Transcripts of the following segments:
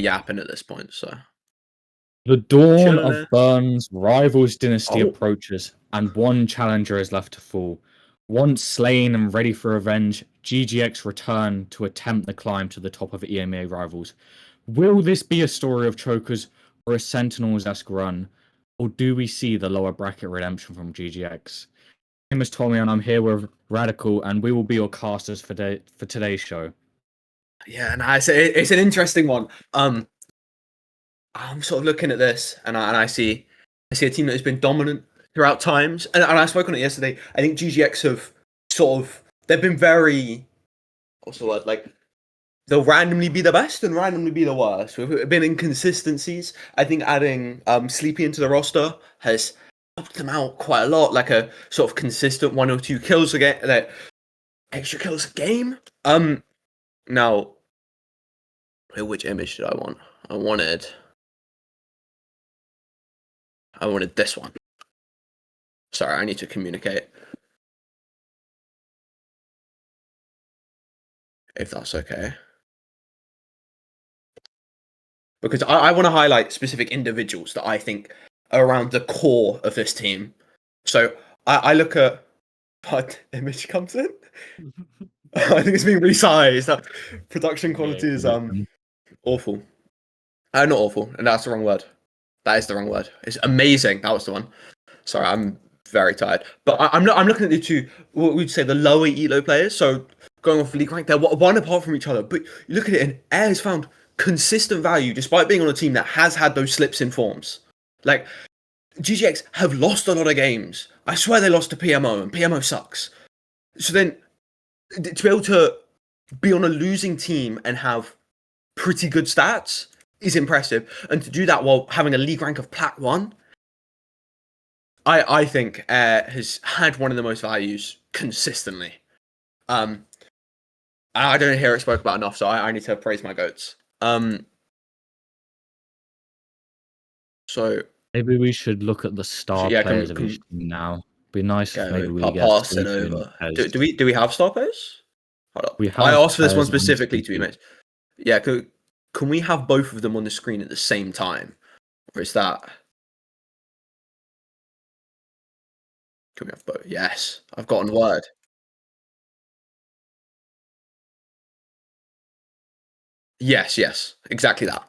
yapping at this point, so. The dawn Chilling of there. Burn's Rivals Dynasty Oh. approaches, and one challenger is left to fall. Once slain and ready for revenge, GGX return to attempt the climb to the top of EMEA Rivals. Will this be a story of chokers or a Sentinels-esque run, or do we see the lower bracket redemption from GGX? My name is Tommy, and I'm here with Radical, and we will be your casters for today's show. Yeah, and it's an interesting one. I'm sort of looking at this, and I see a team that has been dominant throughout times, and I spoke on it yesterday. I think GGX have they've been very, what's the word, like, they'll randomly be the best and randomly be the worst. We've been inconsistencies. I think adding Sleepy into the roster has helped them out quite a lot, like a sort of consistent 1 or 2 kills a game, like extra kills a game. Now, which image did I want? I wanted this one. Sorry, I need to communicate. If that's okay. Because I want to highlight specific individuals that I think are around the core of this team. So I look at what image comes in. I think it's being resized. Production quality is awful. Not awful, and that's the wrong word. That is the wrong word. It's amazing. That was the one. Sorry, I'm very tired. But I'm looking at the two, what we'd say, the lower elo players. So going off league rank, they're one apart from each other. But you look at it, and Air has found consistent value despite being on a team that has had those slips in forms. Like, GGX have lost a lot of games. I swear they lost to PMO, and PMO sucks. So then, to be able to be on a losing team and have pretty good stats is impressive. And to do that while having a league rank of Plat 1, I think has had one of the most values consistently. I don't hear it spoke about enough, so I need to praise my goats. So maybe we should look at the star players of each team now. Be nice if maybe we get pass it over. Do we have star players? Hold up. I asked for this one specifically to be made. Yeah, can we have both of them on the screen at the same time, or is that? Can we have both? Yes, I've gotten word. Yes, exactly that.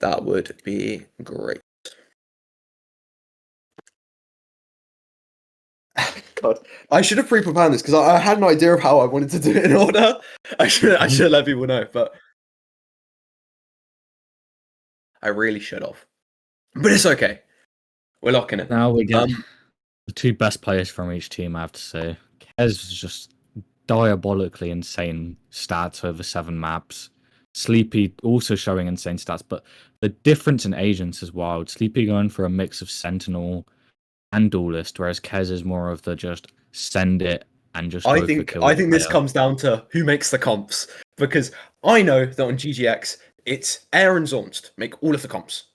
That would be great. God, I should have pre-prepared this because I had an idea of how I wanted to do it in order. I should let people know, but I really should have. But it's okay. We're locking it. Now we get the two best players from each team, I have to say. Kez is just diabolically insane stats over 7 maps. Sleepy also showing insane stats, but the difference in agents is wild. Sleepy going for a mix of Sentinel and Duelist, whereas Kez is more of the just send it and just I think this comes down to who makes the comps, because I know that on GGX it's Air and Zornst make all of the comps.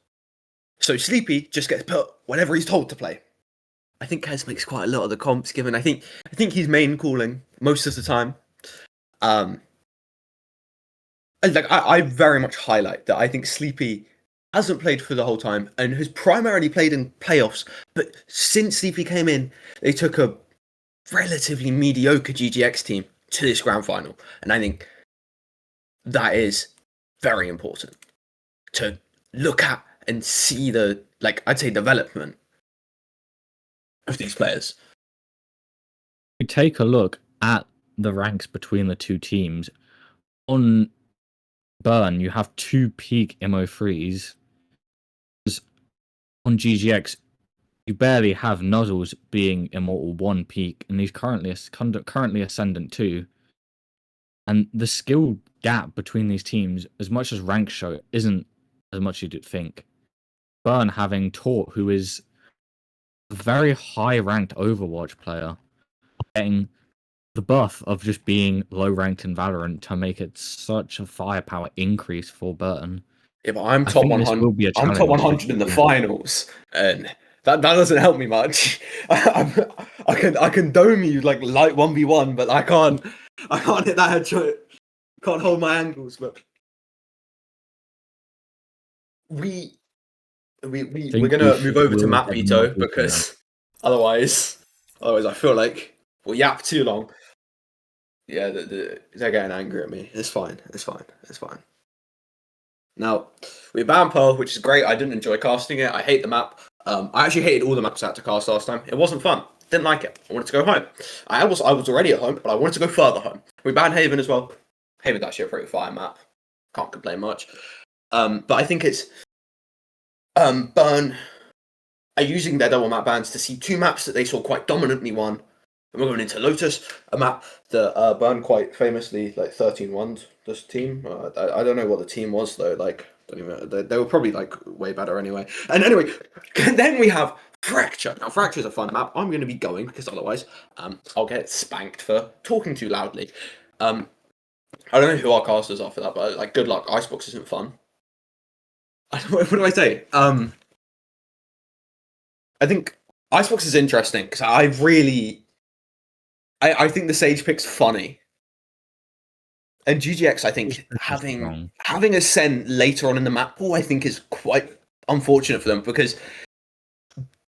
So Sleepy just gets put whenever he's told to play. I think Kez makes quite a lot of the comps, given I think he's main calling most of the time. I very much highlight that I think Sleepy hasn't played for the whole time and has primarily played in playoffs. But since Sleepy came in, they took a relatively mediocre GGX team to this grand final, and I think that is very important to look at and see the, I'd say, development of these players. We take a look at the ranks between the two teams. On Burn, you have 2 peak MO3s. On GGX, you barely have Nuzzles being Immortal 1 peak, and he's currently Ascendant 2. And the skill gap between these teams, as much as ranks show, isn't as much as you'd think. Burn having Tort, who is a very high-ranked Overwatch player, getting the buff of just being low-ranked in Valorant to make it such a firepower increase for Burton. Yeah, but I'm top 100. I'm top 100 in the finals, and that doesn't help me much. I can dome you like light 1v1, but I can't hit that headshot. Can't hold my angles, but we're think gonna move over to will map get veto more open because otherwise I feel like we'll yap too long. Yeah, they're getting angry at me. It's fine. It's fine. It's fine. Now we banned Pearl, which is great. I didn't enjoy casting it. I hate the map. I actually hated all the maps I had to cast last time. It wasn't fun. Didn't like it. I wanted to go home. I was already at home, but I wanted to go further home. We banned Haven as well. Haven's actually a pretty fire map. Can't complain much. But I think it's Burn are using their double map bans to see two maps that they saw quite dominantly won. And we're going into Lotus, a map that Burn quite famously like 13-1'd this team. I don't know what the team was though. Like, don't even. They were probably like way better anyway. And anyway, then we have Fracture. Now Fracture is a fun map. I'm going to be going because otherwise, I'll get spanked for talking too loudly. I don't know who our casters are for that, but like, good luck. Icebox isn't fun. What do I say? I think Icebox is interesting because I think the Sage pick's funny. And GGX, I think, having Ascent later on in the map pool, I think is quite unfortunate for them because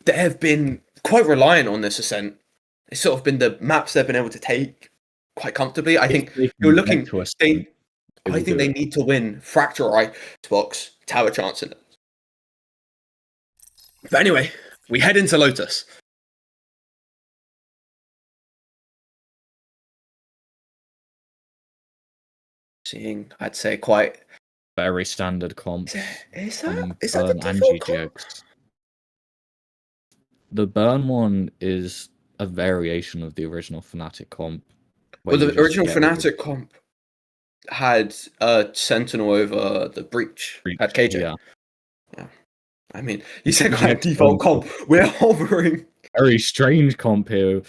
they have been quite reliant on this Ascent. It's sort of been the maps they've been able to take quite comfortably. I think you're looking to Ascent. I think they need to win Fracture or Icebox to have a chance in it. But anyway, we head into Lotus. Seeing, I'd say, quite very standard comp. Is that the default comp? The Burn one is a variation of the original Fnatic comp. Well, the original Fnatic comp had Sentinel over the Breach. Had KJ. Yeah. I mean, you said quite default comp. We're hovering. Very strange comp here.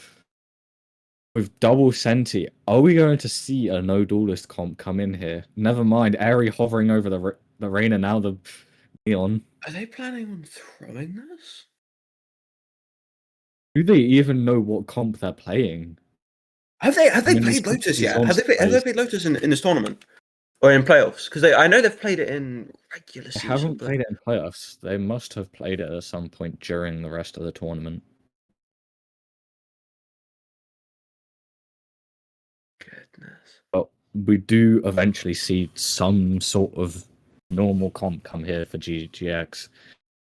With double Senti, are we going to see a no duelist comp come in here? Never mind, Airy hovering over the Reyna, now the Neon. Are they planning on throwing this? Do they even know what comp they're playing? Have they played Lotus yet? Have they played Lotus in this tournament? Or in playoffs? Because I know they've played it in regular season. They haven't played it in playoffs. They must have played it at some point during the rest of the tournament. Goodness. But we do eventually see some sort of normal comp come here for GGX.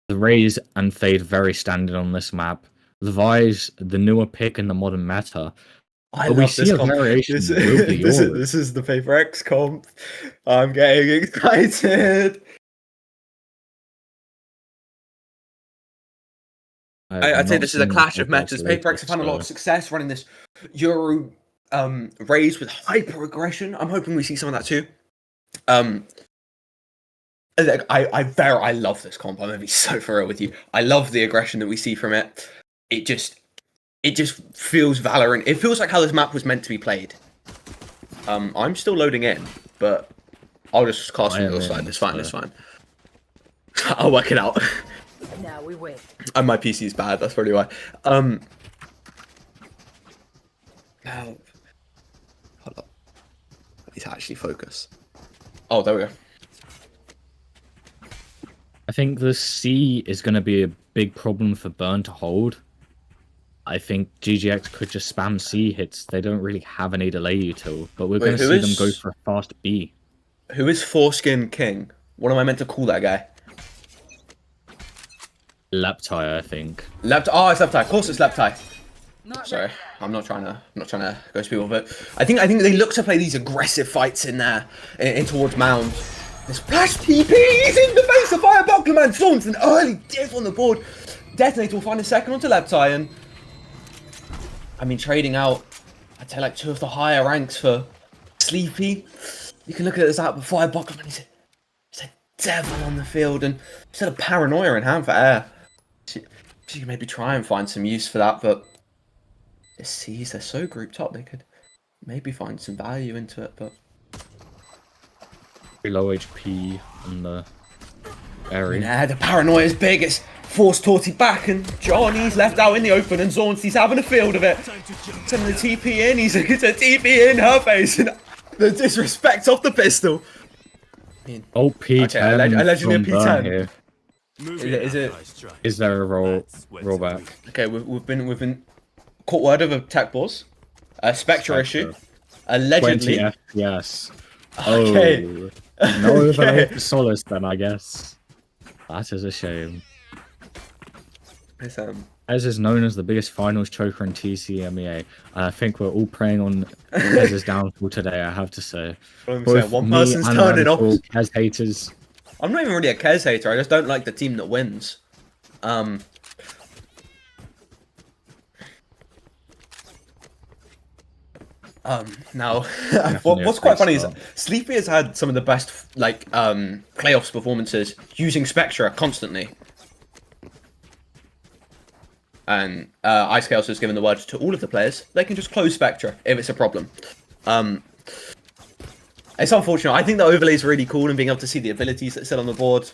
The Raze and Fade very standard on this map. Levi's the newer pick in the modern meta. I love this comp. This is the Paper X comp. I'm getting excited. I'd say this is a clash of metas. Paper X have had a lot of success running this Euro Raze with hyper aggression. I'm hoping we see some of that too. I love this comp. I'm gonna be so for real with you. I love the aggression that we see from it. It just feels Valorant. It feels like how this map was meant to be played. I'm still loading in, but I'll just cast from your side. It's fine. It's fine. I'll work it out. Now we wait. And my PC is bad. That's probably why. Now, hold up. I need to actually focus. Oh, there we go. I think the C is going to be a big problem for Burn to hold. I think GGX could just spam C hits. They don't really have any delay util, but we're going to see them go for a fast B. Who is Foreskin King? What am I meant to call that guy? Leptai, I think. Oh, it's Leptai. Of course, it's Leptai. Sorry, I'm not trying to go to people, but I think they look to play these aggressive fights in there, in towards Mound. This flash TP, he's in the face of Fire Bucklerman. Storms an early diff on the board. Detonator will find a second onto Leptai, and I mean, trading out, I'd say like two of the higher ranks for Sleepy. You can look at this out, but Fire Bucklerman, he's a devil on the field, and instead of Paranoia in hand for Air, she can maybe try and find some use for that, but the C's, they're so grouped up, they could maybe find some value into it, but low HP on the area. Yeah, the Paranoia is big. It's forced Torty back, and Johnny's left out in the open, and Zornsty's having a field of it. Sending the TP in, he's looking to TP in her face, and the disrespect off the pistol. mean, Oh, P10 okay, allegedly a from Burn P10. here. Is it? Is there a rollback? Okay, we've been caught word of a tech pause. Spectra issue. 20 Allegedly. FPS. Okay. Oh. No overlay for Solace then, I guess. That is a shame. It's, Ez is known as the biggest finals choker in TC EMEA. I think we're all praying on Ez's downfall today, I have to say. Both one me person's and turning Radical, off. Ez haters. I'm not even really a Kez hater. I just don't like the team that wins. Now, what's quite funny is Sleepy has had some of the best playoffs performances using Spectra constantly. And Ice Chaos has given the word to all of the players. They can just close Spectra if it's a problem. It's unfortunate. I think the overlay is really cool and being able to see the abilities that sit on the board.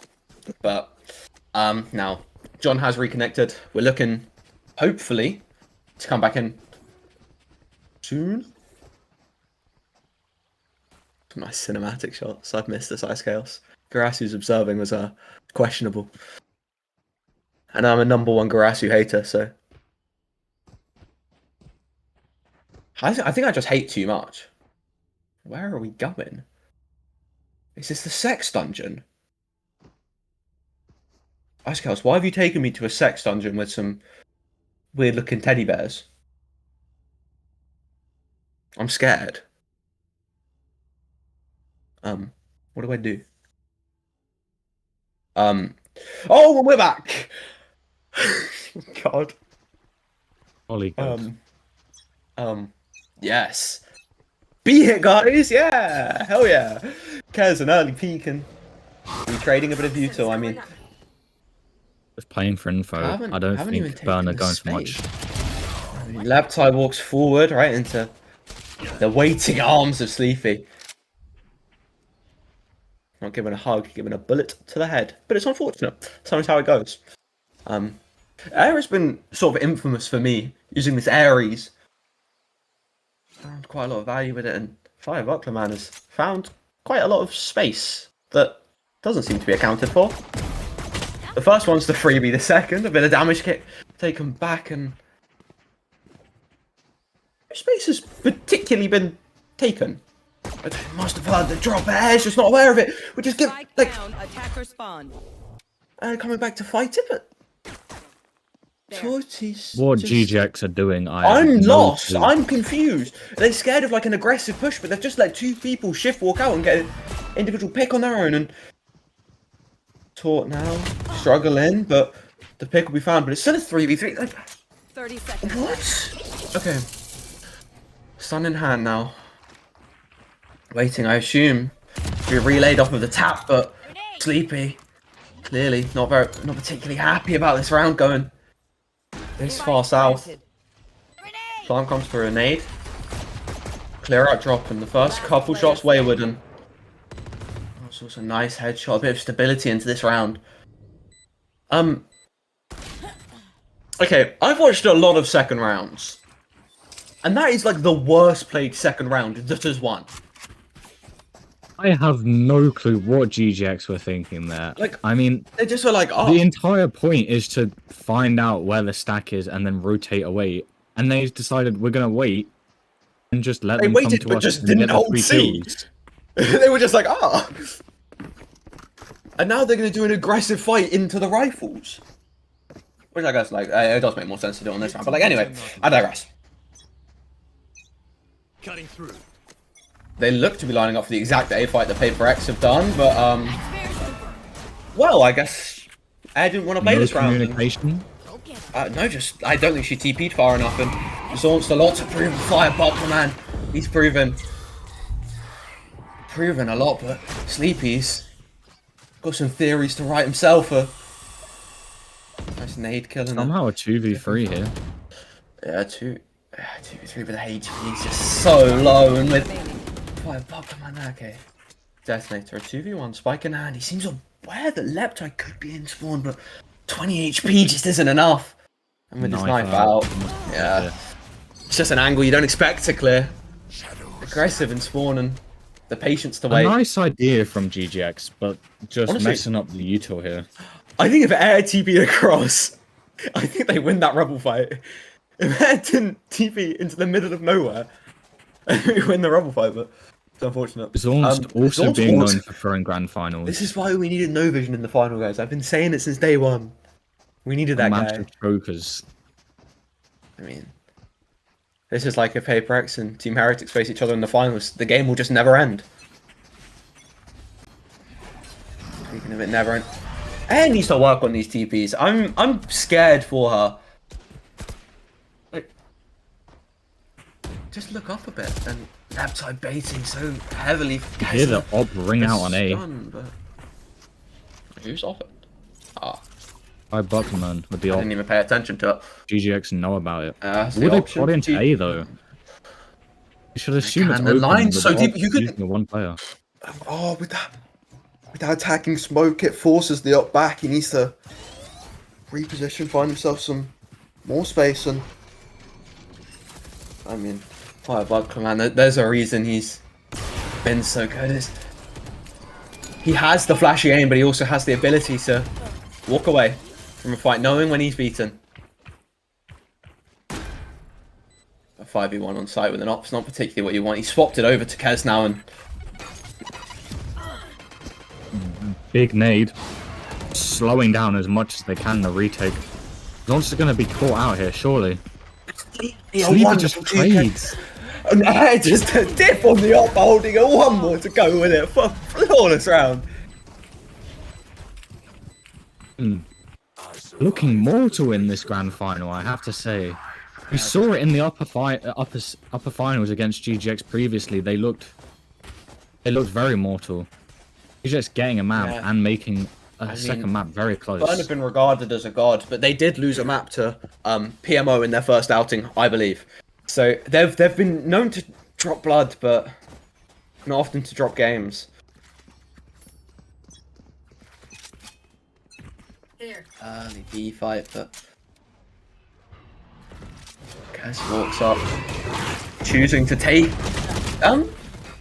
But now, John has reconnected. We're looking, hopefully, to come back in soon. Some nice cinematic shots. I've missed this Ice Chaos. Garasu's observing was questionable. And I'm a #1 Garasu hater, so... I think I just hate too much. Where are we going? Is this the sex dungeon? Ice Chaos, why have you taken me to a sex dungeon with some weird-looking teddy bears? I'm scared. What do I do? Oh, we're back! God. Holy God. Yes. Beat it, guys! Yeah! Hell yeah! Kez, an early peek and we're trading a bit of Butyl. I mean... Just playing for info. I don't think Burn are going for much. Labtai walks forward, right, into the waiting arms of Sleepy. Not giving a hug, giving a bullet to the head. But it's unfortunate. Sometimes how it goes. Air has been sort of infamous for me, using this Ares. Found quite a lot of value with it, and Fire Buckler Man has found quite a lot of space that doesn't seem to be accounted for. The first one's the freebie, the second, a bit of damage kick taken back, and space has particularly been taken. I must have heard the drop. Air's just not aware of it. We just get like attacker spawn. Coming back to fight it, but Torty's what just... GGX are doing, I'm lost. I'm confused. They're scared of like an aggressive push, but they've just let two people shift walk out and get an individual pick on their own. And Tort now struggling, but the pick will be found. But it's still a 3v3. Like, 30 seconds. What? Okay. Stun in hand now. Waiting, I assume, to be relayed off of the tap, but Sleepy clearly not particularly happy about this round going this far south. Plant comes for a nade. Clear out drop in the first couple shots wayward, and that's also a nice headshot, a bit of stability into this round. Okay, I've watched a lot of second rounds, and that is like the worst played second round that has won. I have no clue what GGX were thinking there. Like, I mean, they just were like, oh. The entire point is to find out where the stack is and then rotate away. And they decided we're gonna wait and just let them come to but us just and didn't get the hold 3 C. kills. They were just like, ah. And now they're gonna do an aggressive fight into the rifles, which I guess like it does make more sense to do on this round. But like anyway, I digress. Cutting through. They look to be lining up for the exact A fight that Paper X have done, but well, I guess I didn't want to play this round. Communication? No, just I don't think she TP'd far enough, and just launched a lot to prove Fire Buckler Man. He's proven a lot, but Sleepy's got some theories to write himself. Nice nade killing. Somehow a 2v3 here. Yeah, 2v3 with HP is just so low, and with Fire Buckler Man, okay. Detonator, a 2v1, spike in hand. He seems aware that Leptai could be in spawn, but 20 HP just isn't enough. And with his knife out, yeah. It's just an angle you don't expect to clear. Aggressive in spawn, and the patience to A wait. nice idea from GGX, but just Honestly- messing up the util here. I think if Air TP across, I think they win that Rebel fight. If Air didn't TP into the middle of nowhere, we win the Rebel fight, but it's unfortunate. Zorn's also Zorn's being also- known for throwing grand finals. This is why we needed no vision in the final, guys. I've been saying it since day one. We needed that guy. Massive chokers. I mean, this is like if Paper X and Team Heretics face each other in the finals, the game will just never end. Speaking of it never end, Air needs to work on these TPs. I'm scared for her. Like, just look up a bit and left side baiting so heavily. Hear the op ring out on A. Stun, but... Who's off it? Ah, By Buckman with the I op. didn't even pay attention to it. GGX know about it. That's Would the they option. plot into A though? You should assume it's can. The open. line's with so the deep, op you could- using the one player. Oh, with that attacking smoke, it forces the up back. He needs to reposition, find himself some more space, and I mean, Fire Vodka, man. There's a reason he's been so good. He has the flashy aim, but he also has the ability to walk away from a fight, knowing when he's beaten. A 5v1 on site with an op's not particularly what you want. He swapped it over to Kez now, and Big nade. Slowing down as much as they can the retake. Zon's going to be caught out here, surely. Sleeper just trades. And I just a dip on the op, holding a one more to go with it. Flawless round. Looking mortal in this grand final, I have to say. We saw it in the upper finals against GGX previously. They looked very mortal. GGX getting a map Yeah. and making a mean, second map very close. Burn have been regarded as a god, but they did lose a map to PMO in their first outing, I believe. So they've been known to drop blood, but not often to drop games. Early B fight, but Kaz walks up, choosing to take.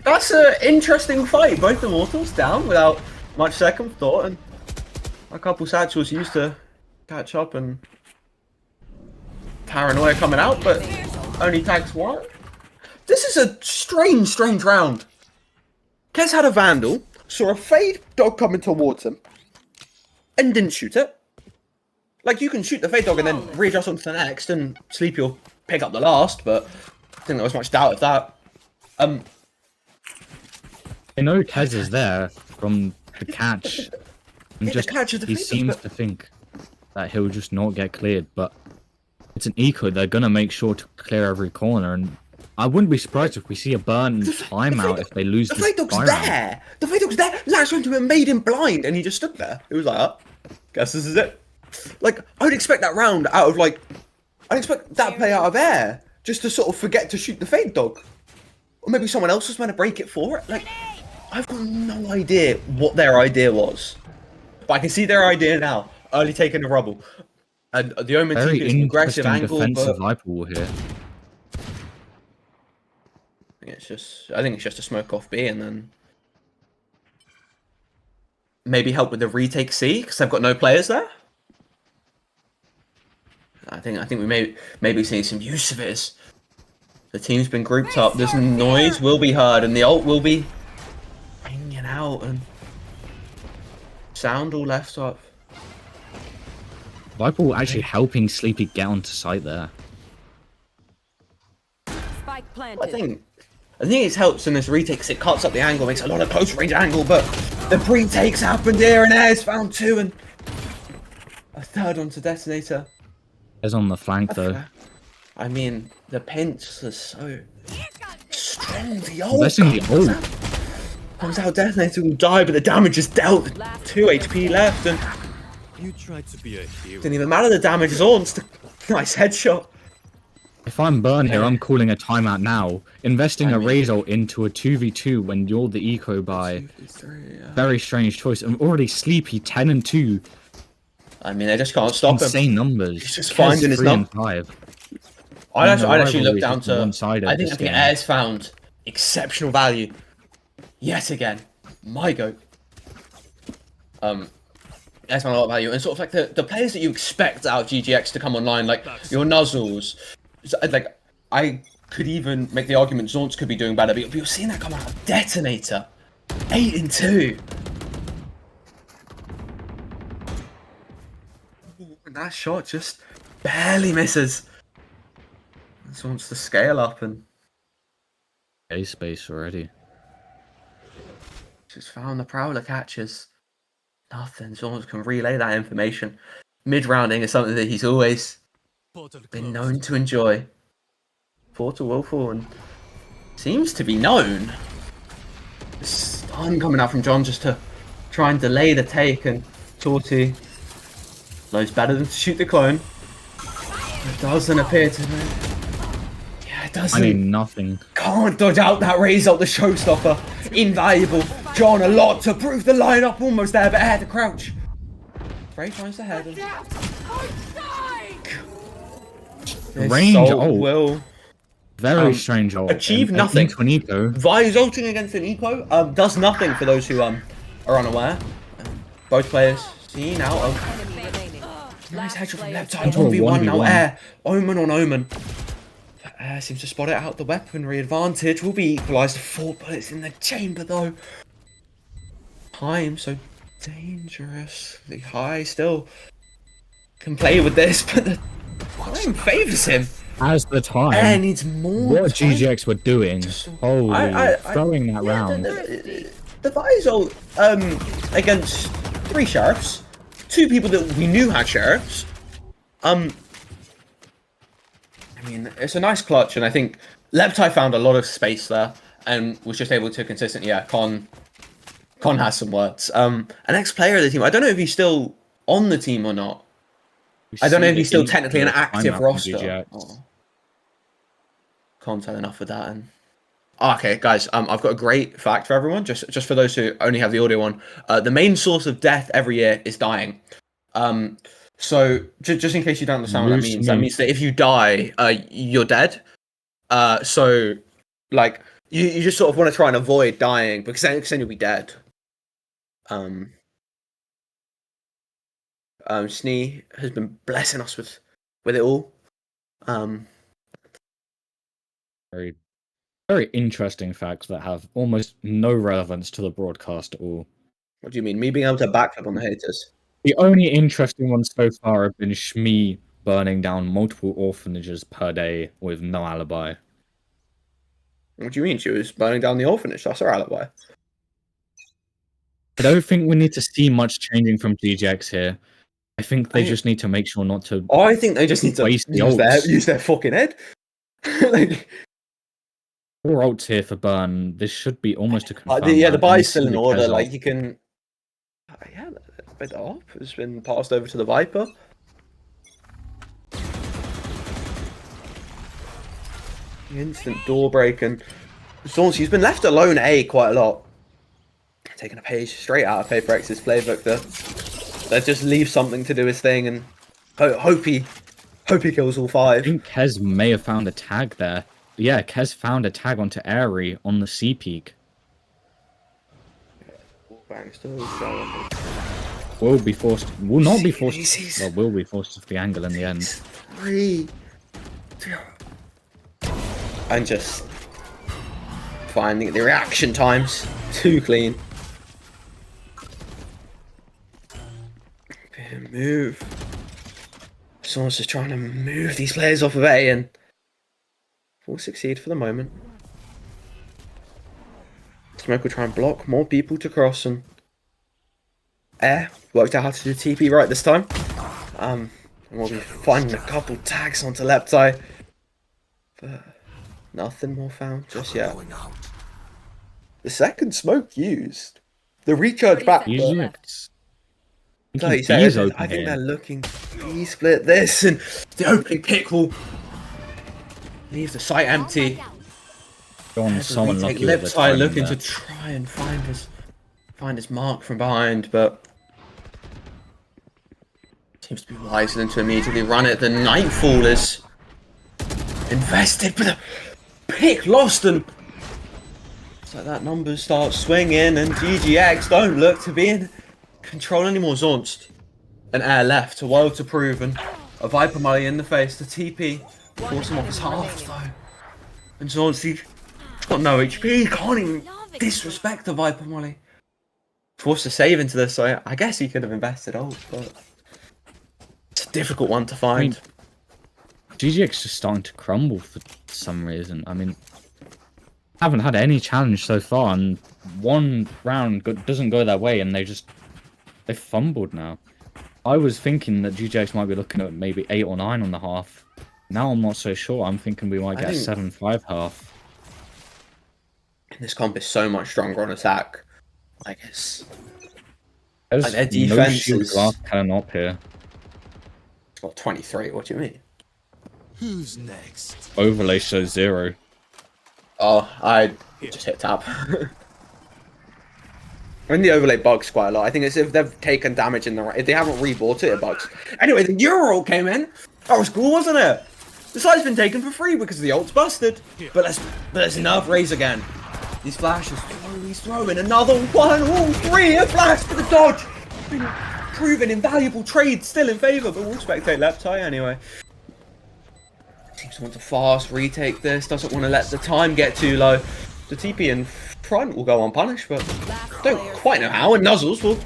That's an interesting fight. Both the mortals down without much second thought, and a couple satchels used to catch up, and Paranoia coming out, but only tags one. This is a strange round. Kez had a Vandal, saw a Fade dog coming towards him, and didn't shoot it. Like, you can shoot the Fade dog and then readjust onto the next, and Sleepy will pick up the last, but I think there was much doubt of that. I know Kez is there from the catch, and Yeah, just the catch is the he favourite, seems but- to think that he'll just not get cleared. But it's an eco; they're gonna make sure to clear every corner, and I wouldn't be surprised if we see a burn timeout if they lose The this Fade dog's buy round. there! The Fade dog's there! Latched onto him, made him blind, and he just stood there. It was like, oh, guess this is it. Like, I would expect that round out of, like, I'd expect that play out of Air, just to sort of forget to shoot the Fade dog. Or maybe someone else was meant to break it for it. Like, I've got no idea what their idea was. But I can see their idea now. Early taking the rubble. And the Omen Very team is an aggressive interesting angle, defensive but Viper wall here. I think it's just a smoke off B, and then maybe help with the retake C, because they've got no players there. I think we may be seeing some use of it as the team's been grouped up. This noise will be heard, and the ult will be ringing out, and sound all left up. Viper wall actually helping Sleepy get onto site there. Spike planted. I think it helps in this retake because it cuts up the angle, makes a lot of close range angle, but the pre-takes happened here, and Air's found two, and a third onto Detonator. Is on the flank though. I mean, the pinch is so strong. The ult Investing the ult. comes out, Detonator will die, but the damage is dealt. 2 HP left, and You tried to be a hero. didn't even matter. The damage is on. It's a nice headshot. If I'm Burn here, I'm calling a timeout now. Investing a Razor into a 2v2 when you're the eco buy. Very strange choice. I'm already Sleepy 10 and 2. I mean, they just can't stop him. Insane numbers. He's just Kez finding his 3 and 5. I'd And the actually look rivalry down is on to. one side of I think this I think game. Air's found exceptional value yet again. My goat. That's my lot of value. And sort of like the players that you expect out of GGX to come online, like your Nuzzles. Like, I could even make the argument Zaunts could be doing better, but you're seeing that come out of Detonator. 8-2. Ooh, and that shot just barely misses. Just wants to scale up and A space already. just found the Prowler catches. Nothing. Someone can relay that information. Mid-rounding is something that he's always been known to enjoy. Portal will fall and seems to be known. The stun coming out from John just to try and delay the take, and Torty knows better than to shoot the clone. It doesn't appear to be. Yeah, it doesn't. I mean, nothing. Can't dodge out that raise up the showstopper. Invaluable. John a lot to prove the lineup, almost there, but ahead to crouch. Frey tries to head him. Range ult. Will Very strange ult. achieve And nothing. into an eco. Vi's ulting against an eco does nothing for those who are unaware. Both players seen out of. Enemy remaining. Nice headshot from left side. Into a 1v1 now. 1v1. Air. Omen on Omen. Air seems to spot it out. The weaponry advantage will be equalised. 4 bullets in the chamber though. Time so dangerously high still. Can play with this, but the time favours him. As the time. Air needs more. What time. GGX were doing. Holy, throwing that Yeah, round. The Vi's ult against 3 sheriffs, 2 people that we knew had sheriffs. I mean, it's a nice clutch, and I think Leptai found a lot of space there, and was just able to consistently. Yeah, Con has some words. An ex-player of the team. I don't know if he's still on the team or not. I don't know if he's still technically an active roster. Oh. Can't tell enough with that. And okay, guys, I've got a great fact for everyone. Just for those who only have the audio on. The main source of death every year is dying. So just in case you don't understand what that means that if you die, you're dead. So like you just sort of want to try and avoid dying because then you'll be dead. Snee has been blessing us with it all. Very, very interesting facts that have almost no relevance to the broadcast at all. What do you mean? Me being able to backflip on the haters? The only interesting ones so far have been Shmi burning down multiple orphanages per day with no alibi. What do you mean? She was burning down the orphanage. That's her alibi. I don't think we need to see much changing from GGX here. I think they just need to make sure not to. I think they just need to waste the use their fucking head. Like, 4 ults here for burn. This should be almost a confirm. the buy's still in order. Like you can. Yeah, a bit off. It's been passed over to the Viper. Instant door break, and Zaunts, been left alone A quite a lot. Taking a page straight out of Paper X's playbook that just leaves something to do his thing, and hope he kills all 5. I think Kez may have found a tag there. Yeah, Kez found a tag onto Airy on the C peak. Will be forced. Will not be forced. Well, will be forced off the angle in the end. 3, 2, and just finding the reaction times too clean. Move. Someone's just trying to move these players off of A, and will succeed for the moment. Smoke will try and block more people to cross, and Air worked out how to do TP right this time. And we'll be finding a couple tags onto Leptai, but nothing more found just yet. The second smoke used, the recharge back. Like you said, I think they're looking to split this, and the opening pick will leave the site empty. Someone lucky Leptai looking to try and find his mark from behind, but seems to be wise than to immediately run it. The Nightfall is invested, but the pick lost, and So that numbers start swinging, and GGX don't look to be in control anymore. Zonst, an air left, a world to prove, and a Viper Molly in the face. The TP force him off his half though, and Zonst, he's got no HP. He can't even disrespect the Viper Molly. Forced to save into this, so I guess he could have invested ult, but it's a difficult one to find. GGX just starting to crumble for some reason. I mean, haven't had any challenge so far, and one round doesn't go their way, and they fumbled now. I was thinking that GGX might be looking at maybe 8 or 9 on the half. Now I'm not so sure. I'm thinking we might get a 7-5 half. This comp is so much stronger on attack. I guess. There's Like, their defense no shield is... glass cannon up here. It's got 23. What do you mean? Who's next? Overlay shows 0. Oh, I just hit tab. I mean, the overlay bugs quite a lot. I think it's if they've taken damage in the right. If they haven't rebought it, it bugs. Anyway, the Euro came in. That was cool, wasn't it? The site's been taken for free because the ult's busted. But let's nerf raise again. These flashes. He's throwing another one. All 3. A flash for the dodge. Been proven invaluable trade. Still in favour, but we'll spectate left high anyway. Seems to want to fast retake this. Doesn't want to let the time get too low. The TP in front will go unpunished, but don't quite know how. And Nuzzles will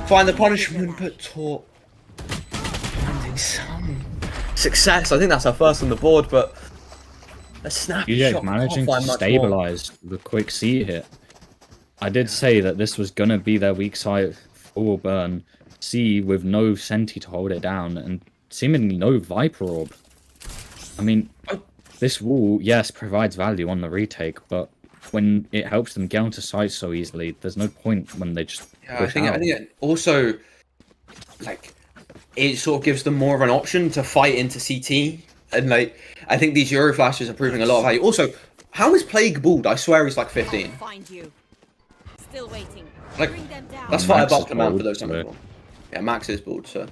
find the punishment, but Taught finding some success. I think that's our first on the board, but a snappy shot. Managing to stabilize the quick C hit. I did say that this was gonna be their weak side full burn. C with no Senti to hold it down, and seemingly no Viper Orb. I mean, this wall, yes, provides value on the retake, but when it helps them get onto site so easily, there's no point when they just I think it also, like, it sort of gives them more of an option to fight into CT, and like, I think these Euro flashes are proving a lot of value. Also, how is Plague balled? I swear he's like 15. Find you. Still waiting. Like, Bring them down. that's fire Max is buck command for balled, those. so- Yeah, Max is balled, so.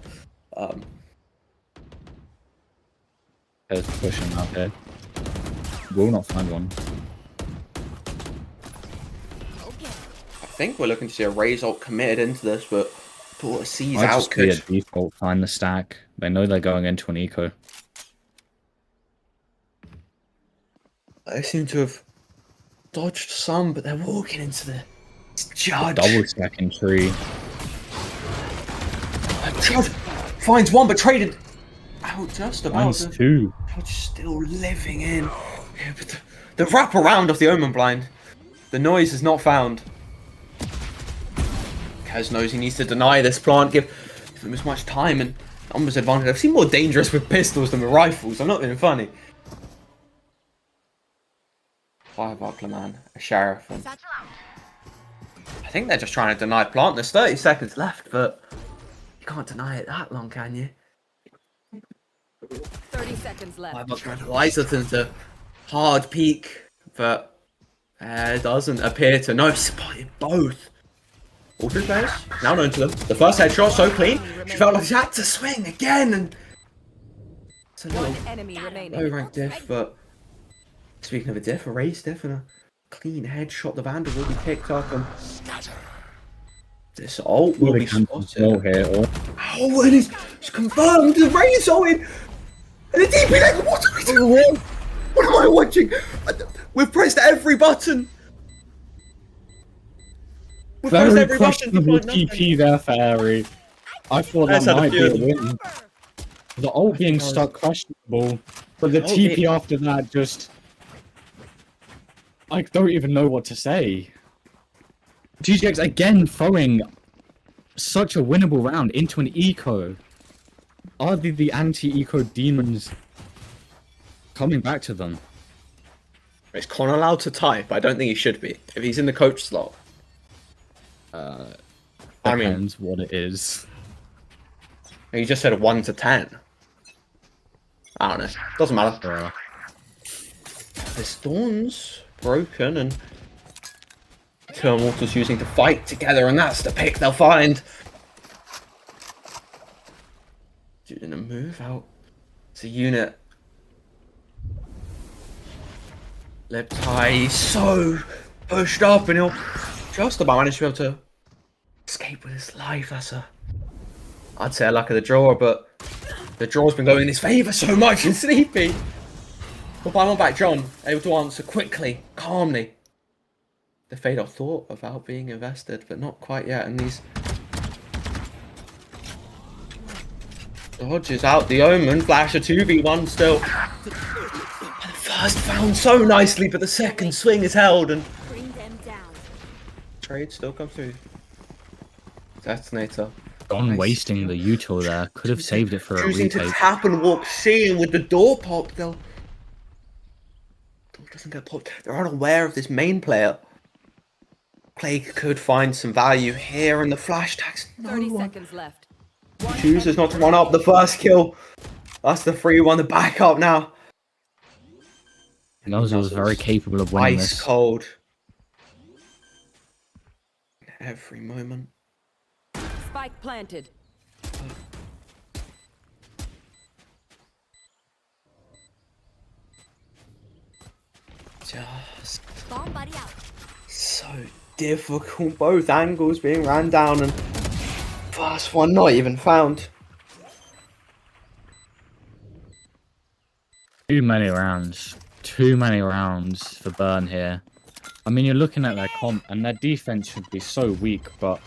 There's pushing out here. Will not find one. I think we're looking to see a Raze ult committed into this, but Taught sees I out. just be a default, find the stack. They know they're going into an eco. They seem to have dodged some, but they're walking into the Judge. Double stacking tree. Judge finds one, but traded out just about. Finds 2. Judge still living in. Yeah, but the wraparound of the Omen Blind. The noise is not found. Kaz knows he needs to deny this plant, give them as much time and numbers advantage. I've seen more dangerous with pistols than with rifles. I'm not being funny. Fire buckler man, a sheriff. And I think they're just trying to deny plant. There's 30 seconds left, but you can't deny it that long, can you? 30 seconds left. Fire buckler Lyserton to hard peak, but it doesn't appear to. No, spotted both. All 3 players now known to them. The first headshot so clean. She felt like she had to swing again, and it's a little One enemy remaining. low rank diff. But speaking of a diff, a race diff and a clean headshot. The Vandal will be picked up, and this ult will be spotted. Here, or... Oh, it is confirmed. The race ulting, and the DP like, what are we doing? What am I watching? We've pressed every button. Very questionable TP there for Airy. I thought that might be a win. The ult being stuck questionable, but the TP after that just... I don't even know what to say. GGX again throwing such a winnable round into an eco. Are the anti-eco demons coming back to them? Is Con allowed to type? I don't think he should be. If he's in the coach slot. I mean, Depends what it is. he just said 1 to 10. I don't know. Doesn't matter. This Dawn's broken, and 2 Immortals using to fight together, and that's the pick they'll find. Doing a move out. It's a unit. Lip tie so pushed up, and he'll just about manage to be able to escape with his life. I'd say a luck of the draw, but the draw's been going in his favour so much, and Sleepy. But by one back, John, able to answer quickly, calmly. The Fader thought about being invested, but not quite yet, and these dodges out the Omen, flash a 2v1 still. The first found so nicely, but the second swing is held, and Bring them down. trade still comes through. Detonator. Gone Nice. wasting the util there. Could have saved it for a Choosing to retake. tap and walk C, and with the door pop, door doesn't get popped. They're unaware of this main player. Plague could find some value here, and the flash tags. 30 seconds left. Chooses not to run up the first kill. That's the free one. The backup now. Nuzzle was very capable of winning Ice this. cold. Every moment. Spike planted. Just Bomb buddy out. so difficult. Both angles being ran down, and first one not even found. Too many rounds. Too many rounds for Burn here. I mean, you're looking at their comp, and their defense should be so weak, but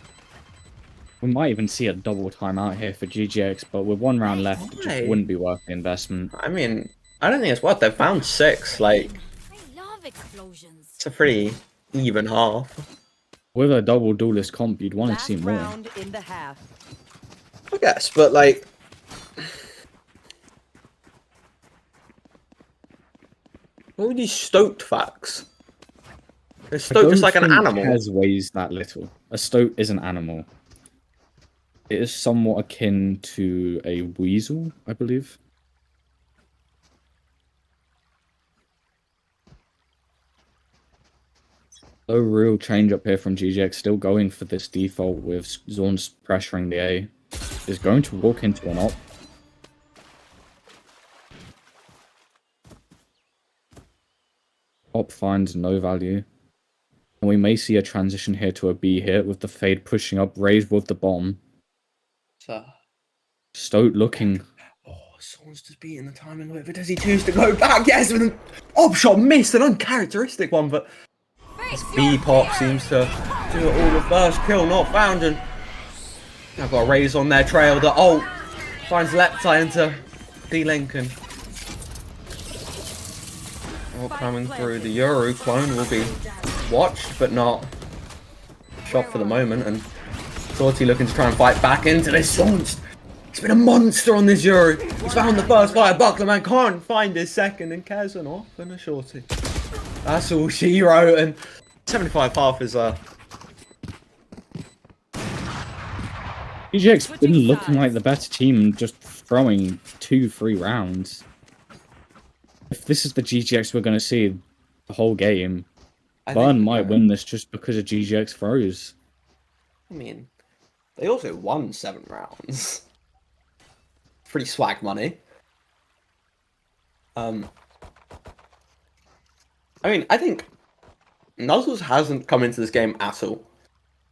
we might even see a double timeout here for GGX, but with 1 round left, it just wouldn't be worth the investment. I mean, I don't think it's what they've found 6. Like, I love explosions. it's a pretty even half. With a double duelist comp, you'd want to Last see more. round in the half. I guess, but like, all these stoked facts. They're I stoked just don't like an think animal. Kez weighs that little. A stoat is an animal. It is somewhat akin to a weasel, I believe. No real change up here from GGX, still going for this default with Zorn's pressuring the A. Is going to walk into an op. Op finds no value. And we may see a transition here to a B here with the fade pushing up, raised with the bomb. So, Stoat looking. oh, someone's just beating the timing of it. But does he choose to go back? Yes, with an op shot missed, an uncharacteristic one, but Face B pop seems to do it all. The first kill not found, and I've got a raise on their trail. The ult finds Lepti into D Lincoln. All coming through. The Euro clone will be watched, but not shot for the moment. And Torty looking to try and fight back into this. It's been a monster on this Euro. He's found the first fire. Bucklerman can't find his second, and Kazan off and a shorty. That's all she wrote, and 75.5 is GGX been looking like the better team, just throwing 2-3 rounds. If this is the GGX we're going to see the whole game, Burn might win this just because of GGX throws. I mean, they also won 7 rounds. Pretty swag money. I mean, I think Nuzzles hasn't come into this game at all.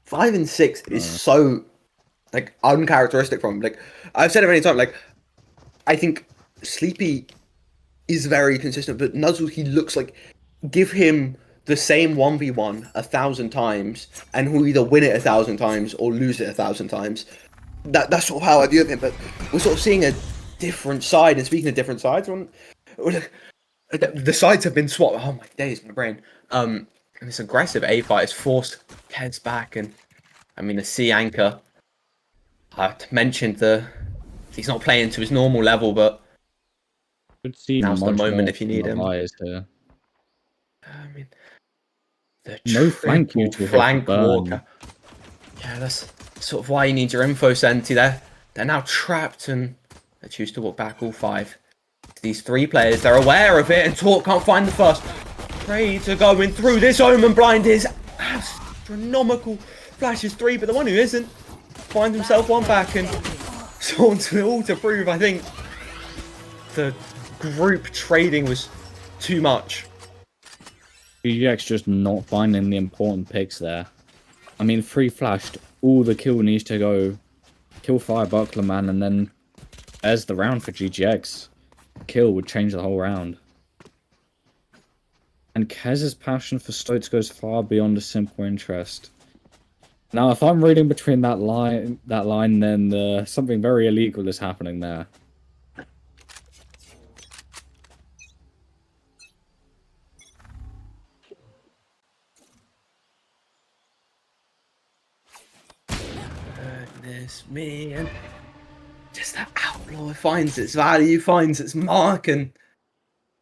5 and 6 is so like uncharacteristic from him. Like I've said it many times. Like I think Sleepy is very consistent, but Nuzzles, he looks like, give him the same 1v1 1,000 times, and he'll either win it 1,000 times or lose it 1,000 times. That's sort of how I view him. But we're sort of seeing a different side. And speaking of different sides, the sides have been swapped. Oh my days, my brain. And this aggressive A fight has forced Keds back, and I mean the C anchor. I mentioned he's not playing to his normal level, but Could see now's the much moment more if you from need the him. players here. I mean, the No flank triple neutral here for flank Burn. walker. Yeah, that's sort of why you need your info senti there. They're now trapped, and they choose to walk back all 5. These 3 players, they're aware of it, and Talk can't find the first. Trades are going through. This Omen blind is astronomical. Flashes 3, but the one who isn't finds himself one back, and so all to prove, I think, the group trading was too much. GGX just not finding the important picks there. I mean, free flashed, all the kill needs to go. Kill Fire Buckler Man, and then there's the round for GGX. Kill would change the whole round. And Kez's passion for Stoats goes far beyond a simple interest. Now, if I'm reading between that line, then something very illegal is happening there. Goodness me, and just that outlaw finds its value, finds its mark, and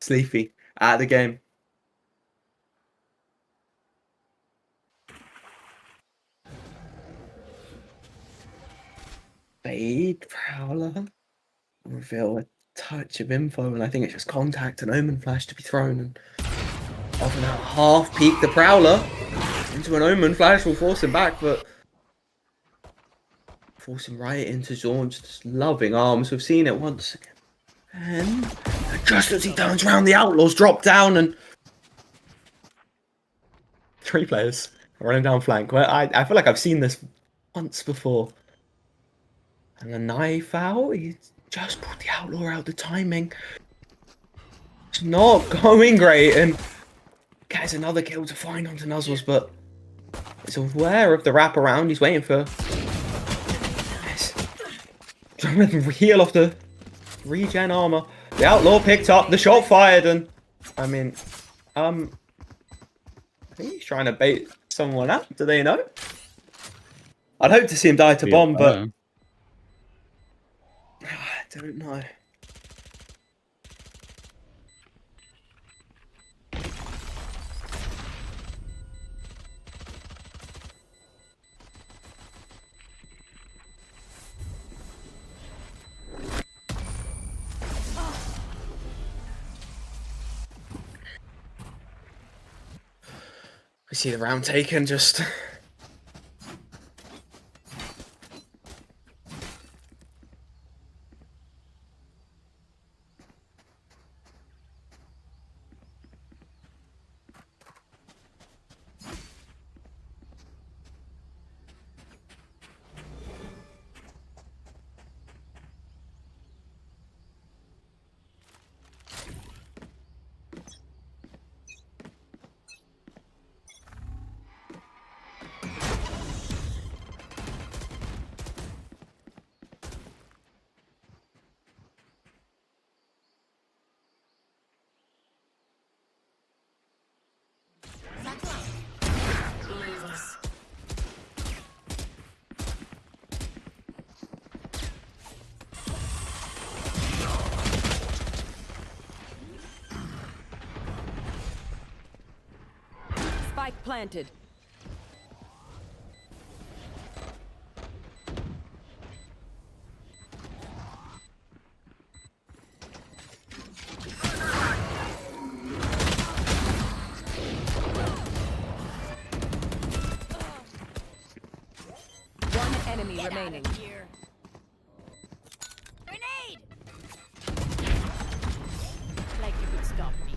Sleepy out of the game. Fade Prowler reveal a touch of info, and I think it's just contact and Omen Flash to be thrown, and often out half peek the Prowler into an Omen Flash will force him back, but force him right into Zorn's just loving arms. We've seen it once again. And just as he turns around, the Outlaws drop down, and 3 players running down flank. Well, I feel like I've seen this once before. And the knife out, he just put the Outlaw out. The timing, it's not going great, and gets another kill to find onto Nuzzles, but he's aware of the wraparound. He's waiting for trying to heal off the regen armor. The Outlaw picked up, the shot fired, and I mean, I think he's trying to bait someone up. Do they know? I'd hope to see him die to bomb, but I don't know. We see the round taken, just Spike planted. One enemy remaining. Grenade! Like you could stop me.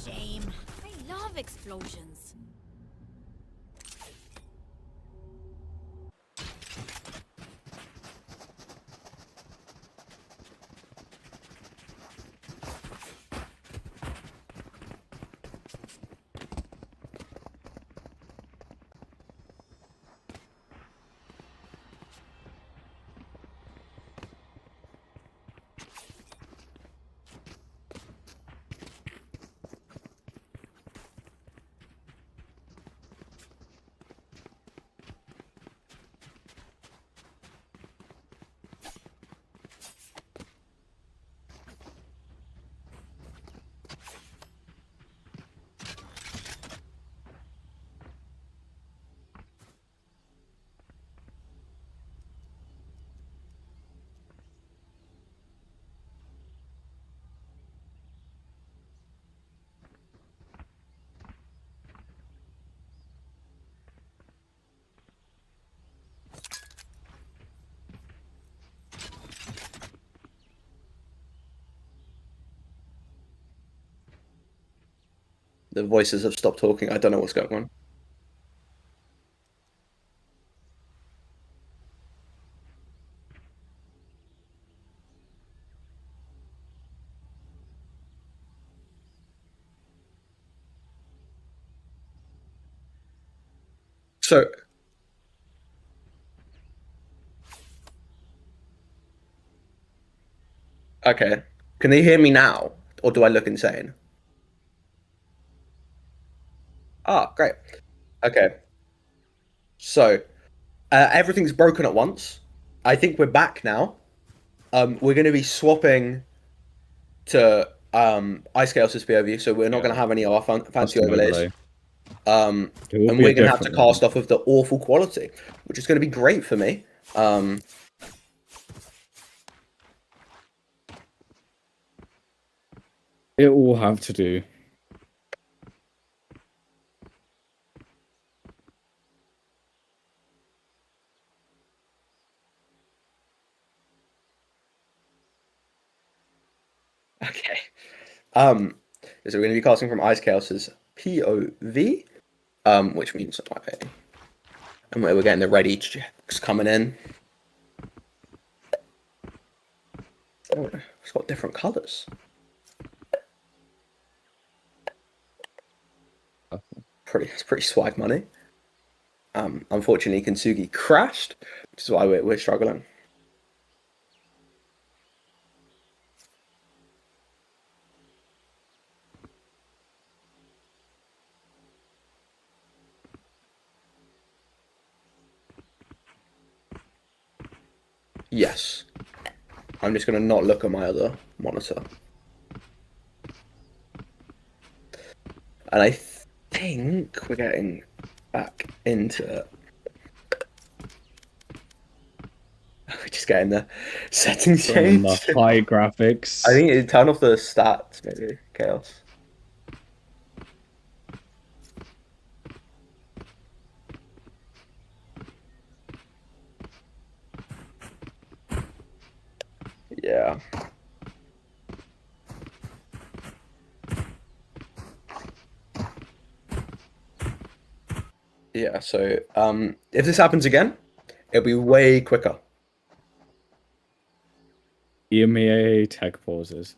Shame. I love explosions. The voices have stopped talking. I don't know what's going on. So, okay. Can they hear me now? Or do I look insane? Ah, great. Okay. So, everything's broken at once. I think we're back now. We're going to be swapping to Ice Chaos' POV, so we're not going to have any of our fancy Custom overlays. overlay. It will And be we're a going to have to different one. cast off of the awful quality, which is going to be great for me. It will have to do. Okay. So we're going to be casting from Ice Chaos' POV, which means and we're getting the ready checks coming in. Oh, it's got different colors. It's pretty swag money. Unfortunately, Kintsugi crashed, which is why we're struggling. Yes. I'm just going to not look at my other monitor. And I think we're getting back into it. We're just getting the settings From the changed. high graphics. I think it turn off the stats, maybe. Chaos. Yeah. Yeah, so if this happens again, it'll be way quicker. EMEA tech pauses.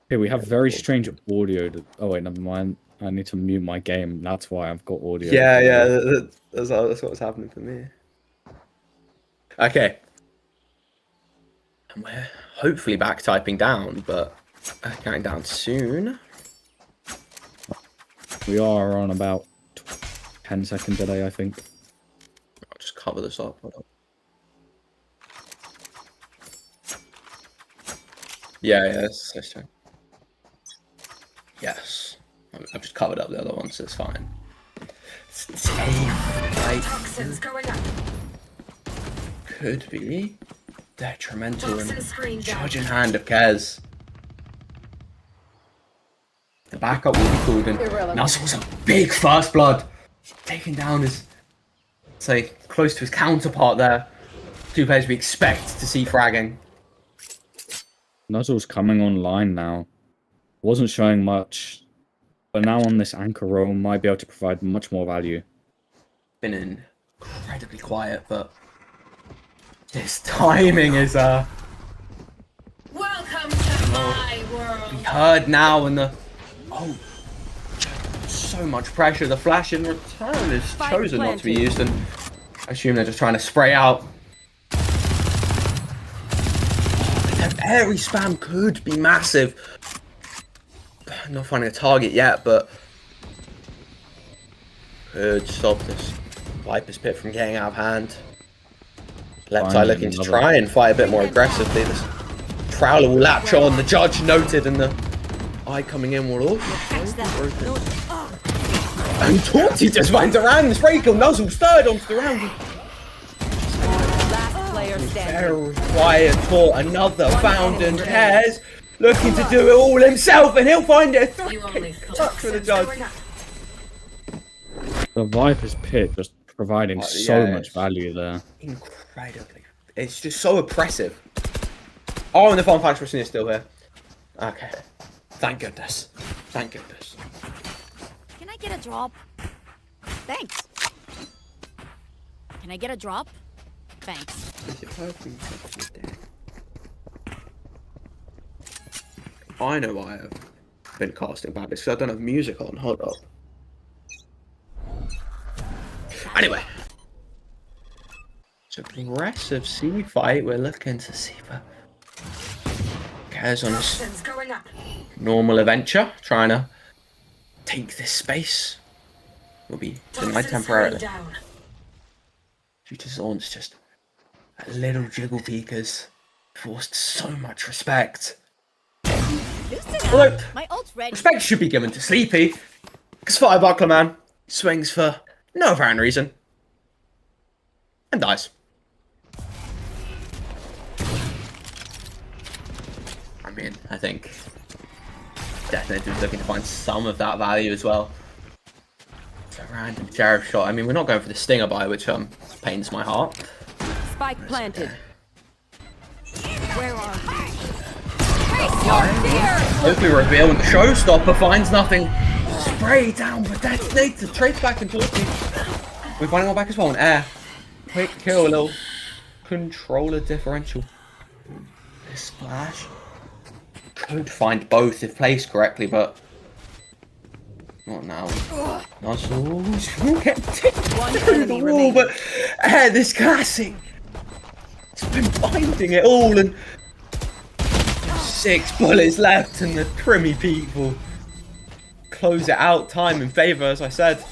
Okay, we have very strange audio. Oh wait, never mind. I need to mute my game. That's why I've got audio. Yeah, that's what's happening for me. Okay. And we're hopefully back typing down, but counting down soon. We are on about 10-second delay, I think. I'll just cover this up. Hold on. Yeah, that's true. Yes. I've just covered up the other one, so it's fine. Toxins going up. Could be detrimental and charging hand of Kez. The backup will be called in. Nuzzle's a big first blood. Taking down his, say, close to his counterpart there. Two players we expect to see fragging. Nuzzle's coming online now. Wasn't showing much, but now on this anchor role might be able to provide much more value. Been incredibly quiet, but his timing is Welcome to my world. be heard now, and the so much pressure. The flash in return is Spike chosen not to be planted. used, and I assume they're just trying to spray out. Their airy spam could be massive. Not finding a target yet, but could stop this Viper's Pit from getting out of hand. Left eye Finding looking to another. try and fight a bit more aggressively. This Prowler will latch on. The judge noted, and the eye coming in will also broken. And Torty just finds around. This Raykill Nuzzle's third onto the round. Last player standing. Very quiet Tort. Another fountain. Cares. Looking to do it all himself, and he'll find it. You only Touch for the judge. The Viper's Pit just providing so yeah, much value there. Incredibly. It's just so oppressive. Oh, and the Farm Factory is still here. Okay. Thank goodness. Thank goodness. drop? Thanks. Can I get a drop? Thanks. I know why I've been casting bad because I don't have music on. Hold up. Anyway. It's aggressive C fight. We're looking to see if Cares on his Toxins going up. normal adventure, trying to take this space. Will be denied Toxins temporarily. screen down. Due to Zorn's just a little jiggle peekers forced so much respect. Loosen Although, up. My ult's ready. respect should be given to Sleepy, because Firebuckler Man swings for no apparent reason and dies. I mean, I think definitely was looking to find some of that value as well. It's a random sheriff shot. I mean, we're not going for the stinger buy, which pains my heart. Spike planted. Where are you? Hopefully reveal when the showstopper finds nothing. Spray down, but detonates. Trace back into it. We're finding one back as well in air. Quick kill, a little controller differential. This splash could find both if placed correctly, but not now. Nozzles get through the wall, but this classic. It's been finding it all, and 6 bullets left, and the Crimmy people close it out. Time in favour, as I said.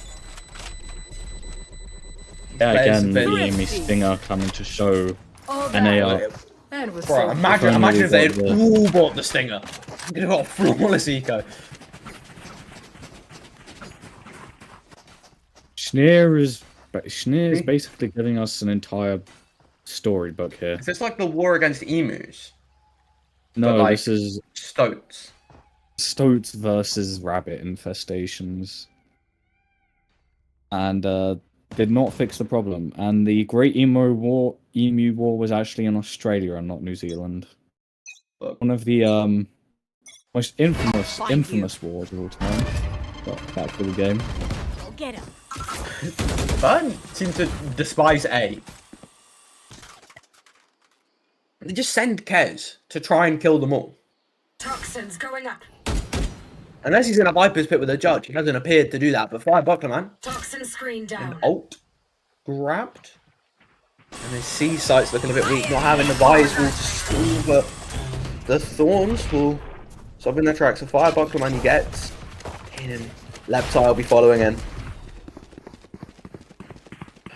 Yeah, again, the Players EMEA stinger coming to show All NAR. That was Bro, so imagine if they'd the- all bought the stinger. They'd got a flawless eco. Schneer is basically giving us an entire storybook here. It's like the war against emus. No, like- this is Stoats. Stoats versus rabbit infestations. And did not fix the problem. And the Great Emu War was actually in Australia and not New Zealand. Look. One of the most infamous Find you. wars of all time. But back to the game. Go get him. Burn seems to despise A. They just send Kez to try and kill them all. Toxins going up. Unless he's in a Viper's pit with a judge, he hasn't appeared to do that. But Firebuckler Man, Toxin screen an down. ult grabbed. And his C sight's looking a bit weak, not having the visor to steal, but the thorns will stop in their tracks. So Firebuckler Man he gets. And Leptile will be following in.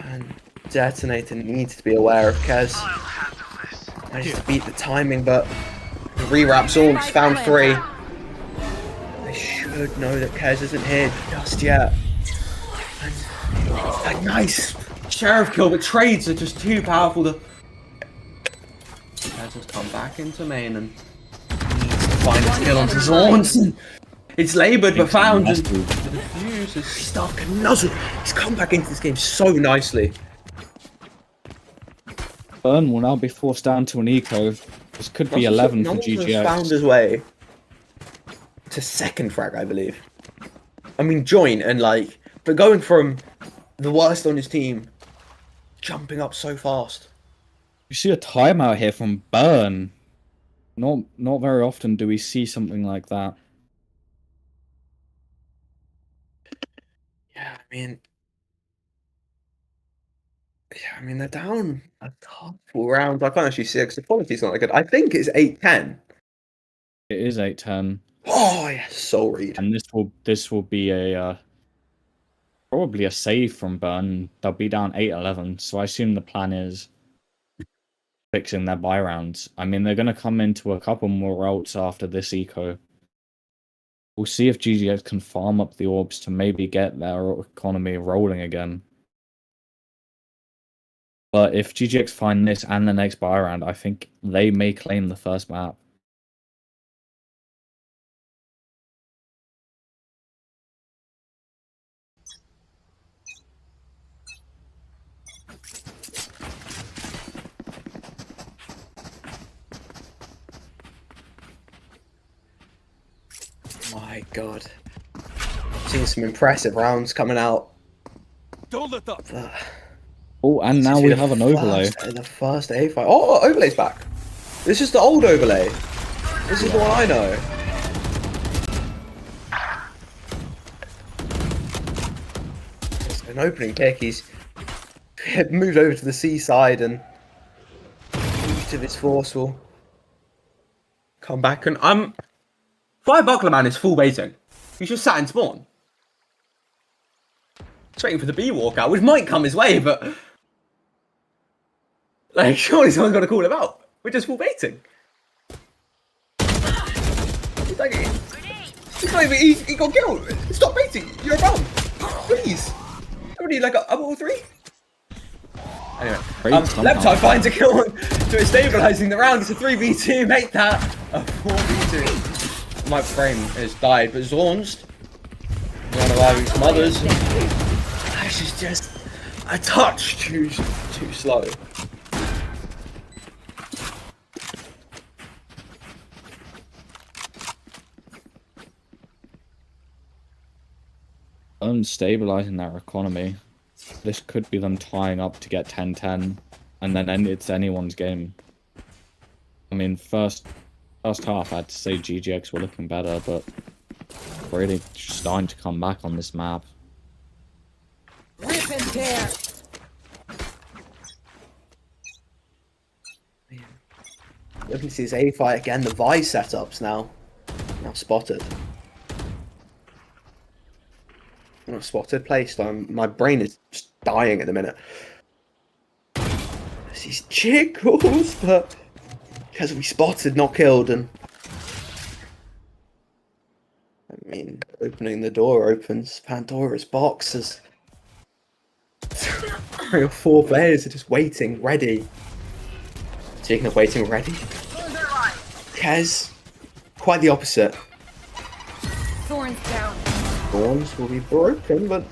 And Detonator needs to be aware of Kez. Managed to beat the timing, but the rewrap Zorn's found 3. They should know that Kez isn't here just yet. And a nice sheriff kill, but trades are just too powerful to... Kez has come back into main and needs to find his kill onto Zorn. It's laboured but found, and the defuse is stuck and Nuzzle. He's come back into this game so nicely. Burn will now be forced down to an eco. This could be 11 for Nuzzle has GGX. found his way to second frag, I believe. I mean, join and like, but going from the worst on his team, jumping up so fast. You see a timeout here from Burn. Not very often do we see something like that. Yeah, I mean, they're down a couple rounds. I can't actually see it 'cause the quality's not that good. I think it's 8-10. It is 8-10. Oh, yeah, soul read. And this will be a probably a save from Burn. They'll be down 8-11, so I assume the plan is fixing their buy rounds. I mean, they're going to come into a couple more ults after this eco. We'll see if GGX can farm up the orbs to maybe get their economy rolling again. But if GGX find this and the next buy round, I think they may claim the first map. My God. Seeing some impressive rounds coming out. Don't let the Oh, and now we have an overlay. The first A fight. Oh, overlay's back. This is the old overlay. This is the one I know. It's an opening pick. He's moved over to the C side and each of his force will come back. And Fire Buckler Man is full baiting. He's just sat in spawn. Just waiting for the B walkout, which might come his way, but like surely someone's got to call him out. We're just full baiting. He's like, he's not even, he got killed. Stop baiting. You're a bum. Please. Don't need like a ball 3. Anyway, Leptai finds a kill to stabilizing the round. It's a 3v2. Make that a 4v2. My frame has died, but Zorn's one of our mothers. This is just a touch too slow. Unstabilizing their economy. This could be them tying up to get 10-10, and then it's anyone's game. I mean, first half, I had to say GGX were looking better, but really starting to come back on this map. Rip and tear. Looking to see his A fight again. The Vice setups now spotted. Not spotted, placed. My brain is just dying at the minute. These jiggles, but because we spotted, not killed, and I mean, opening the door opens Pandora's box as 3 or 4 players are just waiting, ready. Speaking of waiting, ready. Kez, quite the opposite. Thorns down. Thorns will be broken, but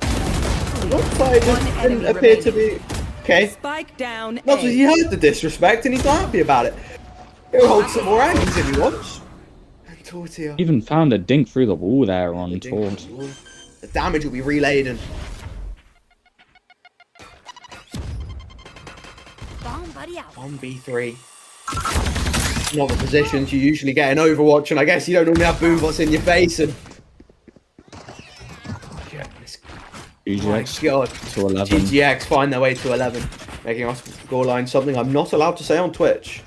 looks like it didn't appear to be okay. Spike down. Not that he heard the disrespect and he's not happy about it. He'll hold some more angles if he wants. And Tortilla. Even found a dink through the wall there on Taunt. The damage will be relayed and Bomb buddy out. 1v3. Not the positions you usually get in Overwatch, and I guess you don't normally have boombots in your face and GGX God. to 11. GGX find their way to 11, making us scoreline something I'm not allowed to say on Twitch.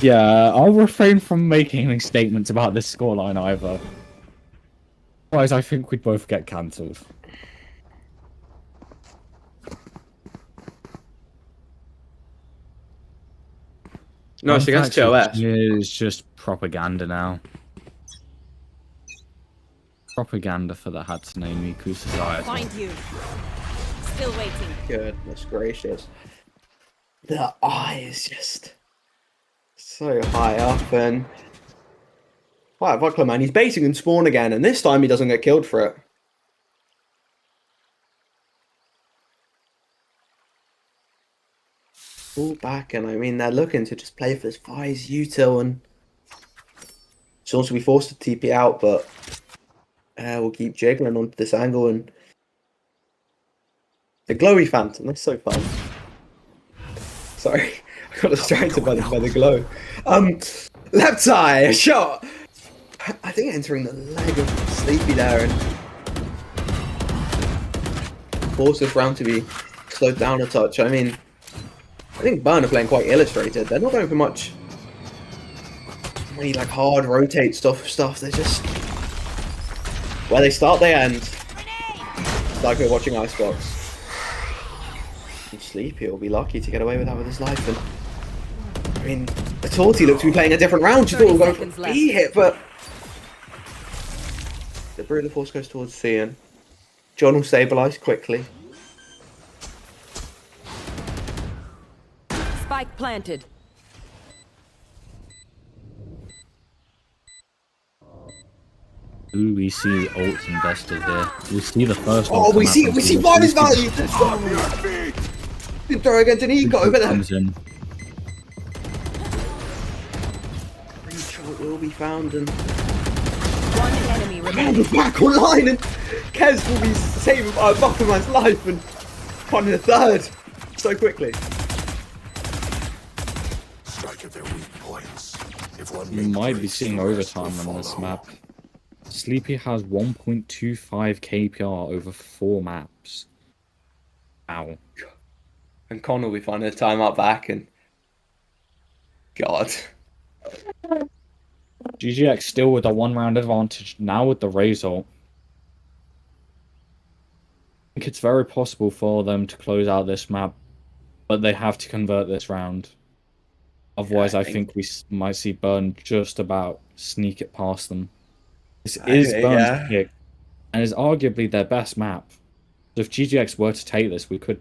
Yeah, I'll refrain from making any statements about this scoreline either. Otherwise, I think we'd both get cancelled. No, it's against TOS. It's just propaganda now. Propaganda for the Hatsune Miku Society. Find you. Still waiting. Goodness gracious. The eye is just so high up, and wow, Buckler Man, he's baiting and spawn again, and this time he doesn't get killed for it. Pull back, and I mean they're looking to just play for this Vi's util, and it's also be forced to TP out, but we'll keep jiggling onto this angle, and the glowy phantom, that's so fun. Sorry, I got distracted by the glow. Leptai, a shot! I think entering the leg of Sleepy there, and force this round to be slowed down a touch. I mean, I think Burn are playing quite illustrated. They're not going for much really like hard rotate stuff. They're just where they start, they end. It's like we're watching Icebox. And Sleepy will be lucky to get away with that with his life. And I mean, the Torty looked to be playing a different round. She thought we were going for a B hit, but the Brutal Force goes towards Theon. John will stabilise quickly. Spike planted. Ooh, we see ults invested here. We see the first. Oh, we see Vi's value. Good throw against an eco over there. Comes in. Shot will be found, and One enemy remaining. we're back online, and Kez will be saving Buckerman's life and finding a third so quickly. Strike at their weak points. If one You makes might be breaks, seeing the rest will overtime on this follow. map. Sleepy has 1.25 KPR over 4 maps. Wow. And Con will be finding a timeout back, and God. GGX still with a 1-round advantage now with the Razor. I think it's very possible for them to close out this map, but they have to convert this round. Otherwise, Yeah, I think we might see Burn just about sneak it past them. This is Burn's pick, and is arguably their best map. So if GGX were to take this, we could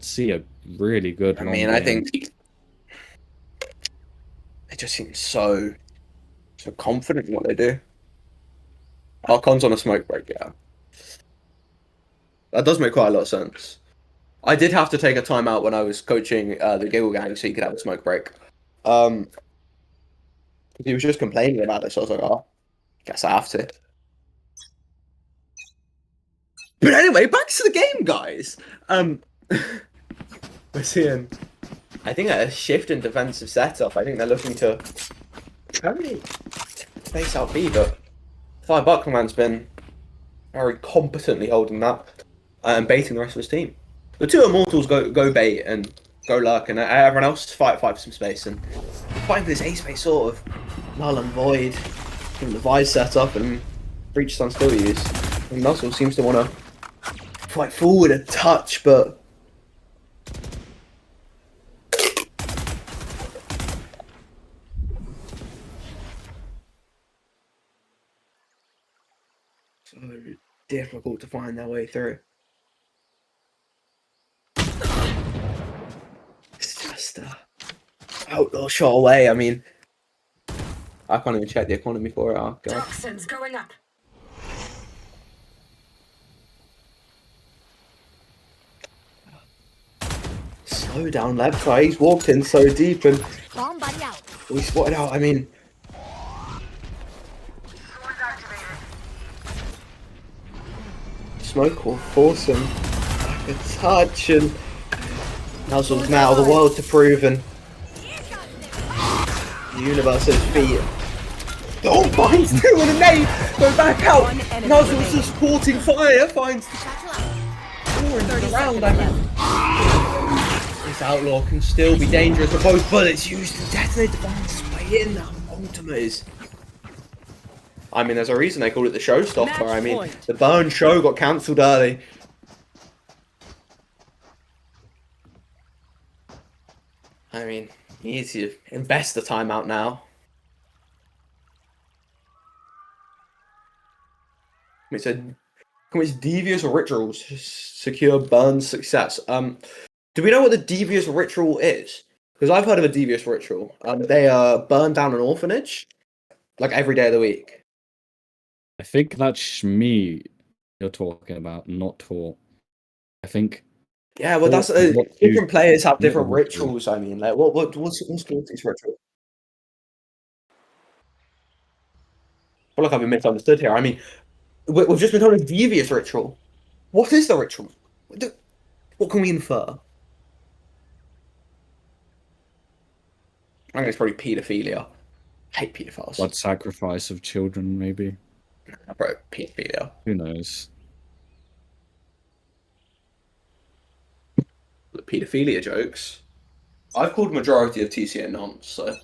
see a really good. I mean, I think they just seem so confident in what they do. Archon's on a smoke break, yeah. That does make quite a lot of sense. I did have to take a timeout when I was coaching the Giggle Gang so he could have a smoke break. He was just complaining about it, so I was like, oh, guess I have to. But anyway, back to the game, guys. We're seeing, I think, a shift in defensive setup. I think they're looking to probably space out B, but Fire Buckman's been very competently holding that and baiting the rest of his team. The two Immortals go bait and go lurk, and everyone else fight for some space and fighting for this A space sort of null and void from the Vice setup and Breach Stun still use. And Nuzzle seems to want to fight forward a touch, but so difficult to find their way through. It's just outlaw shot away. I mean, I can't even check the economy for it. Oh, God. Toxins going up. Slow down left side. He's walked in so deep and Bomb buddy out. we spotted out. I mean, smoke will force him back a touch, and Nuzzle's now the world to prove, and the universe at his feet. Oh, finds two on a nade. Go back out. One enemy Nuzzle's remaining. just supporting fire. Finds four into the round. I mean, this outlaw can still be dangerous, but both bullets used to detonate the bombs way in. That ultimate is. I mean, there's a reason they called it the showstopper. Match I mean, point. the Burn show got cancelled early. I mean, he needs to invest the time out now. It's devious rituals secure Burn's success. Do we know what the devious ritual is? Because I've heard of a devious ritual. They burn down an orphanage, like every day of the week. I think that's Shmi you're talking about, not Tor. I think. Yeah, well, that's What different players have yeah, different what do- rituals. I mean, like, what's Guilty's ritual? I feel like I've been misunderstood here. I mean, we've just been told a devious ritual. What is the ritual? What can we infer? I think it's probably paedophilia. I hate paedophiles. blood sacrifice of children, maybe. Bro, paedophilia. Who knows? The paedophilia jokes. I've called majority of TCA nonce, so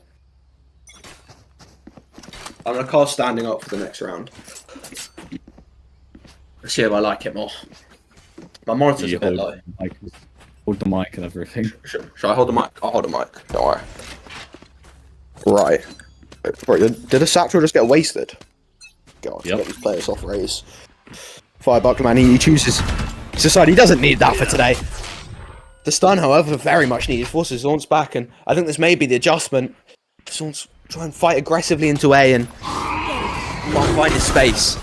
I'm gonna cast standing up for the next round. Let's see if I like it more. My monitor's a bit low. Hold the mic and everything. Should I hold the mic? I'll hold the mic. Don't worry. Right. Did a Satchel just get wasted? God, Yep. get these players off raise. Fire Buckman, he chooses to decide he doesn't need that for today. The stun, however, very much needed. Forces Zaunce back, and I think this may be the adjustment. Zaunce try and fight aggressively into A and find his space.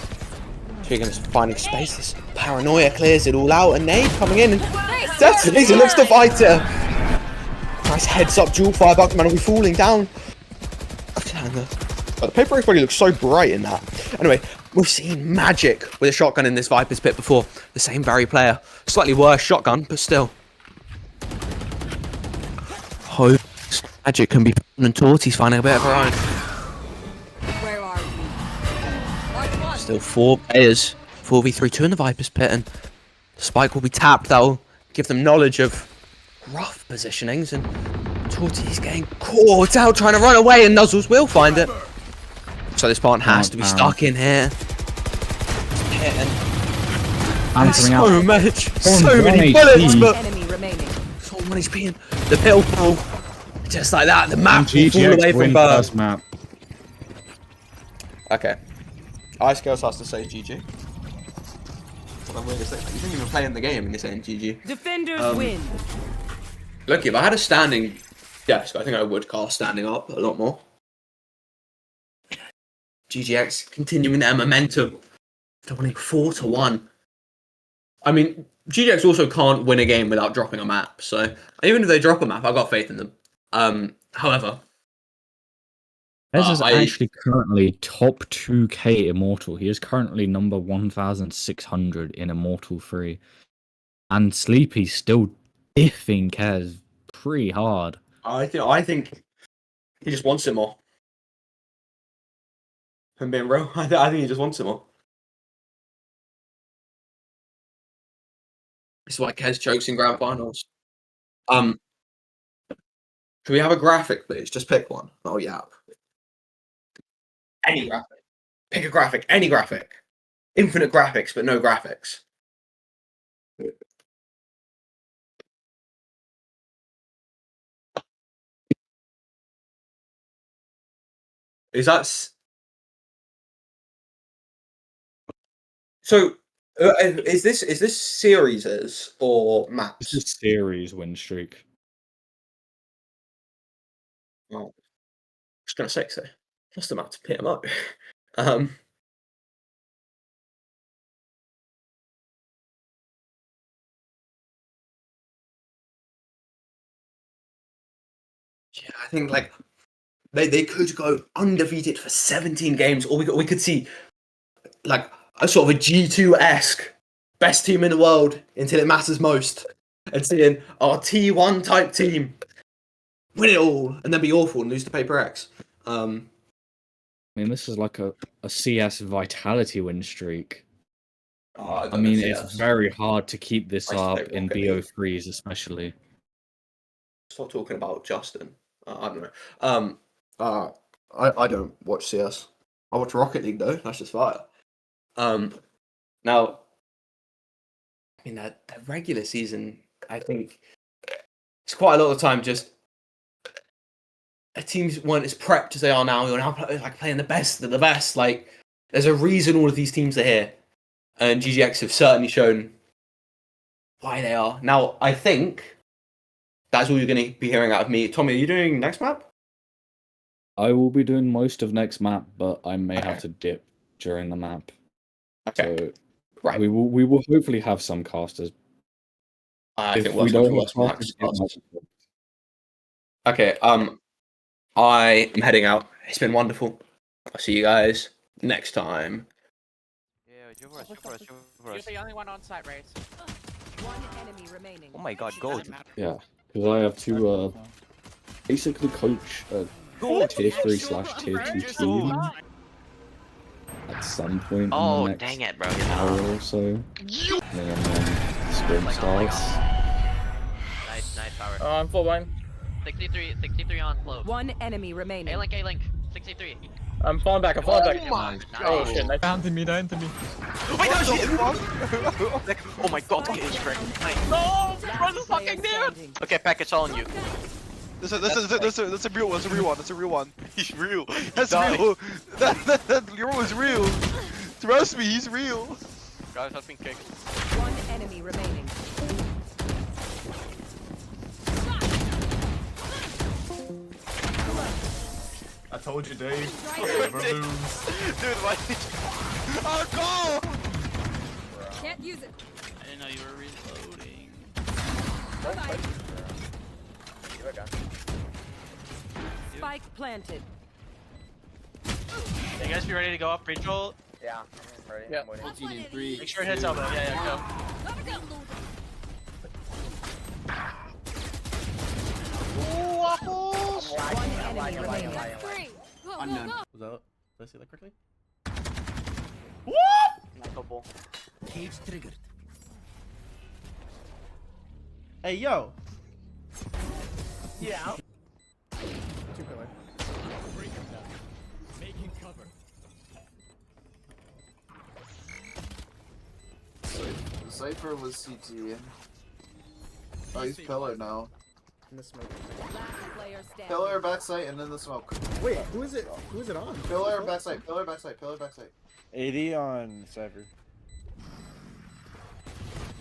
Speaking of finding space, this paranoia clears it all out, and Nade coming in, and that's it. He looks to fight it. Nice heads up duel. Fire Buckman will be falling down. But the paper X body looks so bright in that. Anyway, we've seen magic with a shotgun in this Viper's pit before. The same very player. Slightly worse shotgun, but still. Hope magic can be fun and Torty's finding a bit of her own. Where are you? Mark one. Still 4 players. 4v3, 2 in the Viper's pit, and the spike will be tapped. That'll give them knowledge of rough positionings, and Torty's getting caught out trying to run away, and Nuzzles will find it. So this part has to be stuck in here. Answering out. So much, so many one bullets, HP. but Enemy remaining. so one HP. And the pill pull, just like that. The map will fall GGX away win from Bird. first map. Okay, Ice Girls has to say GG. What a weirdest thing. You didn't even play in the game, and you're saying GG. Defenders win. Look, if I had a standing desk, I think I would cast standing up a lot more. GGX continuing their momentum. They're winning 4-1. I mean, GGX also can't win a game without dropping a map, so even if they drop a map, I've got faith in them. However, This is actually currently top 2k Immortal. He is currently number 1,600 in Immortal 3. And Sleepy's still diffing Kez pretty hard. I think he just wants it more. If I'm being real, I think he just wants it more. This is why Kez chokes in grand finals. Can we have a graphic, please? Just pick one. Oh yeah. Any graphic. Pick a graphic. Any graphic. Infinite graphics, but no graphics. Is that so? Is this series or maps? This is series win streak. Oh, I was gonna say so. Just about to pit him up. Yeah, I think like they could go undefeated for 17 games, or we could see like a sort of a G2-esque best team in the world until it matters most, and seeing our T1 type team win it all and then be awful and lose to Paper X. I mean, this is like a CS vitality win streak. I mean, it's very hard to keep this up in BO3s, especially. Stop talking about Justin. I don't know. I don't watch CS. I watch Rocket League though. That's just fire. Now, I mean that regular season, I think it's quite a lot of the time just teams weren't as prepped as they are now. You're now like playing the best of the best. Like there's a reason all of these teams are here, and GGX have certainly shown why they are. Now, I think that's all you're going to be hearing out of me. Tommy, are you doing next map? I will be doing most of next map, but I may have to dip during the map. Okay. So right. We will hopefully have some casters. I If think we don't have maps. casters, Okay. I am heading out. It's been wonderful. I'll see you guys next time. Yeah, you for us. You're the only one on site, Race. One enemy remaining. Oh my god, gold. yeah, because I have to basically coach a tier 3/tier 2 team at some point in Oh, the next dang it, bro. hour or so. And then sprint starts. Nice power. I'm full line. 63 on flow. One enemy remaining. A-Link, 63. I'm falling back. I'm falling back. Nice. Oh shit! Nice. Behind me, behind me. Oh my god, oh my god, get his strength. Nice. No! Run the Player fucking dude! standing. Okay, Pack, it's all on you. That's a real one. That's a real one. That's a real one. He's real. That's real. That Leroy is real. Trust me, he's real. Guys, that's been kicked. One enemy remaining. I told you, Dave. Never lose. Dude, why did you... Oh, go! Can't use it. I didn't know you were reloading. Spike planted. You guys be ready to go up, Rachel? Yeah, I'm ready. Yeah. I'm waiting. 14 in 3. Make sure it hits elbow. Yeah, go. Ooh, waffles! One enemy remaining. Unknown. Was that? Did I see that correctly? Couple. Cage triggered. Hey, yo! Yeah. 2 pillar. Making cover. Cypher was CT. Oh, he's pillar now. In the smoke. Last player standing. Pillar, backside, and then the smoke. Wait, who is it? Who is it on? Pillar, backside, pillar, backside, pillar, backside. 80 on Cypher.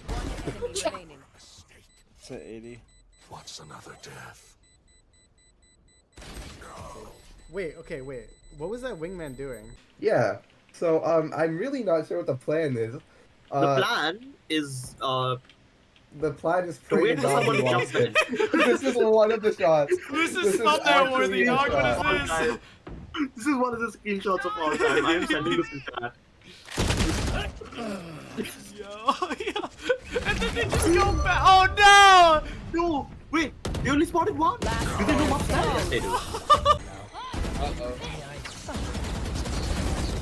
One enemy remaining. It's at 80. What's another death? Wait, okay, wait. What was that wingman doing? Yeah. So I'm really not sure what the plan is. The plan is The plan is to wait pretty for someone to jump in. This is one of the shots. This is thumbnail worthy, dog. What is this? This is one of the screenshots of all time. I am sending this in chat. Yo. And then they just go back. Oh no! No! Wait! They only spotted one! Do they know what's that? Yes, they do. Uh-oh.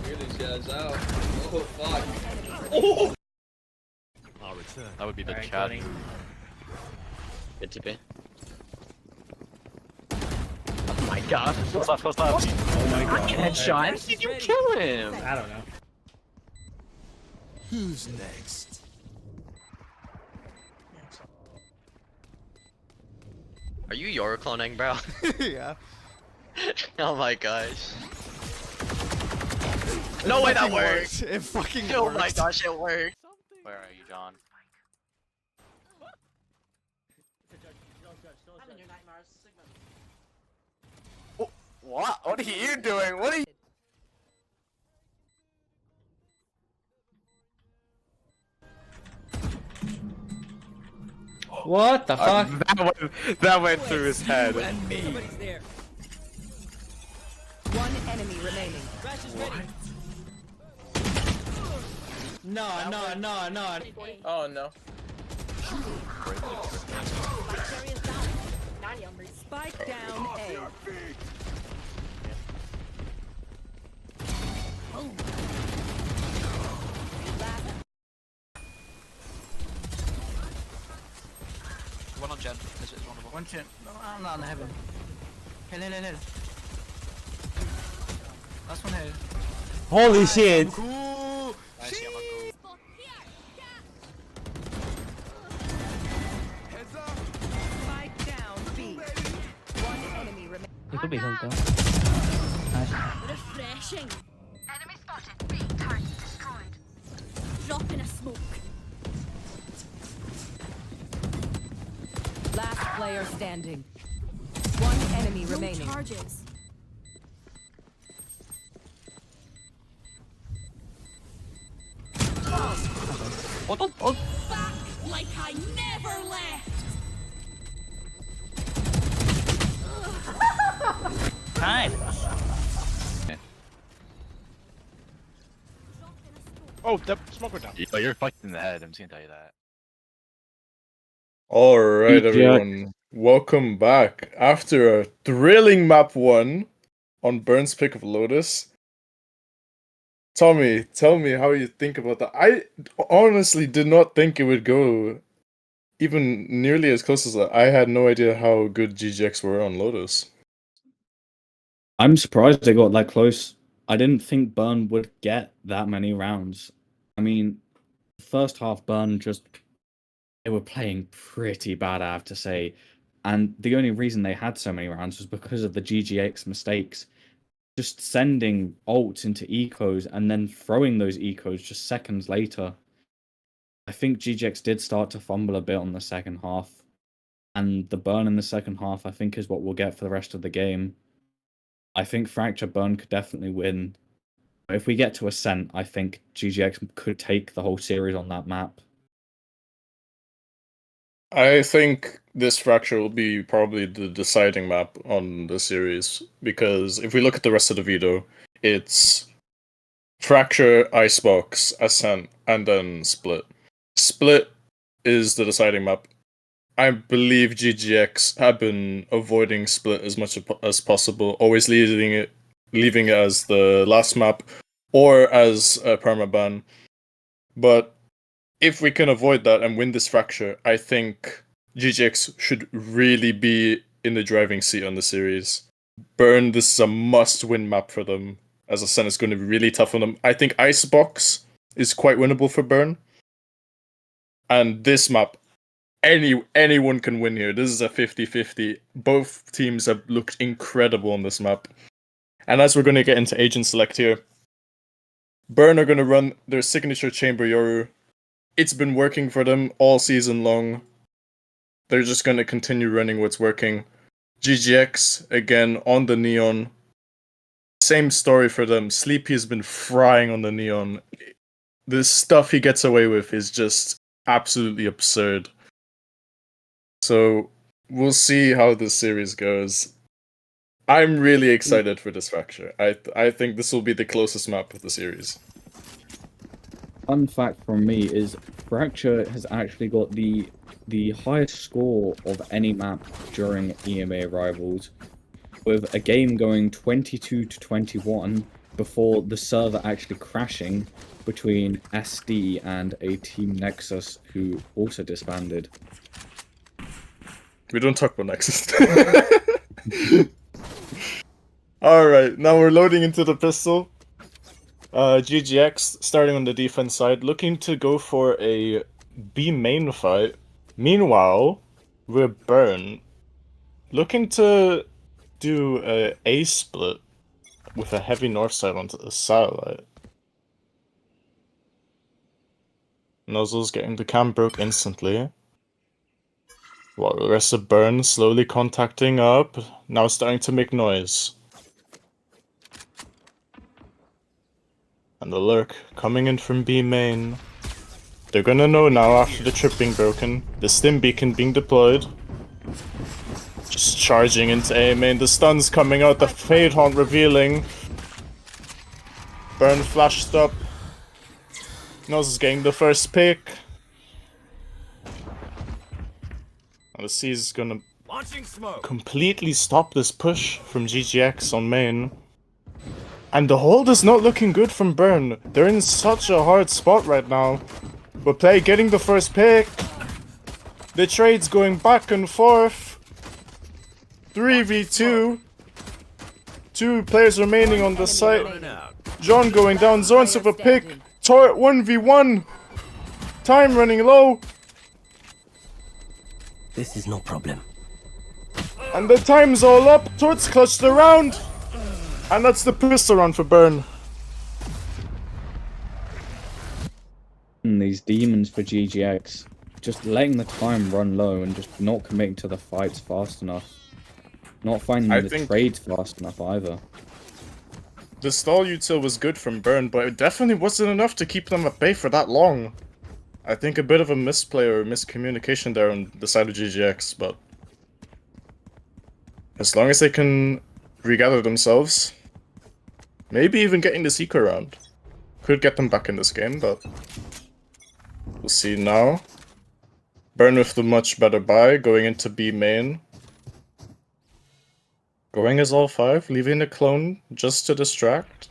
Figure these guys out. Oh, fuck. Oh! I'll return. That would be the chat. Good to be. Oh my god. Close left, close left. Oh my god. Headshot. How did you kill him? I don't know. Who's next? Are you Yoro cloning, bro? Yeah. Oh my gosh. No way that worked! It fucking worked. Oh my gosh, it worked! Where are you, John? What? What are you doing? What are you? What the fuck? That went through his head. Somebody's there. One enemy remaining. No. Oh no. Spike down A. One on Jen. This is vulnerable. One chin. No, I'm not in heaven. Hill. Last one hill. Holy shit! Cool. Nice, Yamaku. Spike down B. One enemy remaining. It could be held down. Refreshing. Enemy spotted. B target destroyed. Drop in a smoke. Last player standing. One enemy remaining. Charges. Back like I never left. Oh, that smoke went down. Yo, you're fucked in the head, I'm just gonna tell you that. Alright, Jack. everyone. Welcome back. After a thrilling map 1 on Burns Pick of Lotus. Tommy, tell me how you think about that. I honestly did not think it would go even nearly as close as that. I had no idea how good GGX were on Lotus. I'm surprised they got that close. I didn't think Burn would get that many rounds. I mean, first half Burn they were playing pretty bad, I have to say. And the only reason they had so many rounds was because of the GGX mistakes. Just sending ults into ecos and then throwing those ecos just seconds later. I think GGX did start to fumble a bit on the second half. And the burn in the second half, I think, is what we'll get for the rest of the game. I think Fracture Burn could definitely win. But if we get to Ascent, I think GGX could take the whole series on that map. I think this Fracture will be probably the deciding map on the series, because if we look at the rest of the veto, it's Fracture, Icebox, Ascent, and then Split. Split is the deciding map. I believe GGX have been avoiding Split as much as possible, always leaving it as the last map or as a permaban. But if we can avoid that and win this Fracture, I think GGX should really be in the driving seat on the series. Burn, this is a must-win map for them, as Ascent is going to be really tough on them. I think Icebox is quite winnable for Burn. And this map, anyone can win here. This is a 50-50. Both teams have looked incredible on this map. And as we're going to get into Agent Select here, Burn are going to run their signature Chamber Yoru. It's been working for them all season long. They're just going to continue running what's working. GGX, again, on the Neon. Same story for them. Sleepy has been frying on the Neon. The stuff he gets away with is just absolutely absurd. So, we'll see how this series goes. I'm really excited for this Fracture. I think this will be the closest map of the series. Fun fact from me is Fracture has actually got the highest score of any map during EMEA Rivals, with a game going 22-21 before the server actually crashing between SD and a Team Nexus who also disbanded. We don't talk about Nexus. Alright, now we're loading into the pistol. GGX, starting on the defense side, looking to go for a B main fight. Meanwhile, we're Burn, looking to do a A split with a heavy north side onto the satellite. Nozzle's getting the cam broke instantly. While the rest of Burn slowly contacting up, now starting to make noise. And the lurk coming in from B main. They're gonna know now after the trip being broken. The stim beacon being deployed. Just charging into A main. The stun's coming out. The Fade Haunt revealing. Burn flashed up. Nose is getting the first pick. And the C's is gonna completely stop this push from GGX on main. And the hold is not looking good from Burn. They're in such a hard spot right now. But Play getting the first pick. The trade's going back and forth. 3v2. 2 players remaining on the site. John going down. Zorns with a pick. Turret 1v1. Time running low. This is no problem. And the time's all up. Torts clutched around. And that's the pistol round for Burn. And these demons for GGX, just letting the time run low and just not committing to the fights fast enough. Not finding the trades fast enough either. The stall util was good from Burn, but it definitely wasn't enough to keep them at bay for that long. I think a bit of a misplay or miscommunication there on the side of GGX, but as long as they can regather themselves, maybe even getting the Seeker round could get them back in this game, but we'll see now. Burn with the much better buy, going into B main. Going as all 5, leaving a clone just to distract.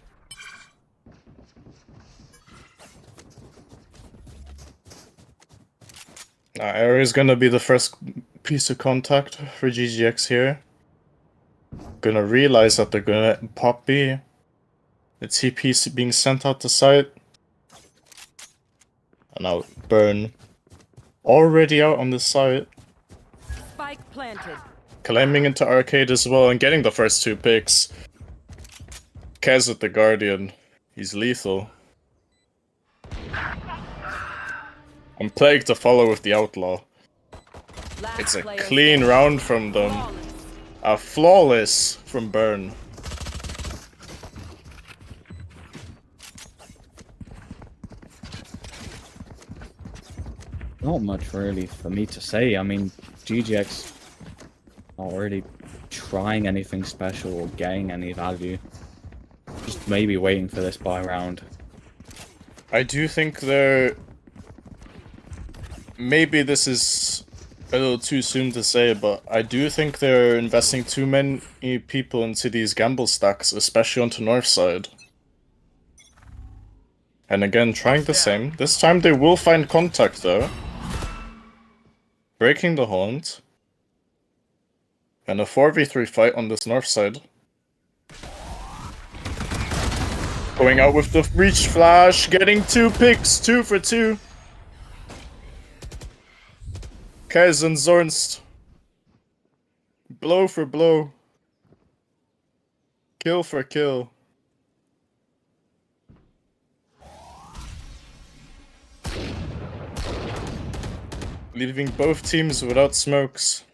Area is gonna be the first piece of contact for GGX here. Gonna realize that they're gonna pop B. The TP being sent out to site. And now Burn already out on the site. Spike planted. Climbing into arcade as well and getting the first 2 picks. Kez with the Guardian. He's lethal. And Plague to follow with the Outlaw. It's a clean round from them. A flawless from Burn. Not much really for me to say. I mean, GGX not really trying anything special or getting any value. Just maybe waiting for this buy round. I do think they're... Maybe this is a little too soon to say, but I do think they're investing too many people into these gamble stacks, especially onto north side. And again, trying the same. This time they will find contact though. Breaking the haunt. And a 4v3 fight on this north side. Going out with the reach flash, getting 2 picks, 2 for 2. Kez and Zornst. Blow for blow. Kill for kill. Leaving both teams without smokes.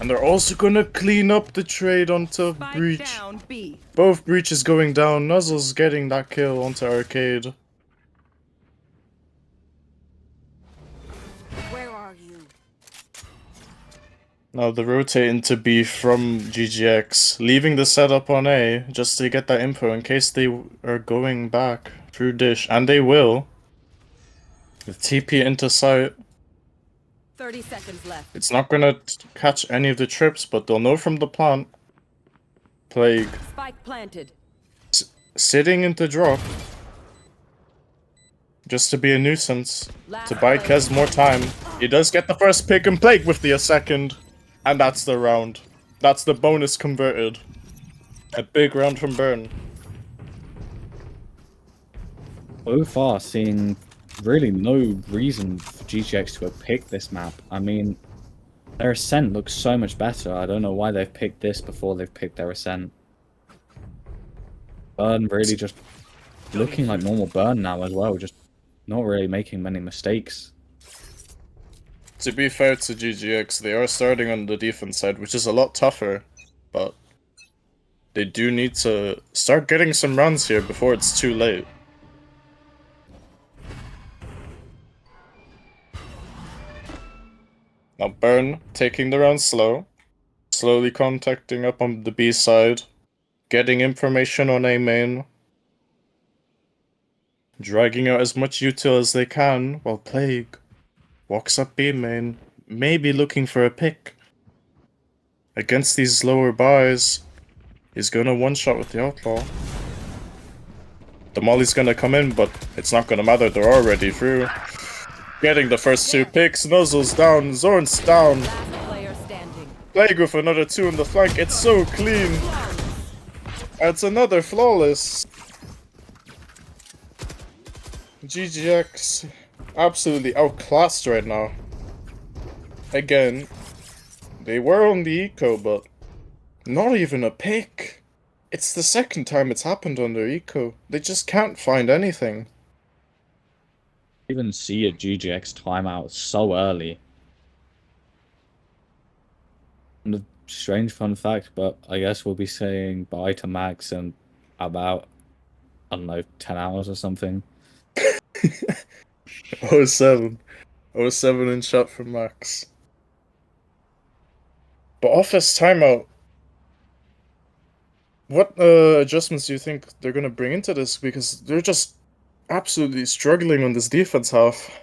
And they're also gonna clean up the trade onto Breach. Down, B. Both Breaches going down. Nuzzle's getting that kill onto Arcade. Where are you? Now the rotate into B from GGX, leaving the setup on A just to get that info in case they are going back through Dish, and they will. With TP into site. 30 seconds left. It's not gonna catch any of the trips, but they'll know from the plant. Plague. Spike planted. Sitting into drop. Just to be a nuisance. To buy Kez more time. He does get the first pick and Plague with the second. And that's the round. That's the bonus converted. A big round from Burn. So far, seeing really no reason for GGX to have picked this map. I mean, their Ascent looks so much better. I don't know why they've picked this before they've picked their Ascent. Burn really just looking like normal Burn now as well, just not really making many mistakes. To be fair to GGX, they are starting on the defense side, which is a lot tougher, but they do need to start getting some runs here before it's too late. Now Burn, taking the round slow, slowly contacting up on the B side, getting information on A main, dragging out as much util as they can, while Plague walks up B main, maybe looking for a pick. Against these lower buys, he's gonna one-shot with the Outlaw. The Molly's gonna come in, but it's not gonna matter, they're already through. Getting the first 2 picks, Nuzzle's down, Zorn's down. Plague with another 2 on the flank, it's so clean. It's another flawless. GGX absolutely outclassed right now. Again, they were on the eco, but not even a pick. It's the second time it's happened on their eco. They just can't find anything. Even see a GGX timeout so early. And a strange fun fact, but I guess we'll be saying bye to Max in about, I don't know, 10 hours or something. 07 in shot from Max. But off this timeout, what adjustments do you think they're gonna bring into this? Because they're just absolutely struggling on this defense half.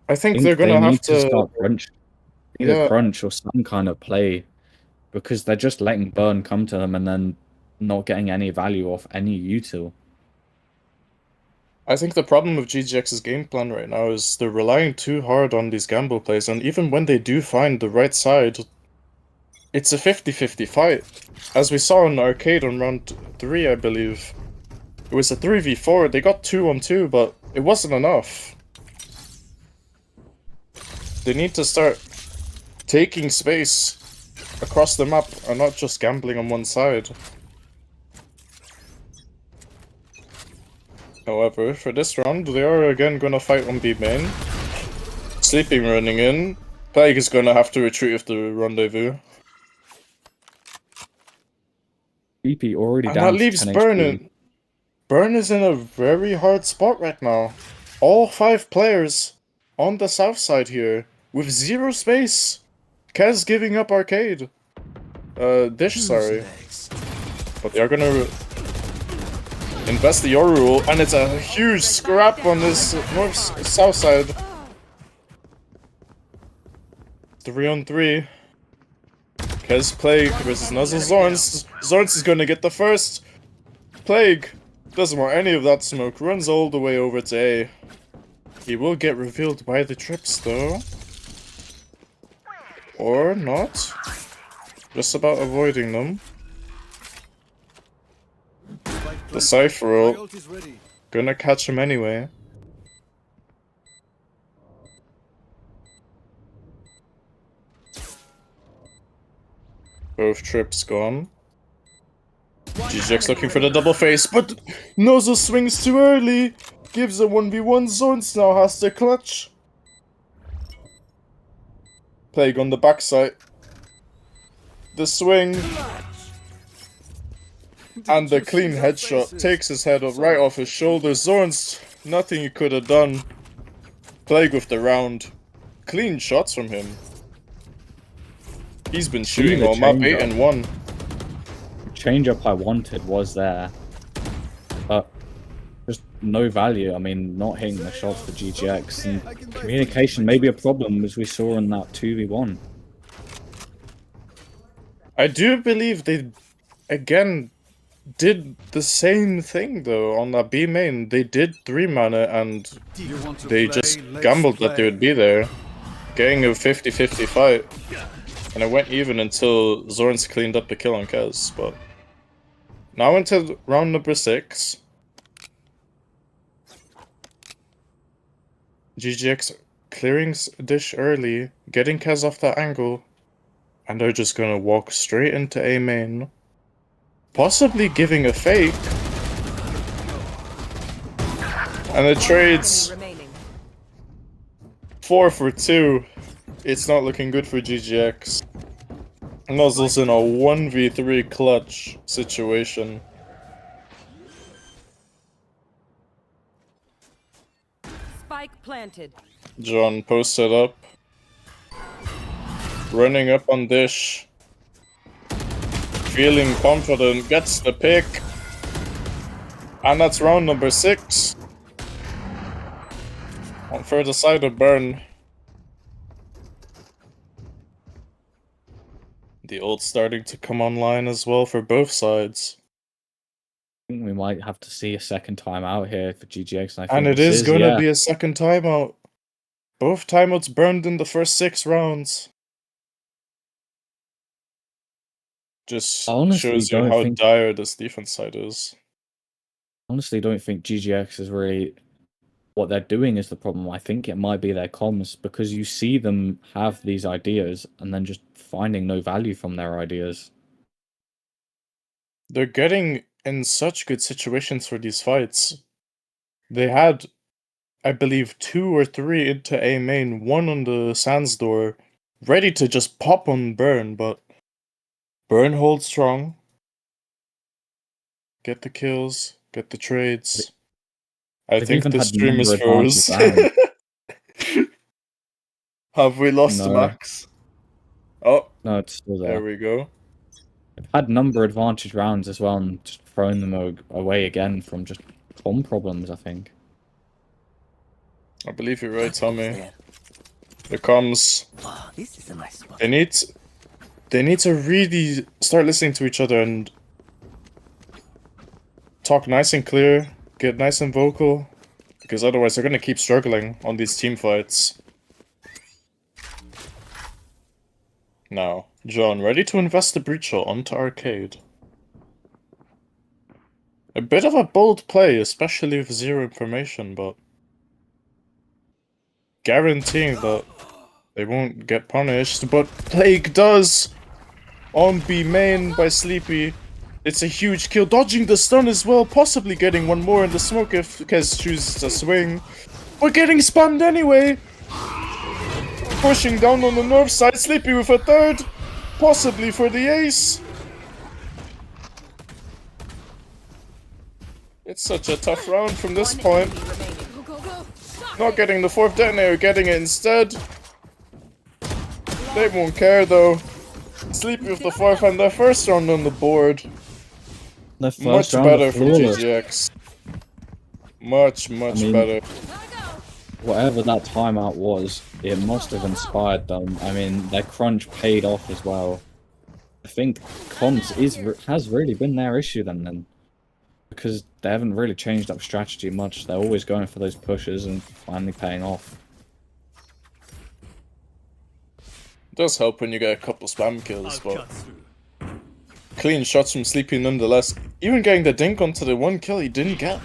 I think they're gonna have to start crunch. Either crunch or some kind of play, because they're just letting Burn come to them and then not getting any value off any util. I think the problem with GGX's game plan right now is they're relying too hard on these gamble plays, and even when they do find the right side, it's a 50-50 fight. As we saw in Arcade on round 3, I believe. It was a 3v4, they got 2-on-2, but it wasn't enough. They need to start taking space across the map and not just gambling on one side. However, for this round, they are again gonna fight on B main. Sleeping running in. Plague is gonna have to retreat with the rendezvous. BP already And down that to leaves 10 Burn HP. in. Burn is in a very hard spot right now. All 5 players on the south side here with 0 space. Kez giving up arcade. Dish, sorry. But they're gonna invest the Yoru, and it's a huge scrap on this south side. 3-on-3. Kez Plague versus Nuzzle Zorns. Zorns is gonna get the first. Plague doesn't want any of that smoke. Runs all the way over to A. He will get revealed by the trips though. Or not. Just about avoiding them. The Cypher ult. Gonna catch him anyway. Both trips gone. GGX looking for the double face, but Nozzle swings too early. Gives a 1v1. Zorns now has to clutch. Plague on the backside. The swing. And the clean headshot takes his head up right off his shoulders. Zorns, nothing he could have done. Plague with the round. Clean shots from him. He's been shooting all map 8 and 1. Change up I wanted was there, but just no value. I mean, not hitting the shots for GGX, and communication may be a problem, as we saw in that 2v1. I do believe they, again, did the same thing though on that B main. They did 3-mana and they just gambled that they would be there, getting a 50-50 fight. And it went even until Zorns cleaned up the kill on Kez, but now into round number 6. GGX clearing Dish early, getting Kez off that angle, and they're just gonna walk straight into A main. Possibly giving a fake. And it trades 4 for 2. It's not looking good for GGX. Nuzzle's in a 1v3 clutch situation. Spike planted. John posted up. Running up on Dish. Feeling confident, gets the pick. And that's round number 6. On further side of Burn. The ult's starting to come online as well for both sides. I think we might have to see a second timeout here for GGX. And it is going to be a second timeout. Both timeouts burned in the first 6 rounds. Just shows you how dire this defense side is. Honestly, don't think GGX is really... What they're doing is the problem. I think it might be their comms, because you see them have these ideas and then just finding no value from their ideas. They're getting in such good situations for these fights. They had, I believe, 2 or 3 into A main, 1 on the Sands door, ready to just pop on Burn, but Burn holds strong. Get the kills, get the trades. I think the stream is froze. Have we lost Max? Oh, no, it's still there. There we go. They've had number advantage rounds as well, and just thrown them away again from just comm problems, I think. I believe you're right, Tommy. The comms. Oh, this is a nice spot. They need to really start listening to each other and talk nice and clear, get nice and vocal, because otherwise they're gonna keep struggling on these team fights. Now, John, ready to invest the breach shot onto Arcade. A bit of a bold play, especially with 0 information, but guaranteeing that they won't get punished, but Plague does! On B main by Sleepy. It's a huge kill, dodging the stun as well, possibly getting one more in the smoke if Kez chooses to swing. We're getting spammed anyway! Pushing down on the north side, Sleepy with a 3rd, possibly for the ace. It's such a tough round from this point. Not getting the 4th detonator, getting it instead. They won't care though. Sleepy with the 4th and their first round on the board. The first Much round better was from flawless. GGX. Much better. Whatever that timeout was, it must have inspired them. I mean, their crunch paid off as well. I think comms has really been their issue then, because they haven't really changed up strategy much. They're always going for those pushes and finally paying off. It does help when you get a couple spam kills, but clean shots from Sleepy nonetheless. Even getting the dink onto the 1 kill he didn't get.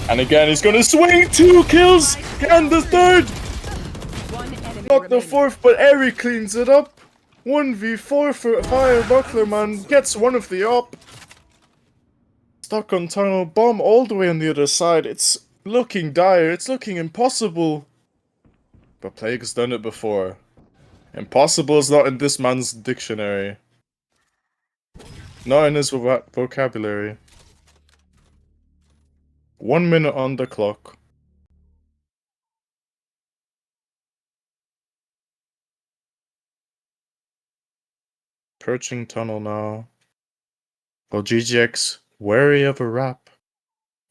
And again, he's gonna swing 2 kills and the 3rd. Not the 4th, but Eri cleans it up. 1v4 for Fire Bucklerman gets one of the op. Stuck on tunnel, bomb all the way on the other side. It's looking dire, it's looking impossible. But Plague's done it before. Impossible is not in this man's dictionary. Not in his vocabulary. 1 minute on the clock. Approaching tunnel now. Well, GGX, wary of a wrap.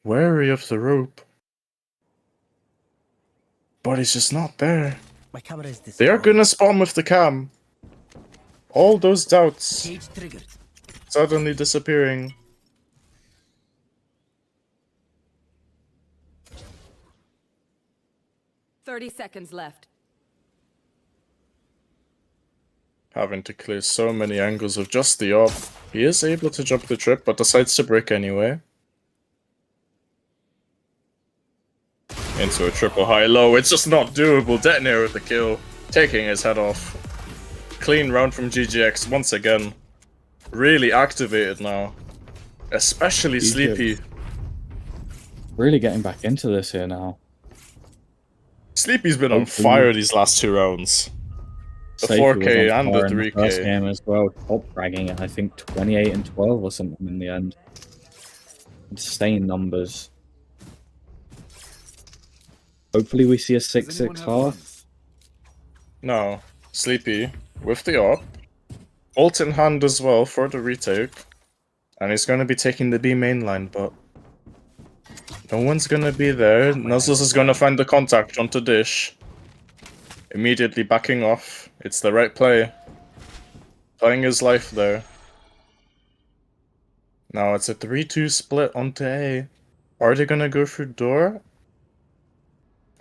Wary of the rope. But he's just not there. My camera is They are gonna spawn with the cam. All those doubts suddenly disappearing. Thirty seconds left. Having to clear so many angles with just the op. He is able to jump the trip, but decides to break anyway. Into a triple high-low, it's just not doable. Detonator with the kill, taking his head off. Clean round from GGX once again. Really activated now. Especially Sleepy. Really getting back into this here now. Sleepy's been on fire these last 2 rounds. The 4K and the 3K. First game as well, top fragging at I think 28 and 12 or something in the end. Insane numbers. Hopefully we see a 6-6 half. No, Sleepy with the op. Ult in hand as well for the retake. And he's going to be taking the B main line, but no one's going to be there. Nuzzles is going to find the contact onto Dish. Immediately backing off. It's the right play. Playing his life there. Now it's a 3-2 split onto A. Are they gonna go through door?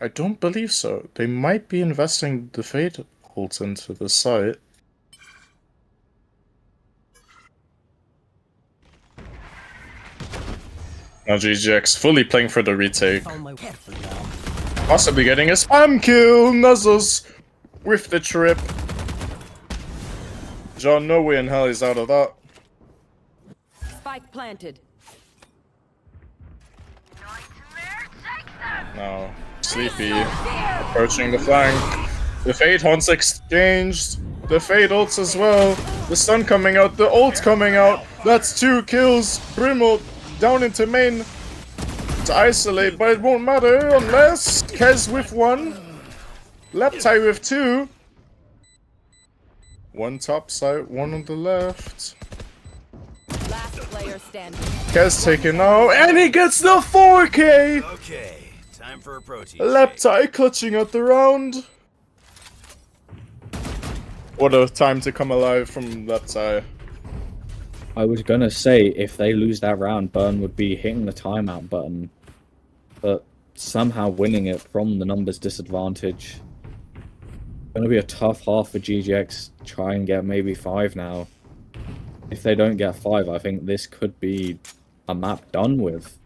I don't believe so. They might be investing the Fade ult into the site. Now GGX fully playing for the retake. Possibly getting a spam kill! Nuzzles with the trip. John, no way in hell he's out of that. Spike planted. Now, Sleepy approaching the flank. The Fade haunts exchanged. The Fade ults as well. The stun coming out. The ult coming out. That's 2 kills. Brimble down into main to isolate, but it won't matter unless Kez with 1. Leptai with 2. 1 top side, 1 on the left. Last player standing. Kez taken out, and he gets the 4K! Okay, time for a protein. Leptai clutching out the round. What a time to come alive from Leptai. I was gonna say, if they lose that round, Burn would be hitting the timeout button. But somehow winning it from the numbers disadvantage. Gonna be a tough half for GGX. Try and get maybe 5 now. If they don't get 5, I think this could be a map done with.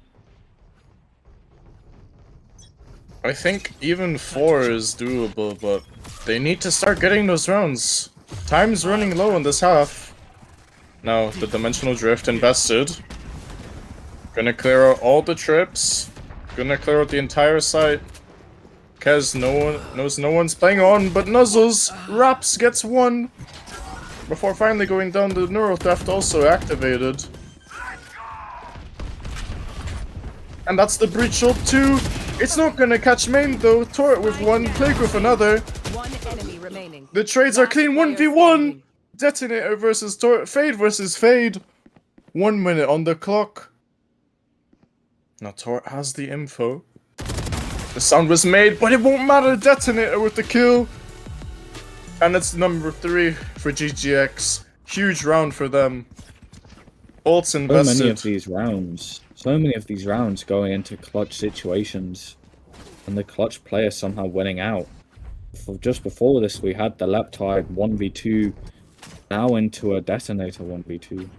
I think even 4 is doable, but they need to start getting those rounds. Time's running low in this half. Now, the Dimensional Drift invested. Gonna clear out all the trips. Gonna clear out the entire site. Kez knows no one's playing on, but Nuzzles Raps gets 1. Before finally going down, the Neural Theft also activated. And that's the Breach ult 2. It's not gonna catch main though. Turret with one, Plague with another. One enemy remaining. The trades are Last clean. player 1v1. standing. Detonator versus Turret. Fade versus Fade. 1 minute on the clock. Now Turret has the info. The sound was made, but it won't matter. Detonator with the kill. And it's number 3 for GGX. Huge round for them. Ults invested. So many of these rounds going into clutch situations, and the clutch player somehow winning out. Just before this, we had the Leptide 1v2, now into a Detonator 1v2.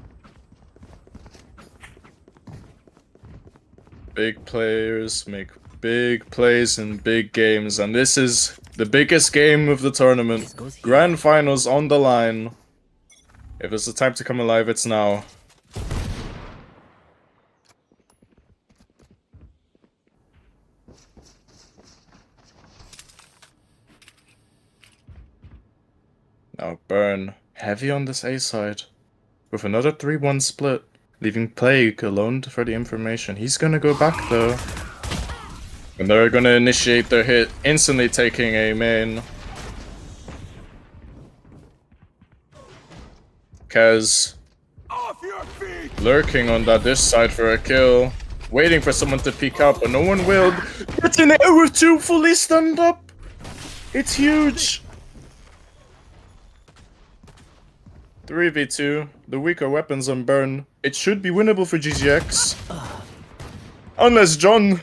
Big players make big plays in big games, and this is the biggest game of the tournament. Grand finals on the line. If it's the time to come alive, it's now. Now Burn heavy on this A side with another 3-1 split, leaving Plague alone for the information. He's gonna go back though. And they're gonna initiate their hit, instantly taking A main. Kaz lurking on that dish side for a kill, waiting for someone to peek out, but no one will. Detonator with 2 fully stunned up. It's huge. 3v2, the weaker weapons on Burn. It should be winnable for GGX. Unless John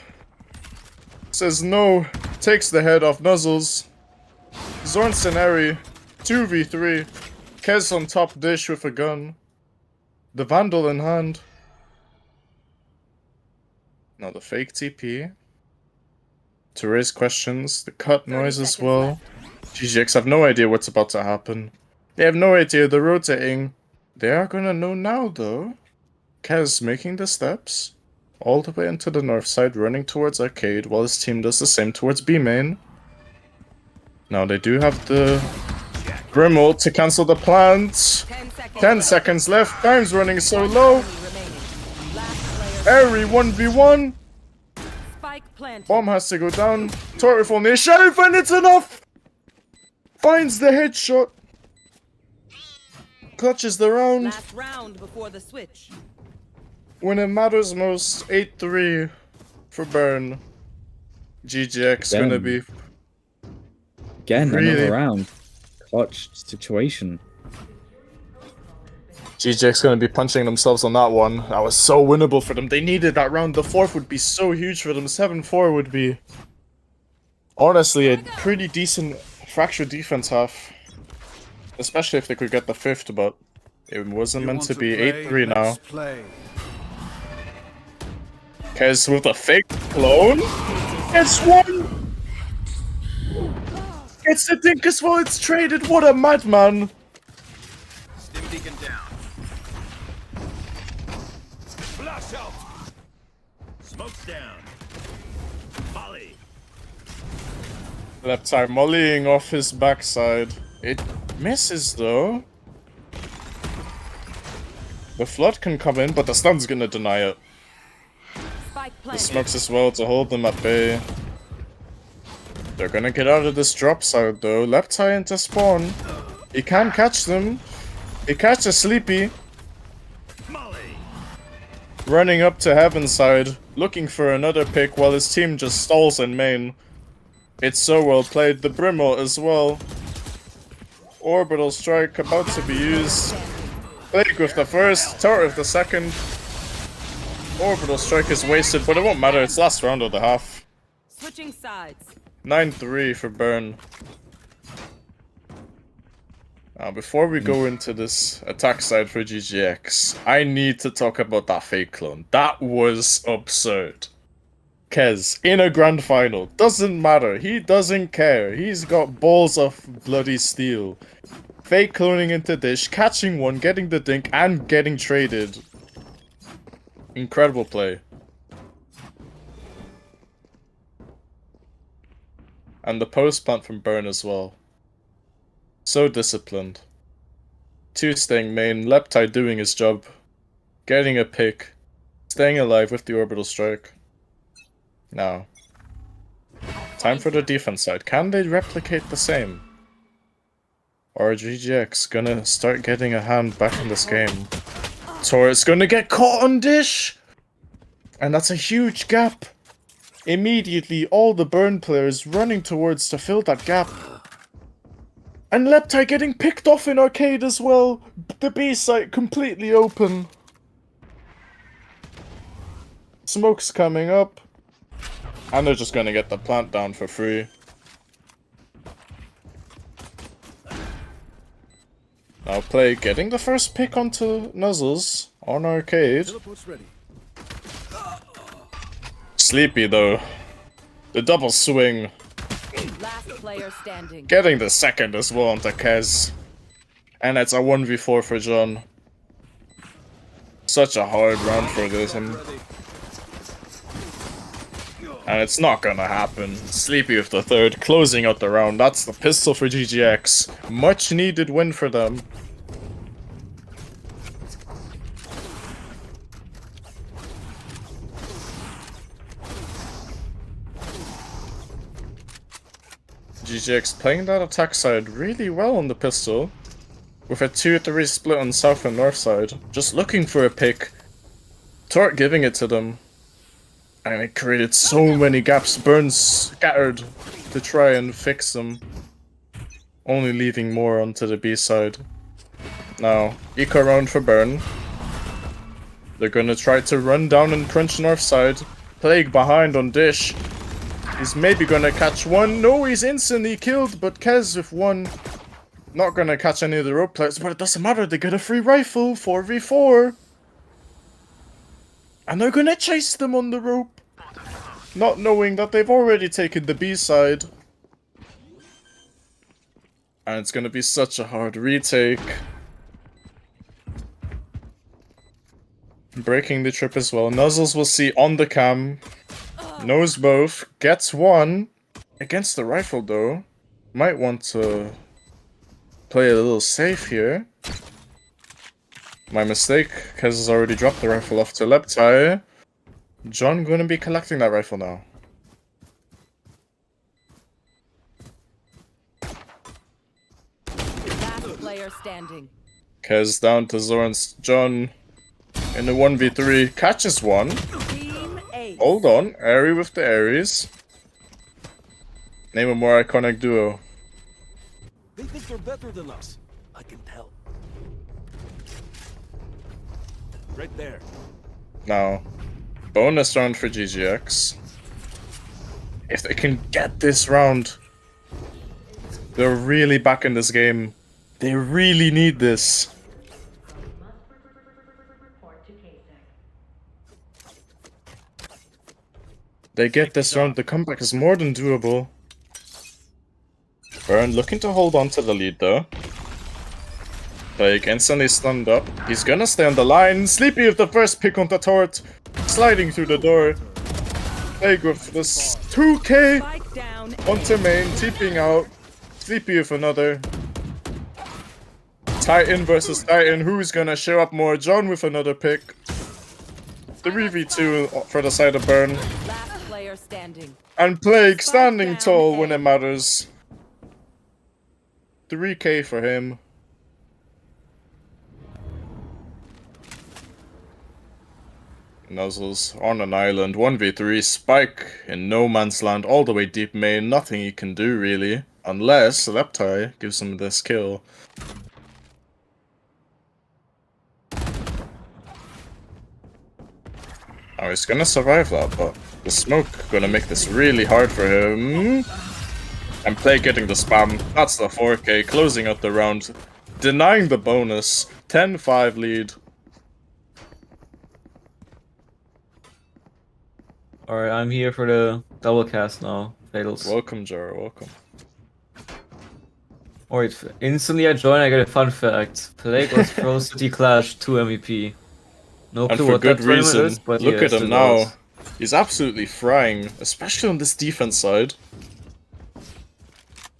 says no, takes the head off Nuzzles. Zornsenary, 2v3. Kez on top dish with a gun. The Vandal in hand. Now the fake TP. To raise questions, the cut noise as well. GGX have no idea what's about to happen. They have no idea they're rotating. They are gonna know now though. Kez making the steps. All the way into the north side, running towards Arcade, while his team does the same towards B main. Now they do have the Brimble to cancel the plants. 10 seconds left, time's running so low. Airy 1v1. Bomb has to go down. Turret on the sheriff and it's enough! Finds the headshot. Clutches the round. Last round before the switch. When it matters most, 8-3 for Burn. GGX gonna be... Again, really... another round. Clutch situation. GGX gonna be punching themselves on that one. That was so winnable for them. They needed that round. The 4th would be so huge for them. 7-4 would be... honestly, a pretty decent fractured defense half. Especially if they could get the 5th, but it wasn't meant to be. 8-3 now. Kez with a fake clone. It's one! It's the Dink as well, it's traded. What a madman! Stim beacon down. Flash out. Smoke's down. Molly. Left side mollying off his backside. It misses though. The flood can come in, but the stun's gonna deny it. The smokes as well to hold them at bay. They're gonna get out of this drop side though. Left eye into spawn. He can catch them. He catches Sleepy. Running up to Heaven side, looking for another pick while his team just stalls in main. It's so well played. The Brimble as well. Orbital strike about to be used. Plague with the first, turret with the second. Orbital strike is wasted, but it won't matter. It's last round of the half. Switching sides. 9-3 for Burn. Now, before we go into this attack side for GGX, I need to talk about that fake clone. That was absurd. Kez, in a grand final, doesn't matter. He doesn't care. He's got balls of bloody steel. Fake cloning into dish, catching one, getting the dink, and getting traded. Incredible play. And the post plant from Burn as well. So disciplined. 2 staying main, Leptide doing his job. Getting a pick. Staying alive with the orbital strike. Now, Time for the defense side. Can they replicate the same? Or are GGX gonna start getting a hand back in this game? Tor's gonna get caught on Dish! And that's a huge gap. Immediately, all the Burn players running towards to fill that gap. And Leptai getting picked off in Arcade as well. The B site completely open. Smoke's coming up. And they're just gonna get the plant down for free. Now Play getting the first pick onto Nuzzles on Arcade. Sleepy though. The double swing. Last player standing. Getting the second as well onto Kez. And it's a 1v4 for John. Such a hard round for this. And it's not gonna happen. Sleepy with the third, closing out the round. That's the pistol for GGX. Much needed win for them. GGX playing that attack side really well on the pistol. With a 2-3 split on south and north side. Just looking for a pick. Tort giving it to them. And it created so many gaps. Burns scattered to try and fix them. Only leaving more onto the B side. Now, eco round for Burn. They're gonna try to run down and crunch north side. Plague behind on Dish. He's maybe gonna catch one. No, he's instantly killed, but Kez with one. Not gonna catch any of the rope players, but it doesn't matter. They get a free rifle, 4v4. And they're gonna chase them on the rope. Not knowing that they've already taken the B side. And it's gonna be such a hard retake. Breaking the trip as well. Nuzzles will see on the cam. Knows both. Gets one. Against the rifle though. Might want to play a little safe here. My mistake, Kez has already dropped the rifle off to Leptai. John gonna be collecting that rifle now. Last player standing. Kez down to Zoran's John in the 1v3. Catches one. Hold on. Airy with the Aries. Name a more iconic duo. They think they're better than us. I can tell. Right there. Now, bonus round for GGX. If they can get this round, they're really back in this game. They really need this. They get this round, the comeback is more than doable. Burn looking to hold on to the lead though. Like, instantly stunned up. He's gonna stay on the line. Sleepy with the first pick on the turret. Sliding through the door. Plague with this 2k onto main, TPing out. Sleepy with another. Titan versus Titan. Who's gonna show up more? John with another pick. 3v2 for the side of Burn. And Plague standing tall when it matters. 3k for him. Nuzzles on an island, 1v3, Spike in no man's land, all the way deep main, nothing he can do really, unless Leptai gives him this kill. Oh, he's gonna survive that, but the smoke gonna make this really hard for him. And Play getting the spam, that's the 4k, closing out the round, denying the bonus, 10-5 lead. Alright, I'm here for the double cast now, Fatals. Welcome, Jaro, welcome. Alright, instantly I join, I get a fun fact. Plague was Pro City Clash 2 MVP. No clue what that tournament is, but look yeah, at him now. He's absolutely frying, especially on this defense side.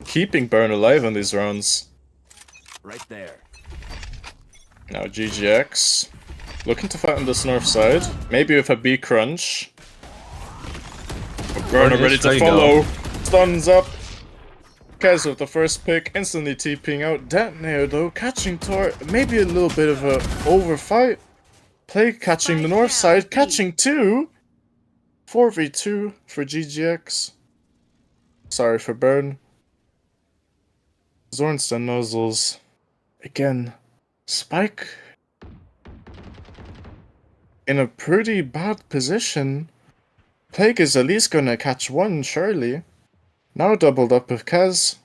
Keeping Burn alive in these rounds. Right there. Now GGX. Looking to fight on this north side. Maybe with a B crunch. Burn ready to follow. stuns up. Kez with the first pick, instantly TPing out. Detonator though, catching Tor, maybe a little bit of a overfight. Plague catching the north side, catching 2. 4v2 for GGX. Sorry for Burn. Zornstein Nozzles. Again, Spike in a pretty bad position. Plague is at least gonna catch 1, surely. Now doubled up with Kez.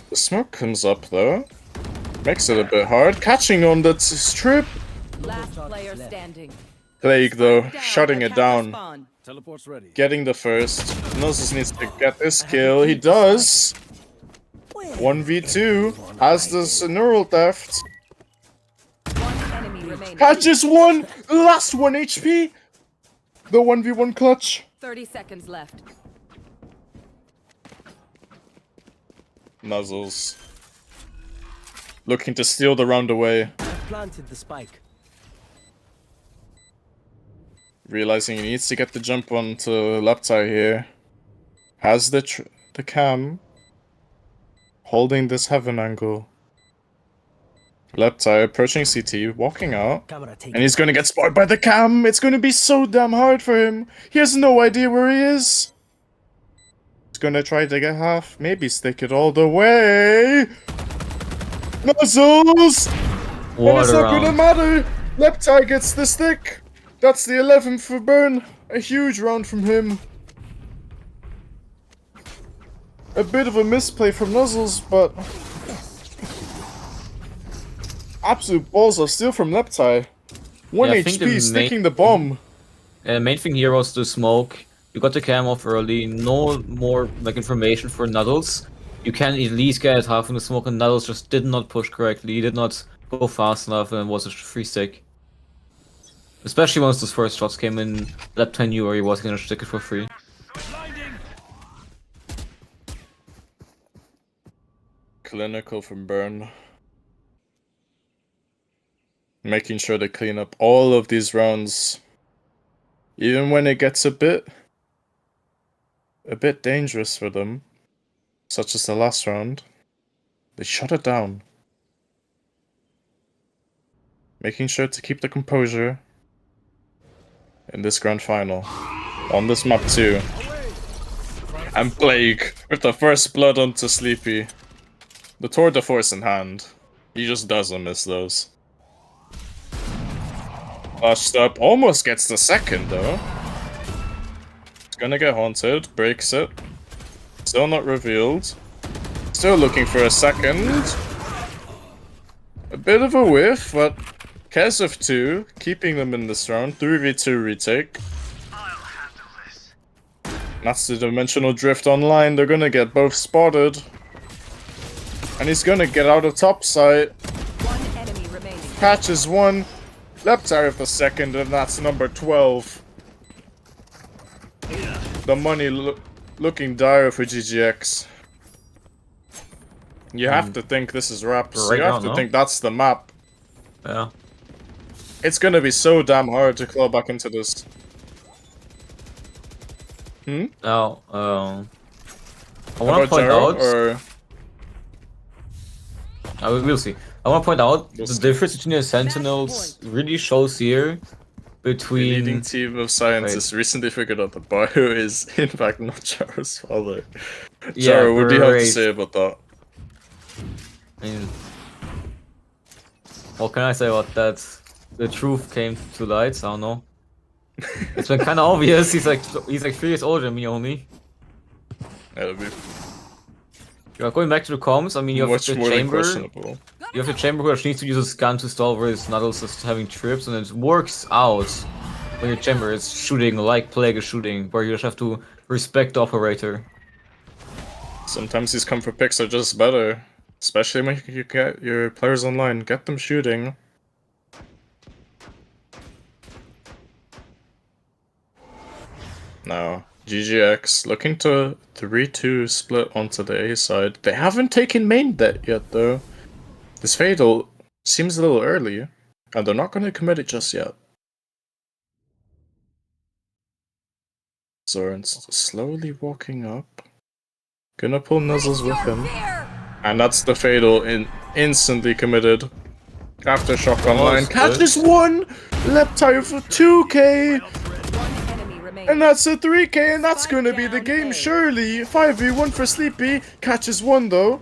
The smoke comes up though. Makes it a bit hard. Catching on that strip. Last player standing. Plague though, shutting it down. Teleport's ready. Getting the first. Noses needs to get this kill. He does. 1v2. Has this neural theft. One enemy remaining. Catches 1. Last 1 HP. The 1v1 clutch. 30 seconds left. Nuzzles. Looking to steal the round away. Planted the spike. Realizing he needs to get the jump onto Leptai here. Has the cam. Holding this heaven angle. Leptai approaching CT, walking out. And he's gonna get spotted by the cam. It's gonna be so damn hard for him. He has no idea where he is. He's gonna try to get half. Maybe stick it all the way. Nuzzles! What And it's a not round. gonna matter. Leptai gets the stick. That's the 11th for Burn. A huge round from him. A bit of a misplay from Nuzzles, but absolute balls of steel from Leptai. 1 Yeah, I think the HP, sticking the bomb. The main thing here was the smoke. You got the cam off early. No more like information for Nuddles. You can at least get half in the smoke, and Nuddles just did not push correctly. He did not go fast enough, and was a free stick. Especially once those first shots came in, Leptai knew where he was gonna stick it for free. Clinical from Burn. Making sure to clean up all of these rounds. Even when it gets a bit dangerous for them. Such as the last round. They shut it down. Making sure to keep the composure. In this grand final. On this map too. And Plague with the first blood onto Sleepy. The Tour de Force in hand. He just doesn't miss those. Flashed up. Almost gets the second though. He's gonna get haunted. Breaks it. Still not revealed. Still looking for a second. A bit of a whiff, but Kez with 2, keeping them in this round. 3v2 retake. That's the dimensional drift online. They're gonna get both spotted. And he's gonna get out of top side. One enemy remaining. Catches 1. Leptai with the second, and that's number 12. The money looking dire for GGX. You have to think this is Raps. You have to think that's the map. Yeah. It's gonna be so damn hard to claw back into this. Now, I How want to about point Gyro, out. or We'll see. I want to point out the difference between the Sentinels really shows here the between. leading team of scientists recently figured out that Bio is in fact not Gyro's father. Yeah, Gyro, what do you have to great. say about that? I mean, what can I say about that? The truth came to light. I don't know. It's been kind of obvious. He's like 3 years older than me only. That'll be Yeah, going back to the comms. I mean, you have much the more than chamber. questionable. You have the chamber who actually needs to use his gun to stall where his Nuddles is having trips, and it works out when your chamber is shooting like Plague is shooting, where you just have to respect the operator. Sometimes these comfort picks are just better. Especially when you get your players online. Get them shooting. Now, GGX looking to 3-2 split onto the A side. They haven't taken main debt yet though. This Fatal seems a little early, and they're not going to commit it just yet. Zoran's slowly walking up. Gonna pull Nuzzles with him. And that's the fatal instantly committed. Aftershock online. Catches one! Leptire for 2k! And that's a 3k, and that's gonna be the game, surely. 5v1 for Sleepy. Catches one though.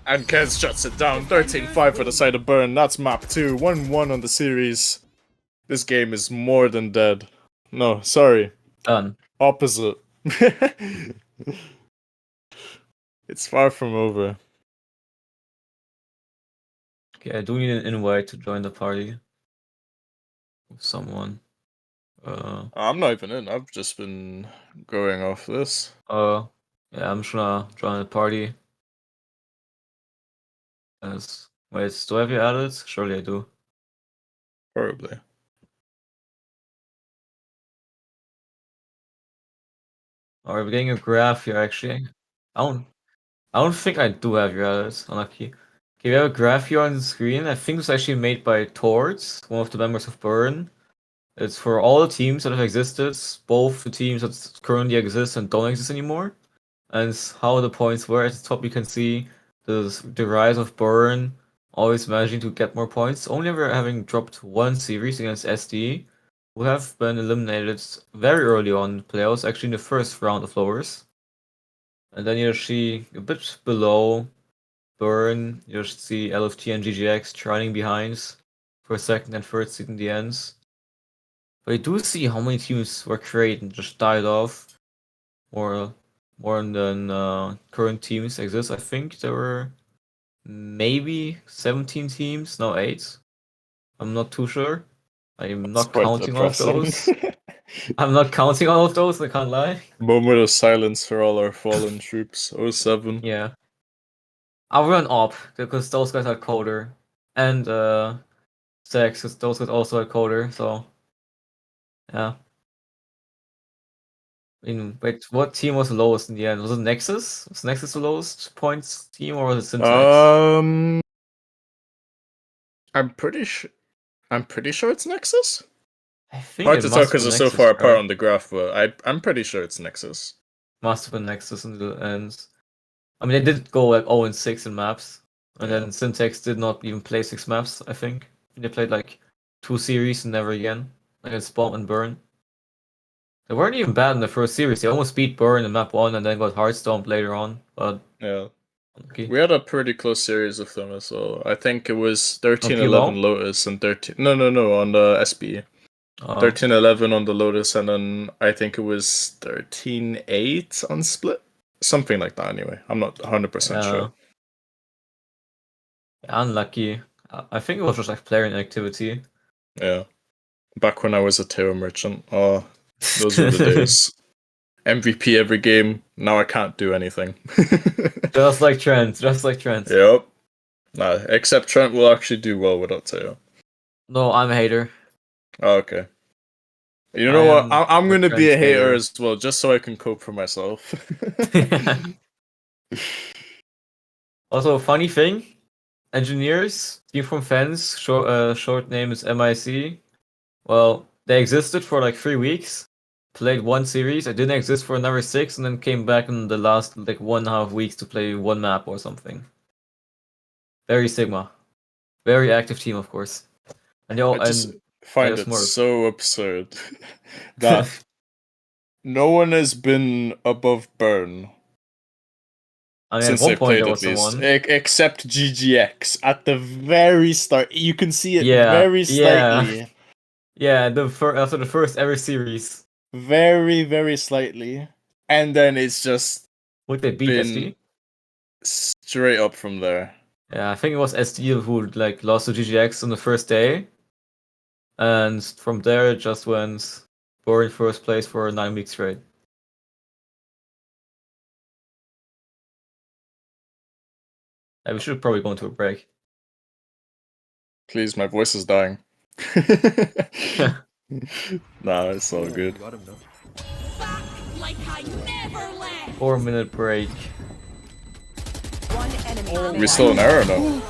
And Kez shuts it down. 13-5 for the side of Burn. That's map 2. 1-1 on the series. This game is more than dead. No, sorry. Done. Opposite. It's far from over. Okay, I do need an invite to join the party. With someone. I'm not even in. I've just been going off this. Yeah, I'm just gonna join the party. Wait, do I have you added? Surely I do. Probably. Alright, we're getting a graph here actually. I don't think I do have you added. Unlucky. Okay, we have a graph here on the screen. I think it's actually made by Torts, one of the members of Burn. It's for all the teams that have existed, both the teams that currently exist and don't exist anymore. And it's how the points were. At the top you can see the rise of Burn, always managing to get more points, only ever having dropped one series against SD, who have been eliminated very early on in the playoffs, actually in the first round of lowers. And then you see a bit below Burn, you see LFT and GGX trailing behind for second and third seed in the ends. But you do see how many teams were created and just died off. More than current teams exist. I think there were maybe 17 teams, no 8. I'm not too sure. I'm not counting all of those. I'm not counting all of those, I can't lie. Moment of silence for all our fallen troops. 07. Yeah. I'll run op, because those guys are coder. And Sex, because those guys also are coder, so yeah. I mean, wait, what team was the lowest in the end? Was it Nexus? Was Nexus the lowest points team, or was it Syntax? I'm pretty sure it's Nexus. I think Hard it to must tell have because been it's so Nexus, far apart right? on the graph, but I'm pretty sure it's Nexus. Must have been Nexus in the end. I mean, they did go like 0-6 in maps, and then Syntax did not even play 6 maps. I think they played like 2 series and never again against Bomb and Burn. They weren't even bad in the first series. They almost beat Burn in map 1 and then got Hearthstone later on. But yeah, okay. We had a pretty close series of them as well. I think it was 13-11 PLO? Lotus and 13. No, on the SB. 13-11 on the Lotus, and then I think it was 13-8 on Split. Something like that. Anyway, I'm not 100% sure. Unlucky. I think it was just like player inactivity. Yeah. Back when I was a Teo merchant. Oh, those were the days. MVP every game. Now I can't do anything. Just like Trent. Yep. Nah, except Trent will actually do well without Teo. No, I'm a hater. Oh, okay. You know what? I'm gonna be a hater as well, just so I can cope for myself. Also, funny thing, engineers, team from fans, short name is MIC. Well, they existed for like 3 weeks, played 1 series, it didn't exist for another 6, and then came back in the last like 1.5 weeks to play 1 map or something. Very Sigma. Very active team, of course. And I just find it so absurd that no one has been above Burn. I mean, since at one they point played there at was least, someone. except GGX at the very start. You can see it very slightly. Yeah, after the first ever series. Very, very slightly, and then it's just would they beat SD? Straight up from there. Yeah, I think it was SD who like lost to GGX on the first day, and from there it just went Burn first place for 9 weeks straight. Yeah, we should probably go into a break. Please, my voice is dying. Nah, it's all good. Like I never left. 4-minute break. One enemy. We still in error now.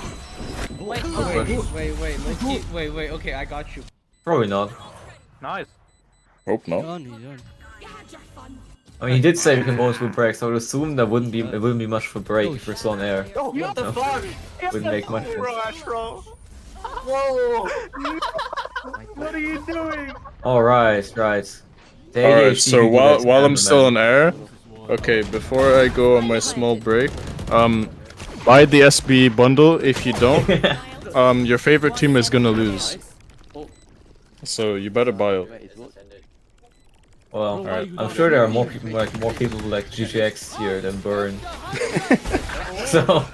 Wait, okay, I got you. Probably not. Nice. Hope not. I mean, he did say we can go into a break, so I would assume there wouldn't be much for break if we're still on air. Oh, what the fuck? Wouldn't make much sense. Astro. Whoa! What are you doing? Alright, right. The Alright, ADHD so people while that's I'm still on cameraman. air, okay, before I go on my small break, buy the SB bundle. If you don't, your favorite team is gonna lose. So you better buy it. Well, Alright. I'm sure there are more people like GGX here than Burn. So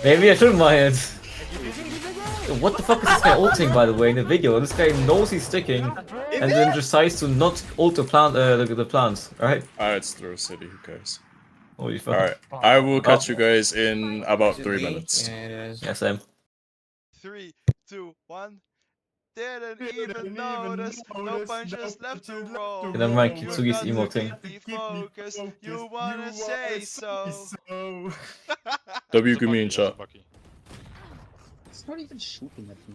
maybe I shouldn't buy it. What the fuck is this guy ulting, by the way, in the video? This guy knows he's sticking, and then decides to not ult the plant, the plants. Alright. Alright, it's Throw City. Who cares? Holy fuck. Alright, I will catch you guys in about 3 minutes. Yeah, same. 3, 2, 1. Didn't even notice. No punches left to roll. Okay, never mind, You Kitsugi's got to emoting. keep me focused. You wanna say so. W, give me in chat. It's not even shooting at me.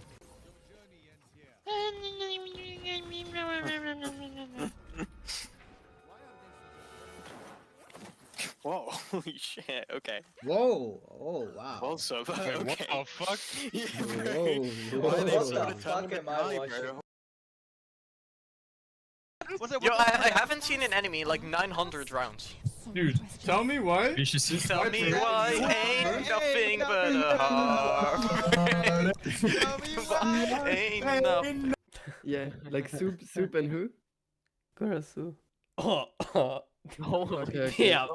Whoa, holy shit, okay. Whoa, oh wow. Also, okay. What the fuck? Whoa, Why they whoa. sort of fuck am I watching? Yo, I haven't seen an enemy like 900 rounds. Dude, tell me why. Tell me why ain't nothing but a heart. Tell me why ain't nothing. Yeah, like soup and who? Parasu. Okay. Yeah.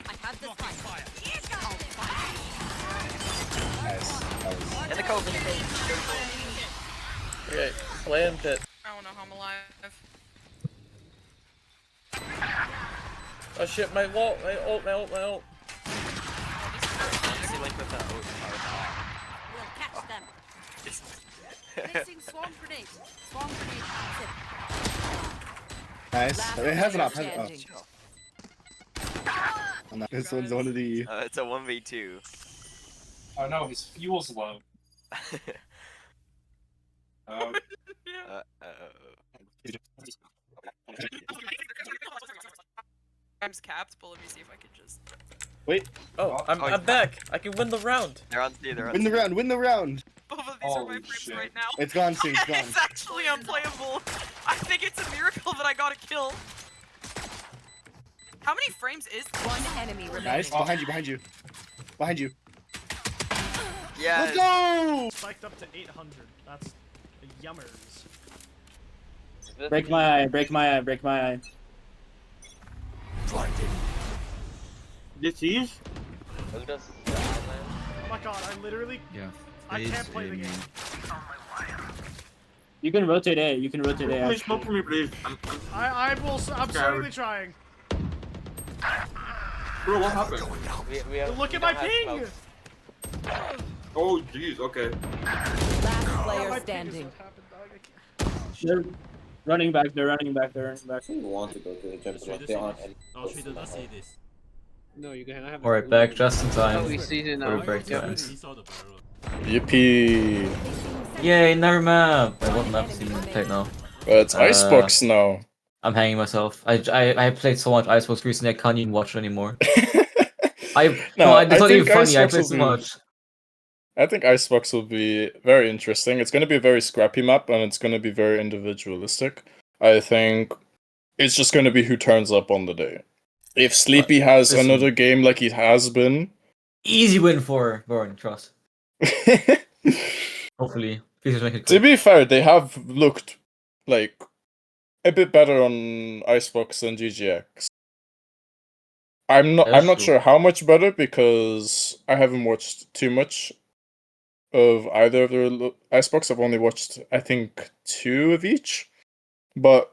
I have this fight. In the cove, in the cove. Okay, slam pit. I don't know how I'm alive. Oh shit, my ult, my ult. We'll catch them. Placing swarm grenade. Swarm grenade. Nice. Last It has an op. player Has an op. standing. Oh, no, this one's one of the. It's a 1v2. Oh no, his fuel's low. Time's capped, but let me see if I can just. Wait. Oh, I'm back. I can win the round. They're on C, they're on Win the round. Win the round. Both of these are my frames right now. It's gone, Sue. It's gone. It's actually unplayable. I think it's a miracle that I got a kill. How many frames is this? One enemy remaining. Nice. Behind you. Behind you. Behind you. Yeah. Let's go. Spiked up to 800. That's the yummers. Break my eye, break my eye, break my eye. This is? Oh my god, I literally. Yeah. I can't play the game. You can rotate A, you can rotate A. Please smoke for me, please. I'm certainly trying. Bro, what happened? Look at my ping! Oh, jeez, okay. Last player standing. They're running back, they're running back, they're running back. Want to go to the jump but they aren't. Oh, she did not see this. No, you can have. Alright, back just in time. Oh, we see it now. For the break times. Yippee! Yay, another map! Wait, what map is even played now? It's Icebox now. I'm hanging myself. I played so much Icebox recently I can't even watch it anymore. It's not even funny, I played so much. I think Icebox will be very interesting. It's going to be a very scrappy map, and it's going to be very individualistic. I think it's just going to be who turns up on the day. If Sleepy has another game like he has been... Easy win for Boring, trust. Hopefully. Please just make it To be fair, they have looked like a bit better on Icebox than GGX. I'm not sure how much better because I haven't watched too much of either of their Icebox. I've only watched, I think, 2 of each. But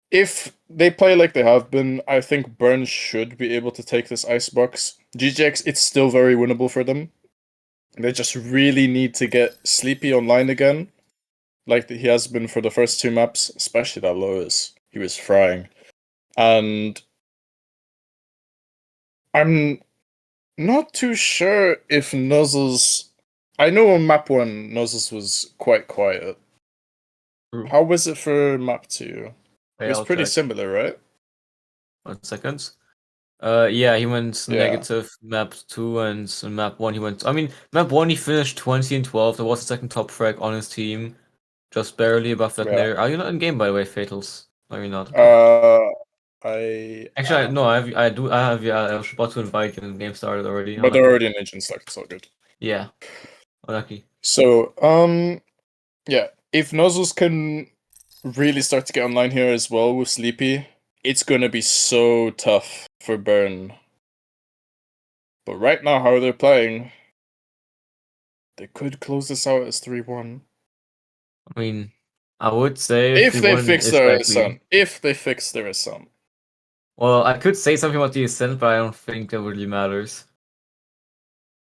if they play like they have been, I think Burn should be able to take this Icebox. GGX, it's still very winnable for them. They just really need to get Sleepy online again, like he has been for the first 2 maps, especially that Lois. He was frying. And I'm not too sure if Nuzzle's I know on map 1, Nozzles was quite quiet. How was it for map 2? It was I'll pretty check. similar, right? 1 second. Yeah, he went Yeah. negative map 2, and in map 1 he went. I mean, map 1 he finished 20 and 12. There was a second top frag on his team, just barely above that Yeah. near. Are you not in game, by the way, Fatals? No, you're not. Actually, no, I do. I have. Yeah, I was about to invite you, and the game started already. But they're already in agent select, it's all good. Yeah. Unlucky. So, yeah, if Nozzles can really start to get online here as well with Sleepy, it's gonna be so tough for Burn. But right now, how they're playing, they could close this out as 3-1. I mean, I would say If they won, fix it's their likely. Ascent. If they fix their Ascent. Well, I could say something about the Ascent, but I don't think that really matters.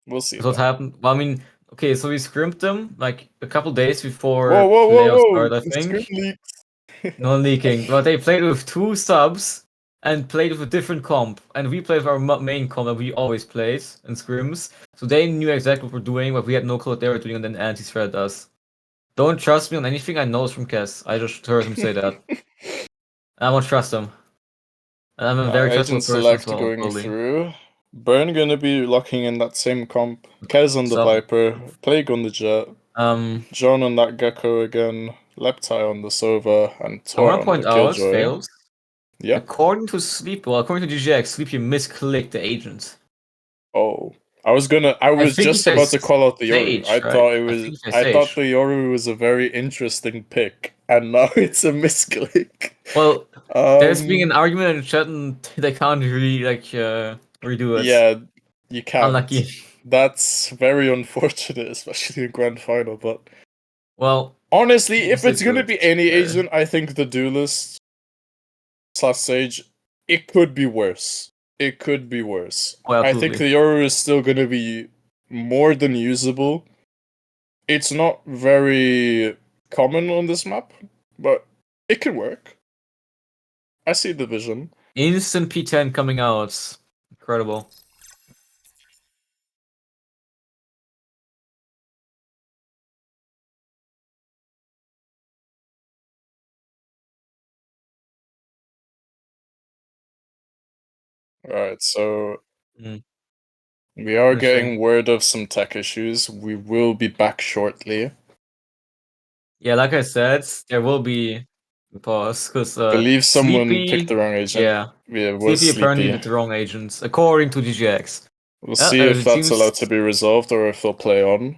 We'll see. What happened? Well, I mean, okay, so we scrimped them like a couple days before Whoa, playoffs started, I think. Scrim leaks. No leaking. But they played with 2 subs and played with a different comp. And we played with our main comp that we always played in scrims. So they knew exactly what we're doing, but we had no clue what they were doing, and then anti-threat us. Don't trust me on anything I know from Kess. I just heard him say that. I won't trust him. And I'm a very trustful Agent person select as well, going probably. through. Burn gonna be locking in that same comp. Kez on the So- Viper. Plague on the Jet. John on that Gecko again. Leptai on the Sova. And I Tor want on to point the out, Killjoy. Fails. Yeah. According to GGX, Sleepy misclicked the agent. Oh. I was think just he about to says call out the Yoru. Sage, I right? thought it I was think he says I thought Sage. the Yoru was a very interesting pick. And now it's a misclick. Well, there's been an argument in chat and they can't really redo it. Yeah, you can't. Unlucky. That's very unfortunate, especially in grand final. But well, honestly, if it's it gonna could. be any agent, I think the Duelist / Sage, it could be worse. It could be worse. Oh, I think the Yoru is still gonna be more than usable. It's not very common on this map, but it could work. I see the vision. Instant P10 coming out. Incredible. Alright, so Mm. we are Interesting. getting word of some tech issues. We will be back shortly. Yeah, like I said, there will be a pause because Believe someone Sleepy, picked the wrong agent. Yeah, it was Sleepy apparently Sleepy. did the wrong agents, according to GGX. We'll see if that's allowed to be resolved or if they'll play on.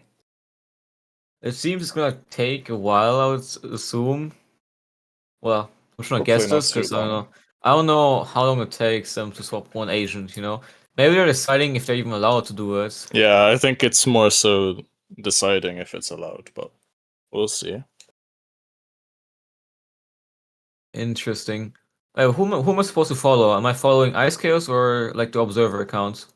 It seems it's gonna take a while, I would assume. Well, I'm trying to Hopefully guess not this too because I don't long. know. I don't know how long it takes them to swap one agent. You know, maybe they're deciding if they're even allowed to do it. Yeah, I think it's more so deciding if it's allowed, but we'll see. Interesting. Who am I supposed to follow? Am I following Ice Chaos or like the Observer account?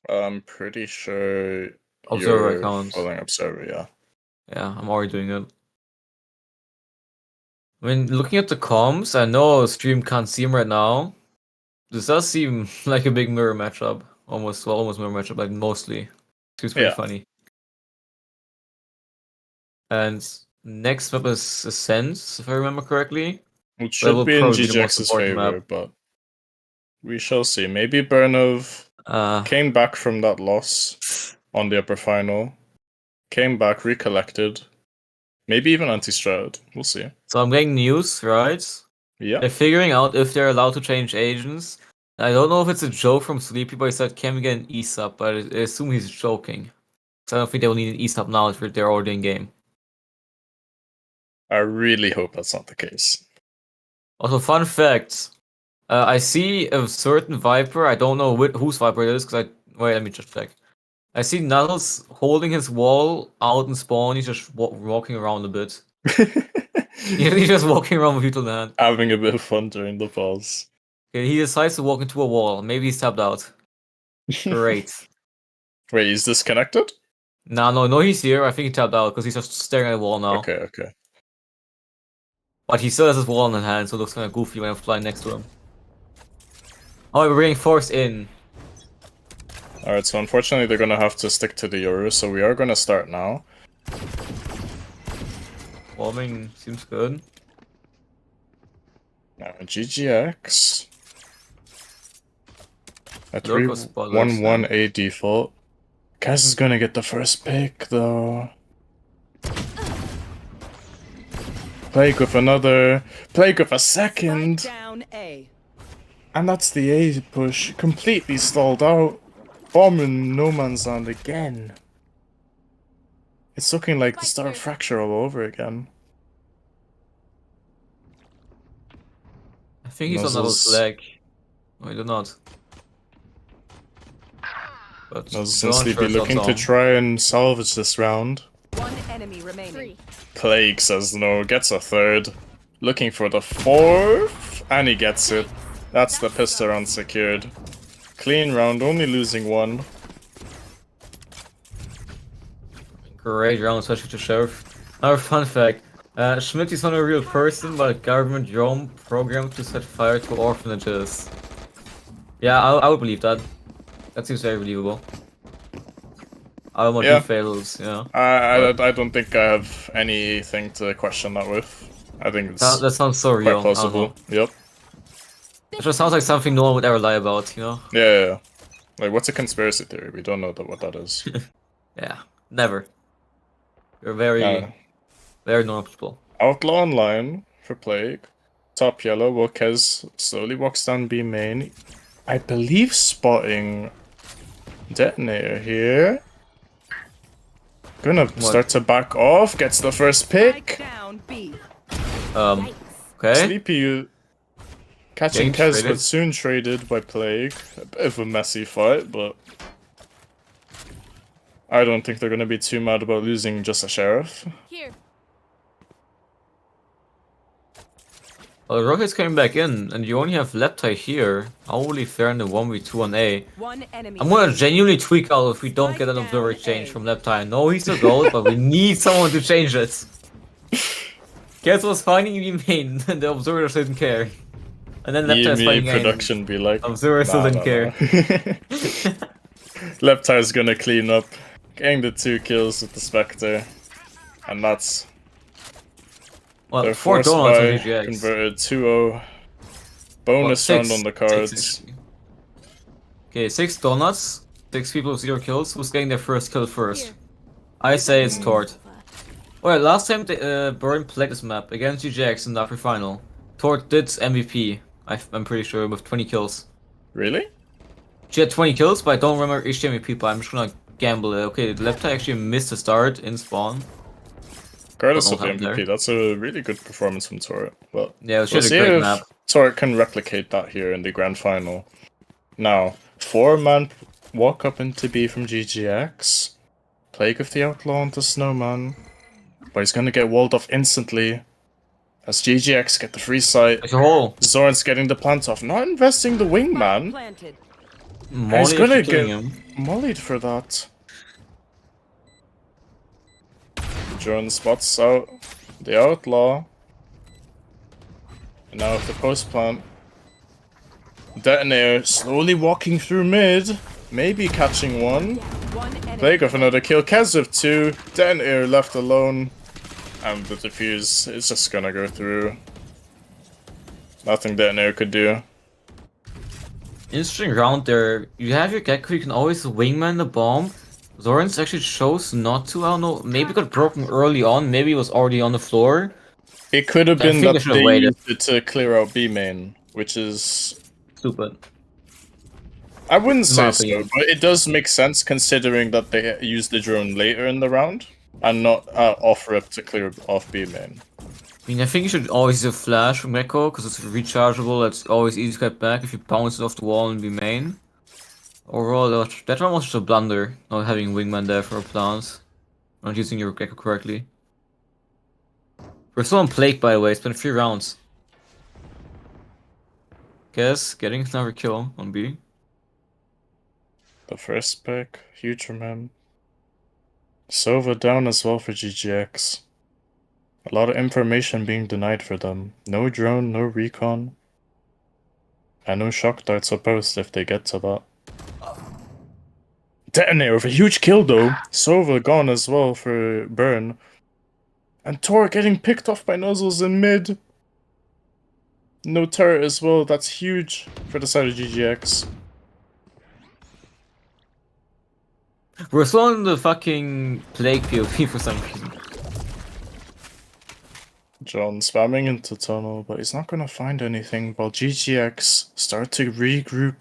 I'm pretty sure Observer you're account. following Observer, yeah. Yeah, I'm already doing it. I mean, looking at the comms, I know stream can't see him right now. This does seem like a big mirror matchup. Almost mirror matchup, like mostly. Seems pretty funny. And next map is Ascent, if I remember correctly. It should will be in probably be the most GGX's important favor, map. but we shall see. Maybe Bernov came back from that loss on the upper final. Came back, recollected. Maybe even anti-strat. We'll see. So I'm getting news, right? Yeah. They're figuring out if they're allowed to change agents. I don't know if it's a joke from Sleepy, but he said, can we get an E-sub? But I assume he's joking. So I don't think they will need an E-sub now if they're already in game. I really hope that's not the case. Also, fun fact. I see a certain Viper. I don't know whose Viper it is, because wait, let me just check. I see Nuddles holding his wall out in spawn. He's just walking around a bit. He's just walking around with Util in hand. Having a bit of fun during the pause. Okay, he decides to walk into a wall. Maybe he's tapped out. Great. Wait, he's disconnected? No, he's here. I think he tapped out because he's just staring at the wall now. Okay. But he still has his wall in his hand, so it looks kind of goofy when I'm flying next to him. Oh, we're bringing Force in. Alright, so unfortunately they're gonna have to stick to the Yoru, so we are gonna start now. Warming seems good. Now, GGX. A Lurk was spoilers, 3-1-1-A default. Kaz is gonna get the first pick, though. Plague with another. Plague with a second. Down A. And that's the A push. Completely stalled out. Bomb in no man's land again. It's looking like the start of Fracture all over again. I think he's on Nuzzle's leg. No, he did not. But Nuzzle's and Sleepy looking to try and salvage this round. One enemy remaining. Plague says no, gets a third. Looking for the fourth, and he gets it. That's the pistol round secured. Clean round, only losing one. Great round, especially to Sheriff. Another fun fact. Schmidt is not a real person, but a government drone programmed to set fire to orphanages. Yeah, I would believe that. That seems very believable. I don't want to fails, yeah. I don't think I have anything to question that with. I think it's that sounds so real. quite plausible. Yep. It just sounds like something no one would ever lie about, you know? Yeah. Like, what's a conspiracy theory? We don't know what that is. Yeah, never. You're very, very knowledgeable. Outlaw online for Plague. Top yellow, Wokez slowly walks down B main. I believe spotting Detonator here. Gonna start to back off, gets the first pick. Down B. Okay. Sleepy catching Kez, but soon traded by Plague. A bit of a messy fight, but I don't think they're gonna be too mad about losing just a Sheriff. Here. Well, Rocket's coming back in, and you only have Leptai here. Holy fair in the 1v2 on A. One enemy. I'm gonna genuinely tweak out if we don't get an observer exchange from Leptai. I know he's a gold, but we need someone to change it. Kez was finding you main, and the observer didn't care. And then Leptai's finding production be like, observer still didn't care. Leptai's gonna clean up, getting the 2 kills with the Spectre, and that's well, 4 donuts on GGX. Converted 2-0. Bonus round on the cards. Okay, 6 donuts, 6 people with 0 kills. Who's getting their first kill first? Here. I say it's Tort. Alright, last time Burn played this map against GGX in the upper final. Tort did MVP, I'm pretty sure, with 20 kills. Really? She had 20 kills, but I don't remember each MVP, but I'm just gonna gamble it. Okay, the Leptai actually missed the start in spawn. Regardless of the MVP, that's a really good performance from Tort. But yeah, she had a great map. Tort can replicate that here in the grand final. Now, 4-man walk up into B from GGX. Plague of the Outlaw onto Snowman. But he's gonna get walled off instantly. As GGX get the free sight. It's a hole. Zoran's getting the plant off. Not investing the wingman. He's gonna get mollied for that. Joran spots out the Outlaw. And now with the post plant. Detonator slowly walking through mid. Maybe catching one. Plague with another kill. Kez with 2. Detonator left alone. And the defuse is just gonna go through. Nothing Detonator could do. Interesting round there. You have your Gecko, you can always wingman the bomb. Zoran's actually chose not to, I don't know. Maybe it got broken early on, maybe it was already on the floor. It could have been that they used it to clear out B main, which is stupid. I wouldn't say so, but it does make sense considering that they used the drone later in the round and not offer it to clear off B main. I mean, I think you should always use a flash from Gecko because it's rechargeable. It's always easy to get back if you bounce it off the wall and be main. Overall, that one was just a blunder, not having wingman there for a plant. Not using your Gecko correctly. We're still on Plague, by the way. It's been 3 rounds. Guess getting another kill on B. The first pick, huge for him. Sova down as well for GGX. A lot of information being denied for them. No drone, no recon. And no shock darts or post if they get to that. Detonator with a huge kill though. Sova gone as well for Burn. And Tor getting picked off by Nuzzles in mid. No turret as well, that's huge for the side of GGX. We're still in the fucking Plague POV for some reason. John spamming into tunnel, but he's not gonna find anything while GGX start to regroup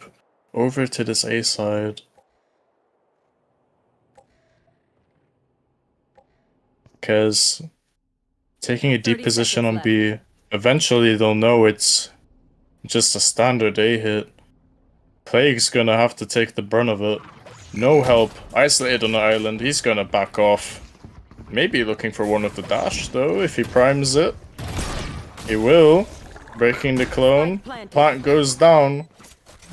over to this A side. Because taking a deep position on B, eventually they'll know it's just a standard A hit. Plague's gonna have to take the brunt of it. No help, isolated on the island, he's gonna back off. Maybe looking for one with the dash though, if he primes it. He will. Breaking the clone. Plant goes down.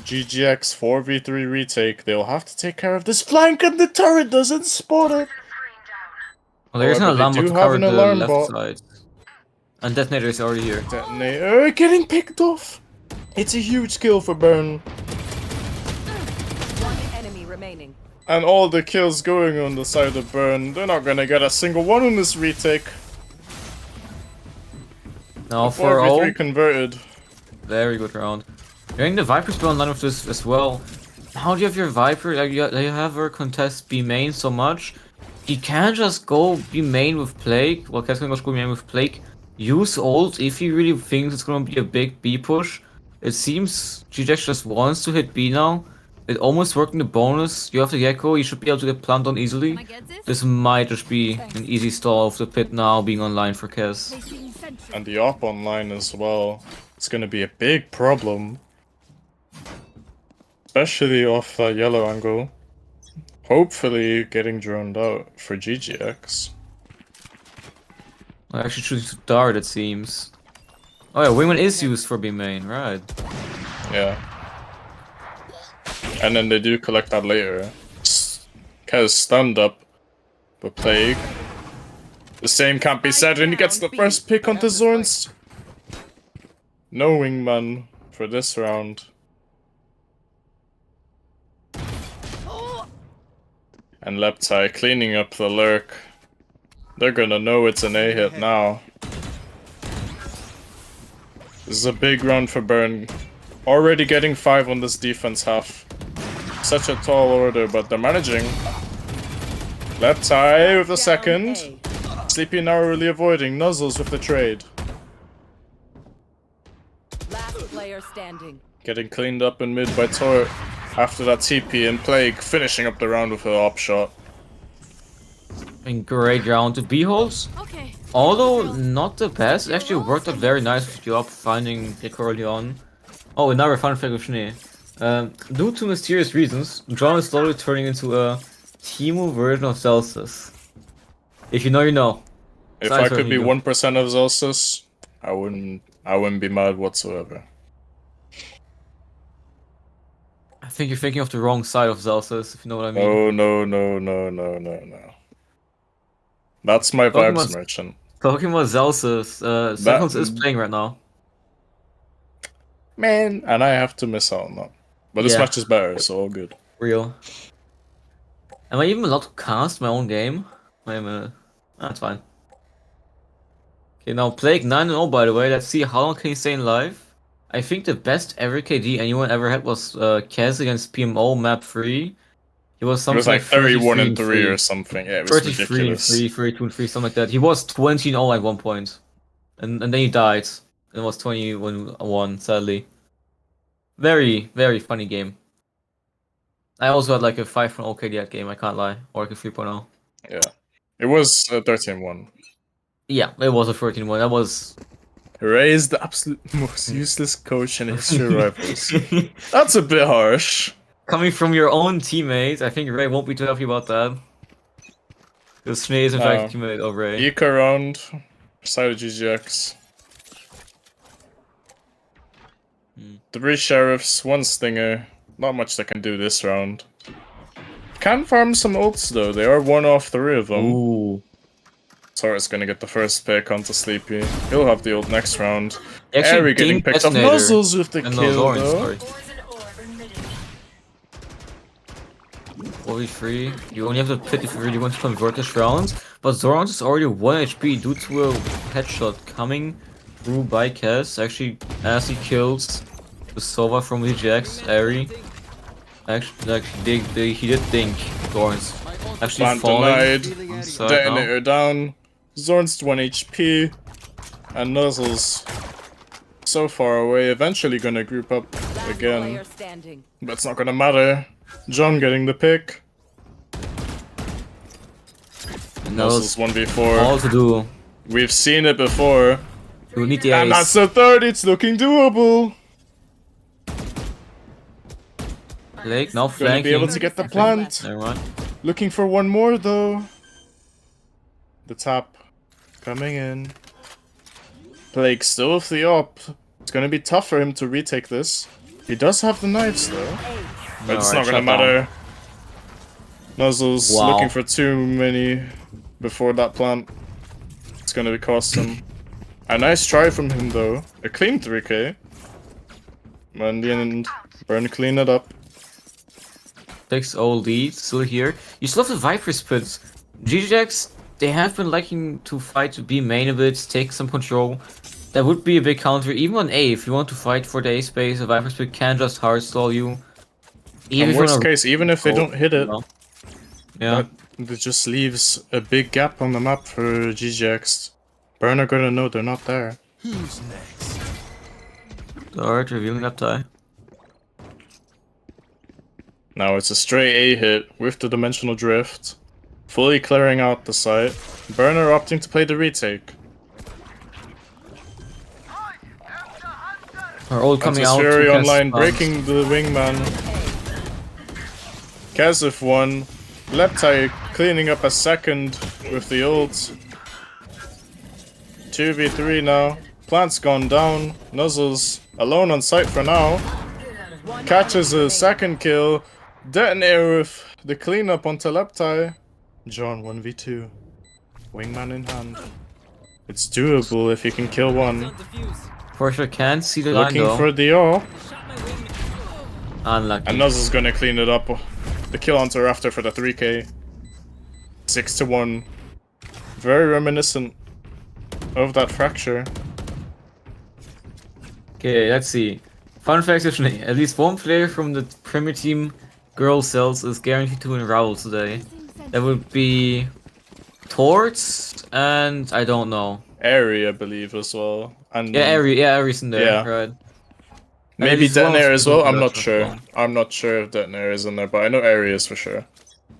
GGX 4v3 retake. They'll have to take care of this flank and the turret doesn't spot it. Well, there's an However, alarm they bot do to have cover an the alarm left bot. side. And Detonator is already here. Detonator getting picked off. It's a huge kill for Burn. One enemy remaining. And all the kills going on the side of Burn. They're not gonna get a single one in this retake. Now for all, 4v3 converted. very good round. Getting the Viper still online with this as well. How do you have your Viper? Like you have her contest B main so much. He can't just go B main with Plague. Well, Cat's gonna go B main with Plague. Use ult if he really thinks it's gonna be a big B push. It seems GGX just wants to hit B now. It almost worked in the bonus. You have the Gecko, you should be able to get plant on easily. This might just be an easy stall of the pit now being online for Kez. And the op online as well. It's gonna be a big problem. Especially off that yellow angle. Hopefully getting droned out for GGX. I actually choose to dart, it seems. Oh yeah, Wingman is used for B main, right. Yeah. And then they do collect that later. Kez stunned up. But Plague. The same can't be said, and he gets the first pick onto Zorns. No wingman for this round. And Leptai cleaning up the lurk. They're gonna know it's an A hit now. This is a big round for Burn. Already getting 5 on this defense half. Such a tall order, but they're managing. Leptai with the second. Sleepy narrowly avoiding Nuzzles with the trade. Last player standing. Getting cleaned up in mid by Tor after that TP, and Plague finishing up the round with her op shot. And great round to B-holes. Okay. Although not the best, it actually worked out very nice with you up finding Gecko early on. Oh, another fun fact with Schnee. Due to mysterious reasons, John is slowly turning into a Teemo version of Celsius. If you know, you know. If I could be 1% of Zelsus, I wouldn't be mad whatsoever. I think you're thinking of the wrong side of Celsius, if you know what I mean. Oh no. That's my vibes merchant. Talking about Celsius, Seconds is playing right now. Man, and I have to miss out on that. But this match is better, so all good. Real. Am I even allowed to cast my own game? That's fine. Okay, now Plague 9-0 by the way. Let's see how long can he stay in live. I think the best ever KD anyone ever had was Kez against PMO map 3. He was something like 31-3 or something. Yeah, it was 33 ridiculous. 3, 32-3, something like that. He was 20-0 at one point. And then he died. And it was 21-1, sadly. Very, very funny game. I also had like a 5.0 KD that game, I can't lie. Or like a 3.0. Yeah. It was 13-1. Yeah, it was a 13-1. That was... Ray is the absolute most useless coach in history of Rivals. That's a bit harsh. Coming from your own teammate, I think Ray won't be too happy about that. Because Schnee is in fact a teammate of Ray. Eco round. Side of GGX. 3 sheriffs, 1 stinger. Not much they can do this round. Can farm some ults though, they are 1 off 3 of them. Ooh. Sora's gonna get the first pick onto Sleepy. He'll have the ult next round. Actually, Airy getting picked off. Nuzzles with the kill though. Well, 4v3. You only have to pit if you really want to convert this round. But Zoran is already 1 HP due to a headshot coming through by Kaz. Actually, as he kills the Sova from VGX, Airy. Actually, he did think Zoran's actually Plant falling. denied. Detonator down. Zorn's 1 HP. And Nuzzle's so far away, eventually gonna group up again. But it's not gonna matter. John getting the pick. Nuzzle's 1v4. All to do. We've seen it before. You need the And ace. that's the third, it's looking doable. Blake now Gonna flanking. be able to get the plant. Never mind. Looking for one more though. The tap coming in. Blake still with the op. It's gonna be tough for him to retake this. He does have the knives though. But it's not gonna matter. Nuzzle's looking for too many before that plant. It's gonna cost him. A nice try from him though. A clean 3k. And in the end, Burn clean it up. 6-0 lead, still here. You still have the Viper split. GGX, they have been liking to fight to be main a bit, take some control. That would be a big counter, even on A. If you want to fight for the A space, a Viper split can just hard stall you. In worst case, even if they don't hit it, yeah, it just leaves a big gap on the map for GGX. Burn are gonna know they're not there. Who's next? Dart revealing up tie. Now it's a straight A hit with the dimensional drift, fully clearing out the site. Burner opting to play the retake. Are all coming out. Fury to online, cast breaking the wingman. Kazif 1. Leptai cleaning up a second with the ult. 2v3 now. Plant's gone down. Nuzzle's alone on site for now. Catches a second kill. Detonator with the cleanup on Leptai. John 1v2. Wingman in hand. It's doable if you can kill one. For sure can't see the line Looking though. for the AWP. Unlucky. And Nuzzle's gonna clean it up. The kill hunter after for the 3k. 6-1. Very reminiscent of that fracture. Okay, let's see. Fun fact, at least one player from the Premier Team girl cells is guaranteed to win Raoul today. That would be Torts and I don't know. Airy, I believe, as well. And Yeah, Airy's in there, yeah. right. Maybe At least one of Detonator as well. I'm them not is sure. wrong. I'm not sure if Detonator is in there, but I know Airy is for sure.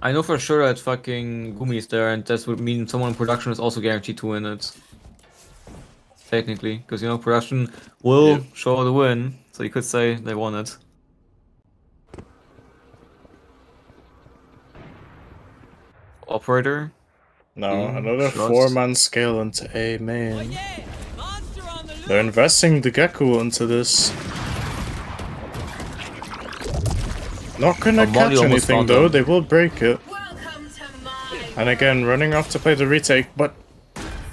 I know for sure that fucking Gumi is there, and that would mean someone in production is also guaranteed to win it. Technically, because you know production will show the win, so you could say they won it. Operator. No, another Trust. 4-man scale into A main. They're investing the Gecko into this. Not gonna Molly catch almost anything found though, them. they will break it. And again, running off to play the retake, but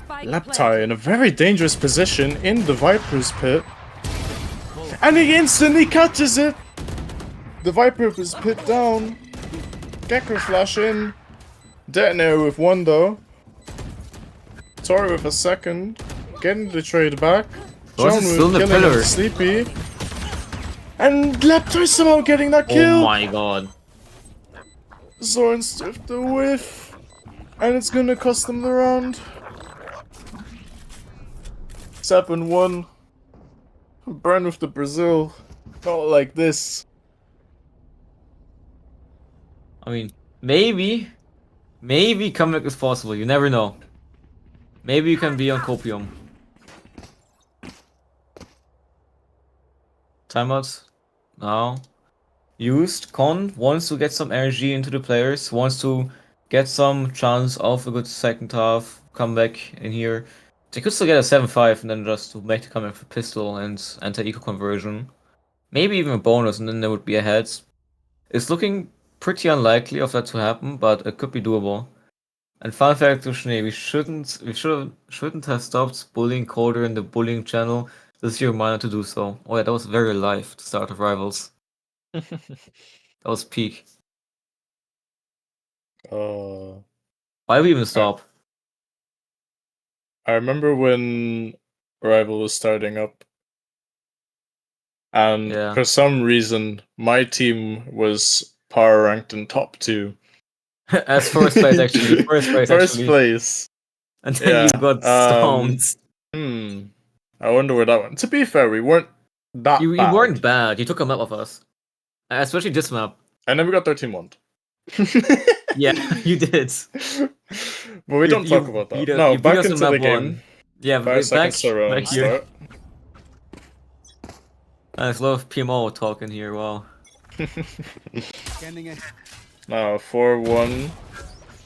Leptai in a very dangerous position in the Viper's pit. And he instantly catches it! The Viper is pit down. Gecko flash in. Detonator with one though. Tori with a second. Getting the trade back. Those John is still with the killing pillar. him sleepy. And Leptai somehow getting that Oh kill! my god. Zoran stiffed the whiff. And it's gonna cost them the round. 7-1. Burn with the Brazil. Not like this. I mean, maybe comeback is possible. You never know. Maybe you can be on copium. Timeouts now used. Con wants to get some energy into the players. Wants to get some chance of a good second half comeback in here. They could still get a 7-5 and then just to make the comeback for pistol and anti-eco conversion. Maybe even a bonus and then they would be ahead. It's looking pretty unlikely of that to happen, but it could be doable. And fun fact to Schnee, we shouldn't have stopped bullying Coder in the bullying channel. This is your reminder to do so. Oh yeah, that was very live, the start of Rivals. That was peak. Why we even stop? I remember when Rival was starting up, and for some reason, my team was power ranked in top 2. As first place, actually. First place. And then you got stomped. I wonder where that went. To be fair, we weren't that You bad. weren't bad. You took a map of us. Especially this map. And then we got 13-1. Yeah, you did. But we don't talk about that. No, back into the game. Yeah, 5 seconds to round back here. start. There's a lot of PMO talking here, wow. Now, 4-1.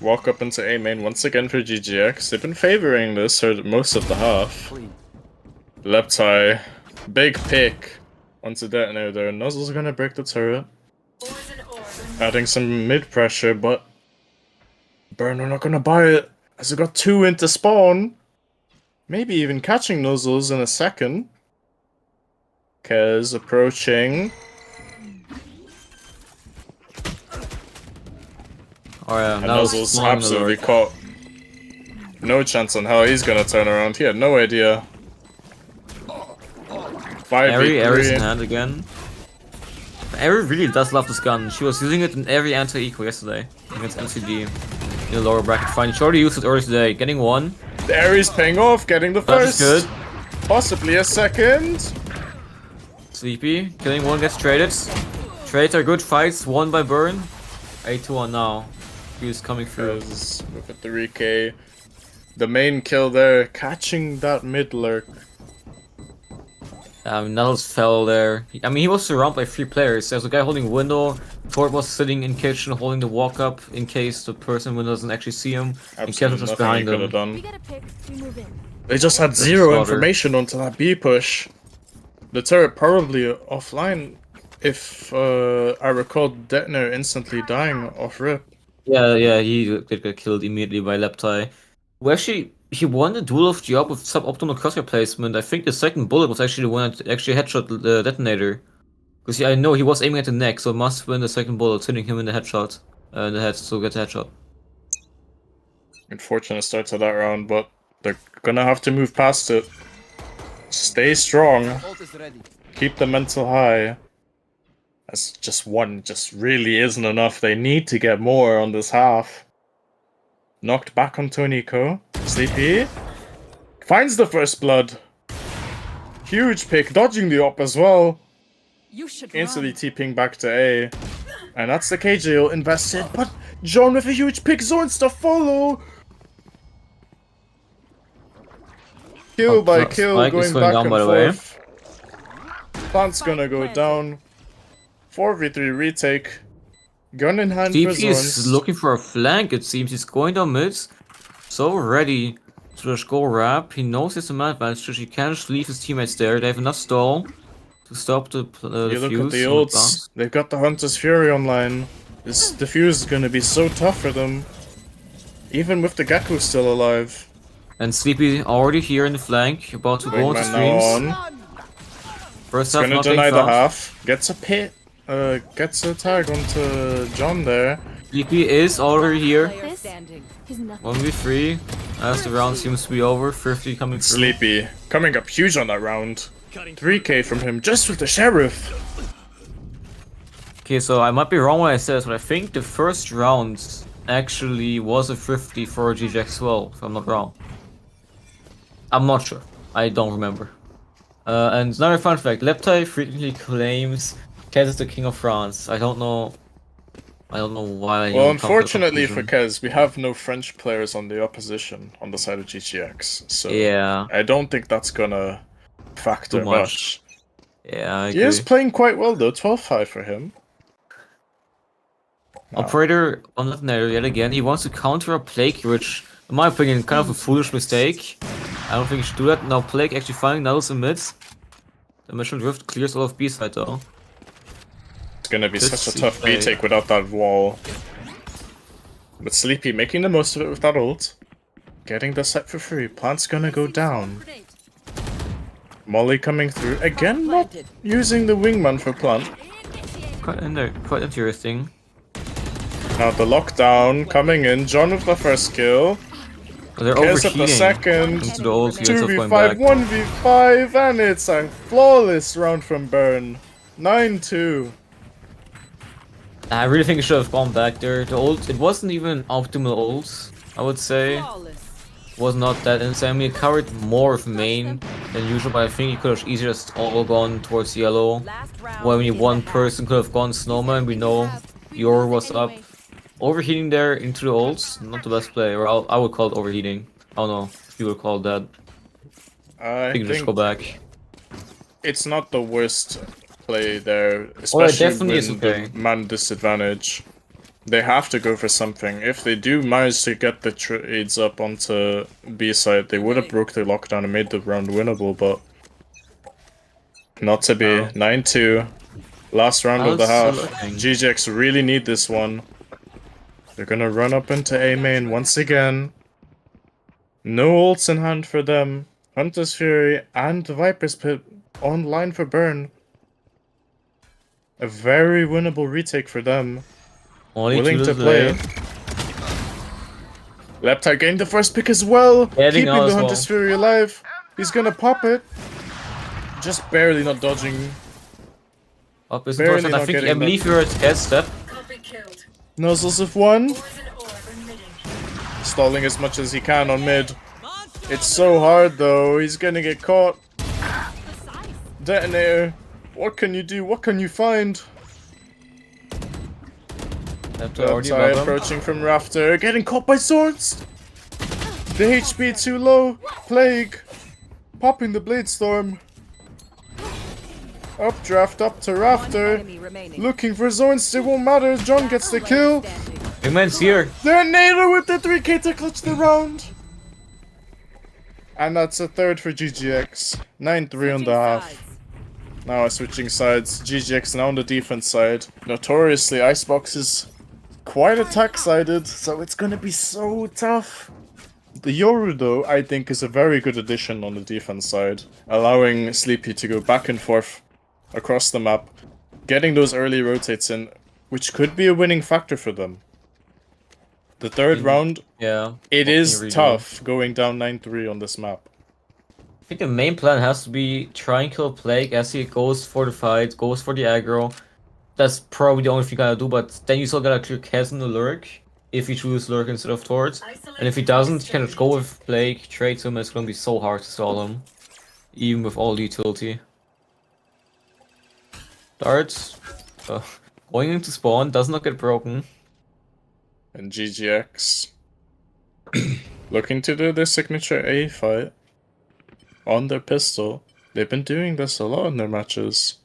Walk up into A main once again for GGX. They've been favoring this for most of the half. Left eye. Big pick. Onto detonator there. Nuzzle's gonna break the turret. Adding some mid pressure, but Burner not gonna buy it. As we got 2 into spawn. Maybe even catching Nuzzles in a second. Kez approaching. Oh yeah, and Nuzzles absolutely caught. No chance on how he's gonna turn around. He had no idea. 5v3. Aries in hand again. Aries really does love this gun. She was using it in every anti-eco yesterday against MCD in the lower bracket fight. She already used it earlier today, getting 1. The Aries paying off, getting the first. That's good. Possibly a second. Sleepy, killing 1, gets traded. Trades are good fights, won by Burn. 8-1 now. He's coming through. With a 3k. The main kill there, catching that mid lurk. Nuttles fell there. I mean, he was surrounded by 3 players. There's a guy holding window. Ford was sitting in kitchen holding the walk up in case the person window doesn't actually see him. And Kev was just behind him. They just had 0 information onto that B push. The turret probably offline. If I recall, Detonator instantly dying off rip. Yeah, he did get killed immediately by Leptai. Well, actually, he won the duel of job with suboptimal crosshair placement. I think the second bullet was actually the one that actually headshot the Detonator. Because I know he was aiming at the neck, so it must have been the second bullet hitting him in the headshot. In the head, so get the headshot. Unfortunate start to that round, but they're gonna have to move past it. Stay strong. Keep the mental high. As just 1 just really isn't enough. They need to get more on this half. Knocked back on Toniko. Sleepy. Finds the first blood. Huge pick, dodging the op as well. Instantly TPing back to A. And that's the KJO invested, but John with a huge pick, Zorns to follow. Kill by kill, going back and forth. Plant's gonna go down. 4v3 retake. Gun in hand for DP is Zorns. looking for a flank, it seems. He's going down mid. So ready to just go wrap. He knows he's a man advantage. He can't just leave his teammates there. They have enough stall to stop the You look fuse at the ults. They've got the Hunter's Fury online. This defuse is gonna be so tough for them. Even with the Gecko still alive. And Sleepy already here in the flank, about to go into streams. First half, gonna deny the half. Gets a pit. Gets a tag onto John there. Sleepy is already here. 1v3. As the round seems to be over. 50 coming through. Sleepy coming up huge on that round. 3k from him just with the sheriff. Okay, so I might be wrong when I say this, but I think the first round actually was a 50 for GGX as well, if I'm not wrong. I'm not sure. I don't remember. And another fun fact, Leptai frequently claims Kez is the king of France. I don't know why. Well, unfortunately for Kez, we have no French players on the opposition on the side of GGX. So yeah, I don't think that's gonna factor much. Yeah, I agree. He is playing quite well though, 12-5 for him. Operator on that net yet again. He wants to counter a Plague, which, in my opinion, kind of a foolish mistake. I don't think he should do that. Now Plague actually finding Nuttles in mid. The Mission Drift clears all of B side though. It's gonna be such a tough B take without that wall. But Sleepy making the most of it with that ult. Getting the set for free. Plant's gonna go down. Molly coming through. Again, not using the wingman for Plant. Quite interesting. Now the lockdown coming in. John with the first kill. They're Kez at the overheating. second. Into the ult, he ends up going 2v5, back. 1v5, and it's a flawless round from Burn. 9-2. I really think he should have gone back there. The ult, it wasn't even optimal ult, I would say. It was not that insane. I mean, it covered more of main than usual, but I think he could have easily just all gone towards yellow. Where only one person could have gone snowman. We know Yor was up. Overheating there into the ults, not the best play, or I would call it overheating. I don't know if you would call it that. I think just go back. It's not the worst play there, especially definitely is with okay. the man disadvantage. They have to go for something. If they do manage to get the trades up onto B side, they would have broke the lockdown and made the round winnable, but not to be. 9-2. Last round of the half. GGX really need this one. They're gonna run up into A main once again. No ults in hand for them. Hunter's Fury and Viper's Pit online for Burn. A very winnable retake for them. Willing to play. Leptar gained the first pick as well. Keeping the Hunter's Fury alive. He's gonna pop it. Just barely not dodging. Up is important. I believe you're at CEST. Nuzzles of one. Stalling as much as he can on mid. It's so hard though, he's gonna get caught. Detonator. What can you do? What can you find? Reptile approaching from Rafter, getting caught by swords! The HP too low. Plague. Popping the Blade Storm. Updraft up to Rafter. Looking for Zorns, it won't matter. John gets the kill. Wingman's here. Detonator with the 3k to clutch the round. And that's a third for GGX. 9-3 on the half. Now switching sides. GGX now on the defense side. Notoriously, Icebox is quite attack-sided, so it's gonna be so tough. The Yoru, though, I think is a very good addition on the defense side, allowing Sleepy to go back and forth across the map, getting those early rotates in, which could be a winning factor for them. The third round, it is tough going down 9-3 on this map. I think the main plan has to be try and kill Plague as he goes for the fight, goes for the aggro. That's probably the only thing you gotta do, but then you still gotta clear Kez in the lurk, if you choose lurk instead of Torch. And if he doesn't, you can just go with Plague, trade him, it's gonna be so hard to stall him. Even with all the utility. Darts. Going into spawn, does not get broken. And GGX looking to do their signature A fight on their pistol. They've been doing this a lot in their matches.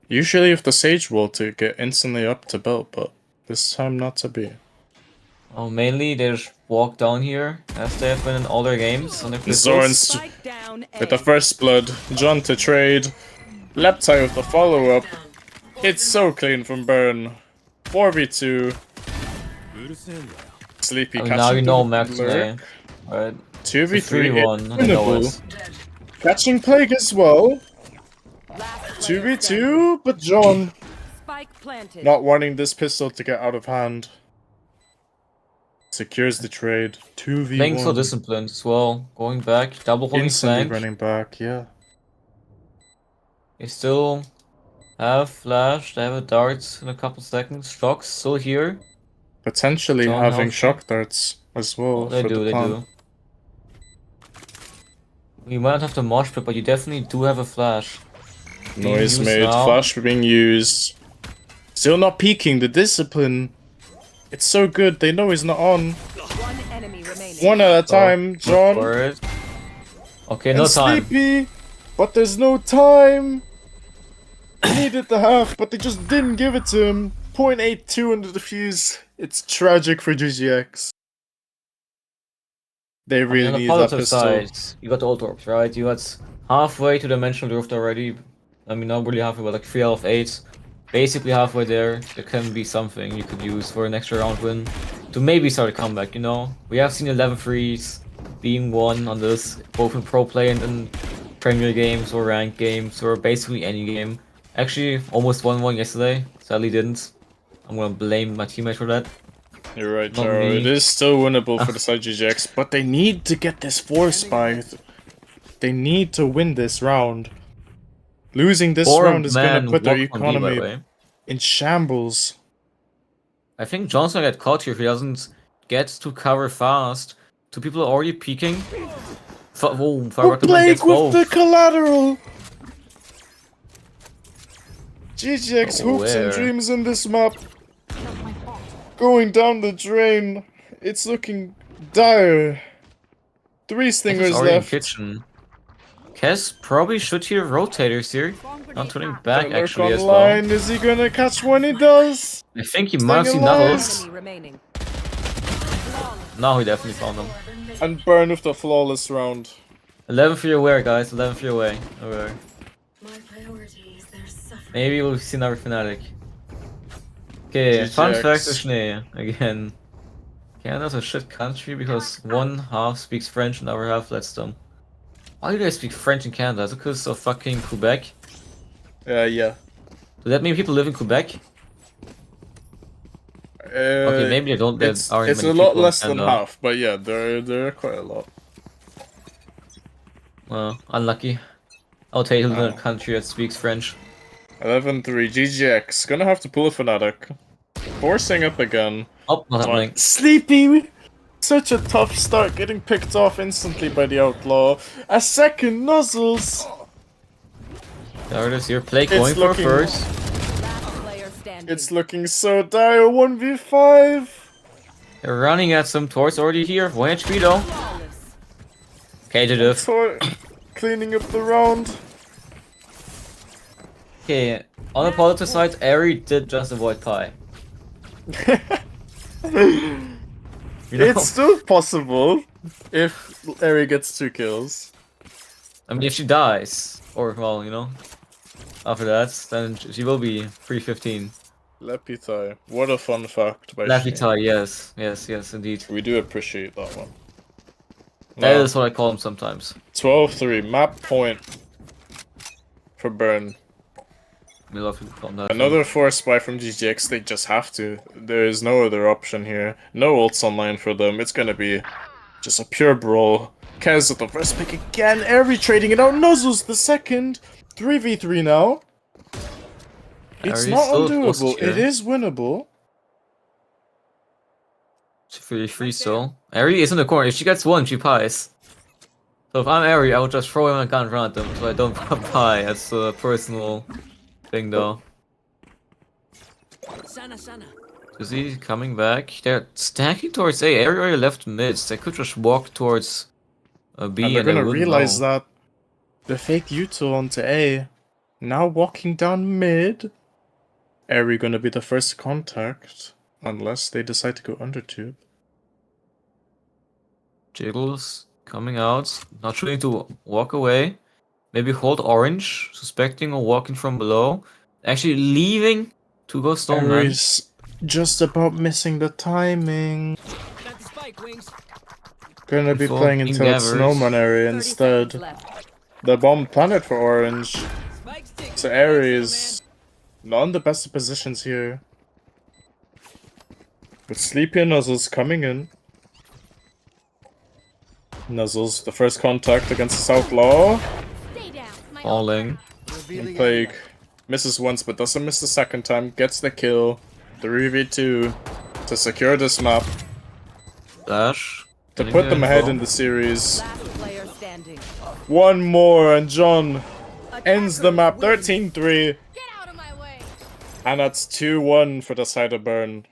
Usually with the Sage wall to get instantly up to belt, but this time not to be. Oh, mainly they just walk down here as they have been in all their games on their pistols. Zorns with the first blood. John to trade. Leptai with the follow-up. It's so clean from Burn. 4v2. Sleepy catching now you know Max today. Right. 2v3 winnable. Catching Plague as well. 2v2, but John not wanting this pistol to get out of hand. Secures the trade. 2v1. Playing so disciplined as well. Going back, double holding flank. Running back, yeah. They still have flash, they have a dart in a couple seconds. Shock's still here. Potentially John having House. shock darts as well. They for do, the they plan. do. You might not have the mosh pit, but you definitely do have a flash. Noise made, flash being used. Still not peeking, the discipline. It's so good, they know he's not on. One at a time, John. Okay, no time. Sleepy, but there's no time. Needed the half, but they just didn't give it to him. 0.82 under the fuse. It's tragic for GGX. They really On the need that positive pistol. side, you got the ult orbs, right? You got halfway to Dimensional Drift already. I mean, not really halfway, but like 3 out of 8. Basically halfway there. There can be something you could use for an extra round win. To maybe start a comeback, you know? We have seen 11 frees being won on this, both in pro play and in Premier games or ranked games or basically any game. Actually, almost won one yesterday. Sadly didn't. I'm gonna blame my teammate for that. You're right, Not Charo. me. It is still winnable for the side GGX, but they need to get this force by. They need to win this round. Losing this round is gonna put their walk on B, by the economy way. in shambles. I think John's gonna get caught here if he doesn't get to cover fast. Two people are already peeking. Oh, Firework Blake gets with both. the collateral! GGX hoops and Where? dreams in this map. Going down the drain. It's looking dire. 3 stingers already left. in kitchen. Kez probably should hear rotators here. Not turning back Lurk actually as well. online. Is he gonna catch when he does? I think he might have Staying seen alive. Knuckles. Now he definitely found them. And burn with the flawless round. 11 for your wear, guys. 11 for your way. Okay. Maybe we'll see another Fnatic. Okay, fun GGX. fact of Schnee. Again. Canada's a shit country because one half speaks French and the other half lets them. Why do they speak French in Canada? Is it because of fucking Quebec? Yeah. Does that mean people live in Quebec? Okay, maybe they don't. It's aren't a many lot people in less than Canada. half, but yeah, there are quite a lot. Well, unlucky. I'll take you to Oh. a country that speaks French. 11-3 GGX. Gonna have to pull a Fnatic. Forcing up again. Oh, not happening. Sleepy! Such a tough start, getting picked off instantly by the Outlaw. A second Nuzzles! There it is, your play It's going for looking- first. It's looking so dire, 1v5! They're running at some towards already here. 1 HP though. Okay, Judith. Cleaning up the round. Okay, on the positive side, Ari did just avoid Pi. You know? It's still possible if Eri gets 2 kills. I mean, if she dies, or well, you know, after that, then she will be 315. Lepitai. What a fun fact by Lepitai, yes, indeed. We do appreciate that one. That No. is what I call him sometimes. 12-3. Map point for Burn. We love to call him that. Another force buy from GGX. They just have to. There is no other option here. No ults online for them. It's gonna be just a pure brawl. Kez with the first pick again. Eri trading it out. Nuzzles the second. 3v3 now. It's Ari's not still close undoable. here. It is winnable. 3 still. Ari is in the corner. If she gets 1, she pies. So if I'm Ari, I would just throw him a gun in front of them so I don't pie. That's a personal thing though. Is he coming back? They're stacking towards A. Ari already left mid. They could just walk towards B And they're they gonna wouldn't realize know. that the fake Yuto onto A. Now walking down mid. Eri gonna be the first contact. Unless they decide to go undertube. Jiggles coming out. Not trying to walk away. Maybe hold orange. Suspecting or walking from below. Actually leaving to go Snowman. Eri's just about missing the timing. Gonna be Before playing King until it's gathers. Snowman area instead. The bomb planet for orange. So Eri is not in the best of positions here. With Sleepy and Nuzzles coming in. Nuzzles, the first contact against this Outlaw. Falling. And Plague misses once but doesn't miss the second time. Gets the kill. 3v2 to secure this map. Dash. To Getting put the them ahead info. in the series. One more and John ends the map 13-3. And that's 2-1 for the side of Burn.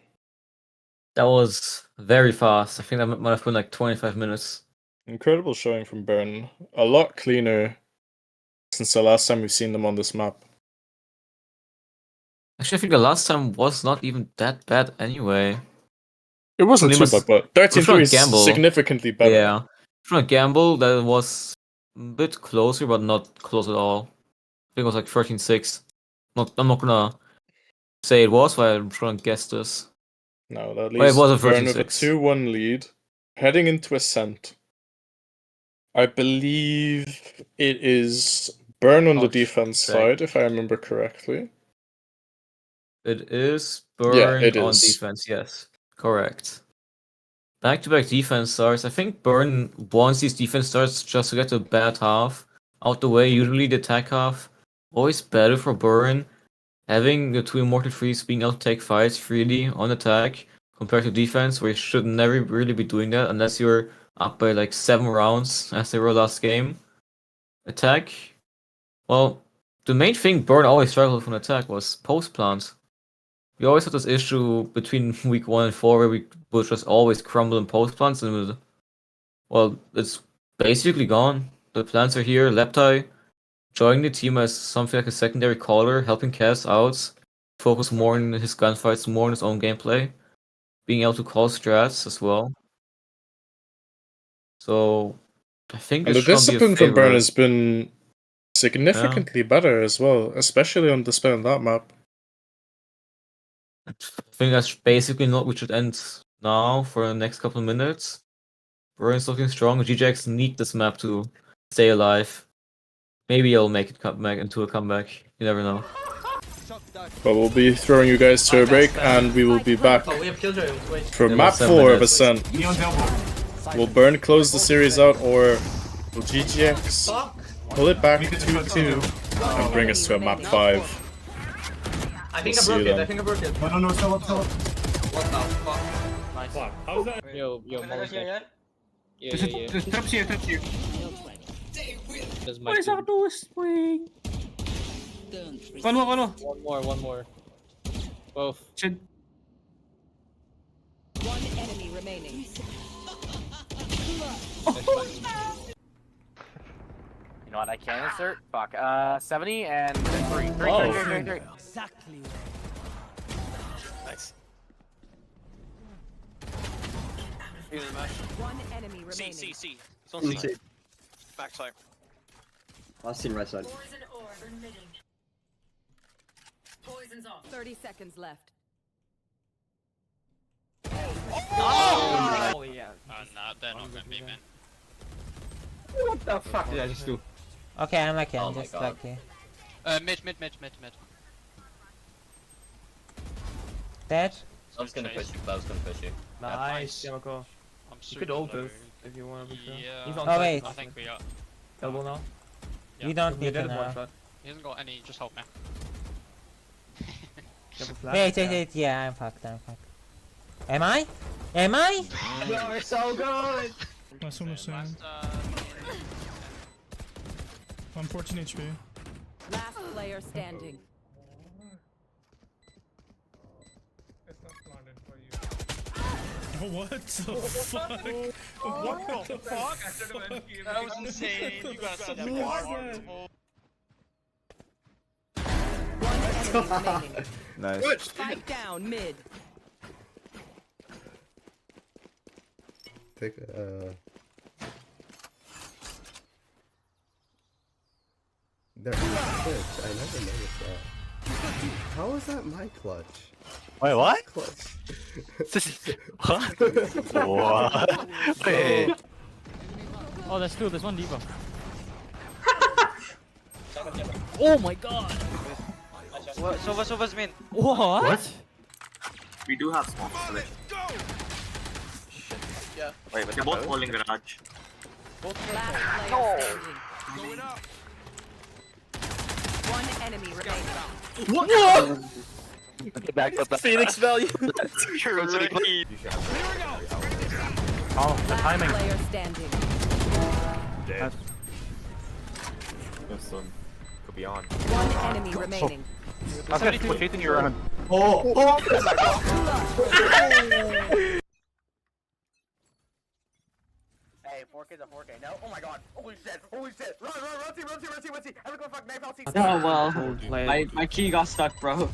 That was very fast. I think that might have been like 25 minutes. Incredible showing from Burn. A lot cleaner since the last time we've seen them on this map. Actually, I think the last time was not even that bad anyway. It wasn't It too was- bad, but it was 13-3 is gamble. significantly better. Yeah. From a gamble, that was a bit closer, but not close at all. I think it was like 13-6. I'm not gonna say it was, but I'm trying to guess this. No, that Wait, it leaves was a Burn with a 13-6. 2-1 lead. Heading into Ascent. I believe it is Burn on the I'll defense check. side, if I remember correctly. It is Burn it on is. defense, yes. Correct. Back-to-back defense starts. I think Burn wants these defense starts just to get the bad half out the way. Usually the attack half, always better for Burn. Having the two Immortal Threes being able to take fights freely on attack compared to defense, where you should never really be doing that unless you're up by like 7 rounds as they were last game. Attack, well, the main thing Burn always struggled with on attack was post-plant. We always had this issue between week 1 and 4 where we would just always crumble in post-plants, and well, it's basically gone. The plants are here. Leptai joining the team as something like a secondary caller, helping Cass out, focus more on his gunfights, more on his own gameplay, being able to call strats as well. So I think And the this should be a discipline from Burn favorite. has been significantly better as well, especially on display on that map. I think that's basically not we should end now for the next couple of minutes. Burns looking strong. GJX need this map to stay alive. Maybe he'll make it come back into a comeback. You never know. But we'll be throwing you guys to a break, and we will be back Oh, we have Killjoy. Wait. for Yeah, map 7 4 of minutes. Ascent. Will Burn close the series out, or will GGX pull it back 2-2 and bring us to a map 5? I think We'll I broke see it. you I think I broke it. No, still up. What the fuck? Nice. Fuck. How's that? Yo, There's Traps here, traps here. What is our door swing? One more. One more. Both. Should. One enemy remaining. You know what? I can insert. Fuck. 70 and 3. Exactly. Nice. One enemy remaining. C. It's on C. Backside. Last scene right side. Poison orb emitting. Poison's off. 30 seconds left. Oh yeah. Nah, they're not gonna be, man. What the fuck did I just do? Okay, I'm lucky. Oh I'm my just God. lucky. Mid. Dead? I was gonna push you. Nice, Yamako. You could ult this if you want to. Yeah. He's on Oh, side. wait. I think we are. Elbow now. We don't He need did to it one know. shot. He hasn't got any, just hold me. You have a flash? Wait, yeah, I'm fucked. Am I? You're so good! Last one was soon. 114 HP. Last player standing. Oh, what the fuck? What the fuck? That was insane. You got such a hard. One enemy remaining. Nice. Spike down mid. Take There is clutch. I never noticed that. How is that my clutch? Wait, what? Clutch. What? What? Wait. Oh, there's two. There's one Diva. Oh my god. So what's mean? What? We do have small split. Yeah. Wait, but they're both holding garage. Last player standing. Going up. One enemy remaining. What? Back up. Phoenix value. You're right. Oh, the Last timing. player standing. Dead. This one could be on. One enemy remaining. I was just chasing you around. Hey, 4K's a 4K. No? Oh my god. Holy shit. Run, T. Everyone fuck knife out. Oh well, my key got stuck, bro.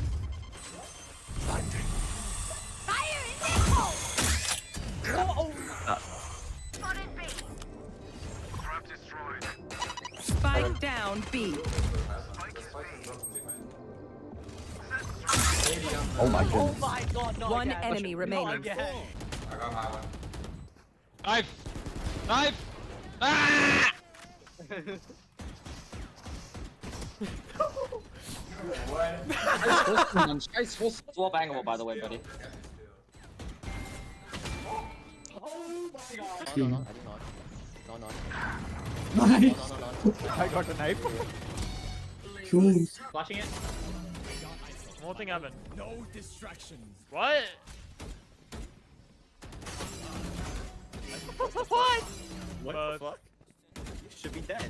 Spike down B. Oh my goodness. God, no. One enemy remaining. Knife! Ah! Nice full swap angle, by the way, buddy. No, no, I did not. No, no. Nice. No, no, no, no. I got the knife. Cool. Flashing it. One thing happened. No distractions. What? What? What the fuck? You should be dead.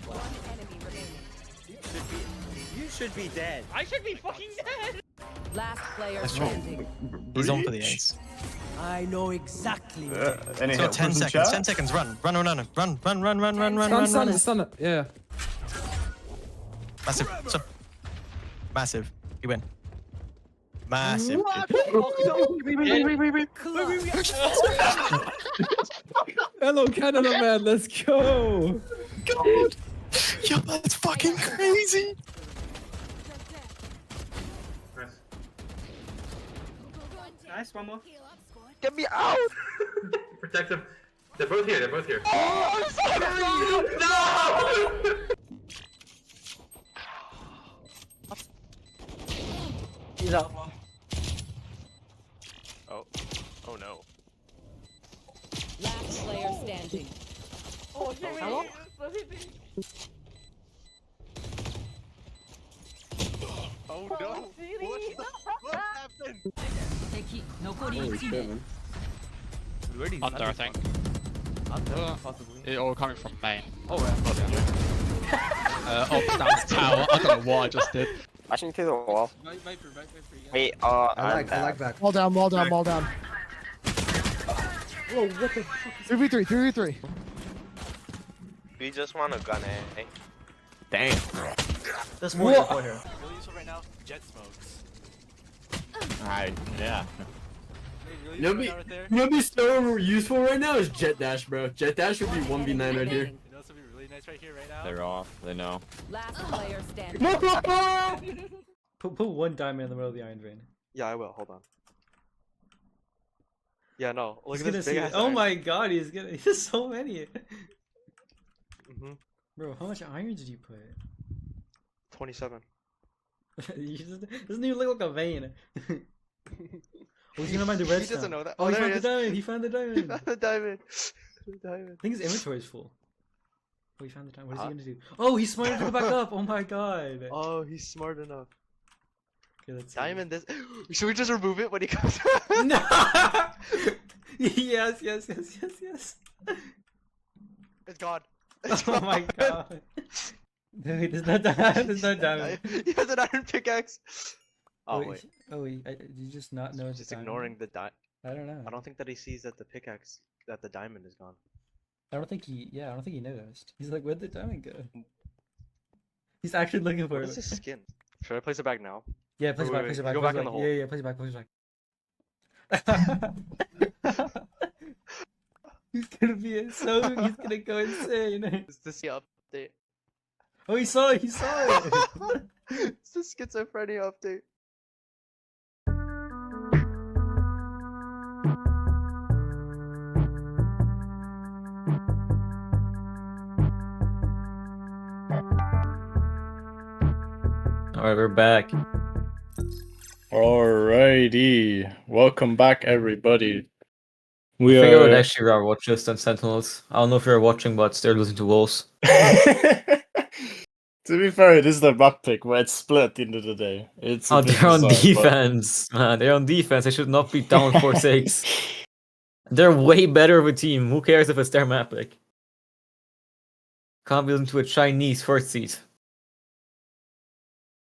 You should be dead. I should be fucking dead. Last player That's true. standing. He's on for the ace. I know exactly. So 10 seconds. 10 seconds. Run. Run. Stun it. Yeah. Massive. Massive. You win. Massive. Hello, Canada, man. Let's go. God. Yo, that's fucking crazy. Nice, one more. Get me out! Protect them. They're both here. Oh, I'm sorry! No! He's out. Oh. Oh no. Last player standing. Oh, hello? Oh no! What happened? Holy shit, man. Under, I think. Under, possibly. It all coming from main. Oh, yeah. Up, down, tower. I don't know what I just did. Flashing through the wall. Wait, I like back. Wall down. Whoa, what the fuck? 3v3. We just want a gun, eh? Damn. There's more here. Really useful right now. Jet smokes. Yeah. Really You know useful right there. what would be so useful right now is Jet Dash, bro. Jet Dash would be 1v9 right here. You know what's gonna be really nice right here, right now? They're off. They know. Last player standing. Put one diamond in the middle of the iron vein. Yeah, I will. Hold on. Yeah, no. Look He's at gonna this see big it. ass. Oh my god, there's so many. Mhm. Bro, how much iron did you put? 27. Doesn't even look like a vein. Oh, he's gonna find the redstone. He doesn't know that. Oh, Oh, he there found it the is. diamond. He found the diamond. He found the diamond. The diamond. I think his inventory is full. Oh, he found the diamond. What is he gonna do? Oh, he's smart enough to go back up. Oh my god. Oh, he's smart enough. Okay, let's see. Diamond this. Should we just remove it when he comes? No. Yes. It's gone. Oh my god. Dude, there's no diamond. There's no diamond. He has an iron pickaxe. Oh wait. Did you just not know it's Just a diamond? ignoring the I don't know. I don't think that he sees that the pickaxe, that the diamond is gone. I don't think he noticed. He's like, where'd the diamond go? He's actually looking for What it. is his skin? Should I place it back now? Yeah, place it back, Wait, place it back. go place back it in the hole. Yeah, place it back, place it back. He's gonna he's gonna go insane. Is this the update? Oh, he saw it, It's the schizophrenia update. Alright, we're back. Alrighty, welcome back, everybody. I We think I would are. actually rather watch this than Sentinels. I don't know if you're watching, but they're losing to Wolves. To be fair, it is their map pick, but it's split at the end of the day. It's a Oh, bit they're on bizarre, but- defense, man. They're on defense. They should not be down 4-6. They're way better of a team. Who cares if it's their map pick? Can't be losing to a Chinese first seed.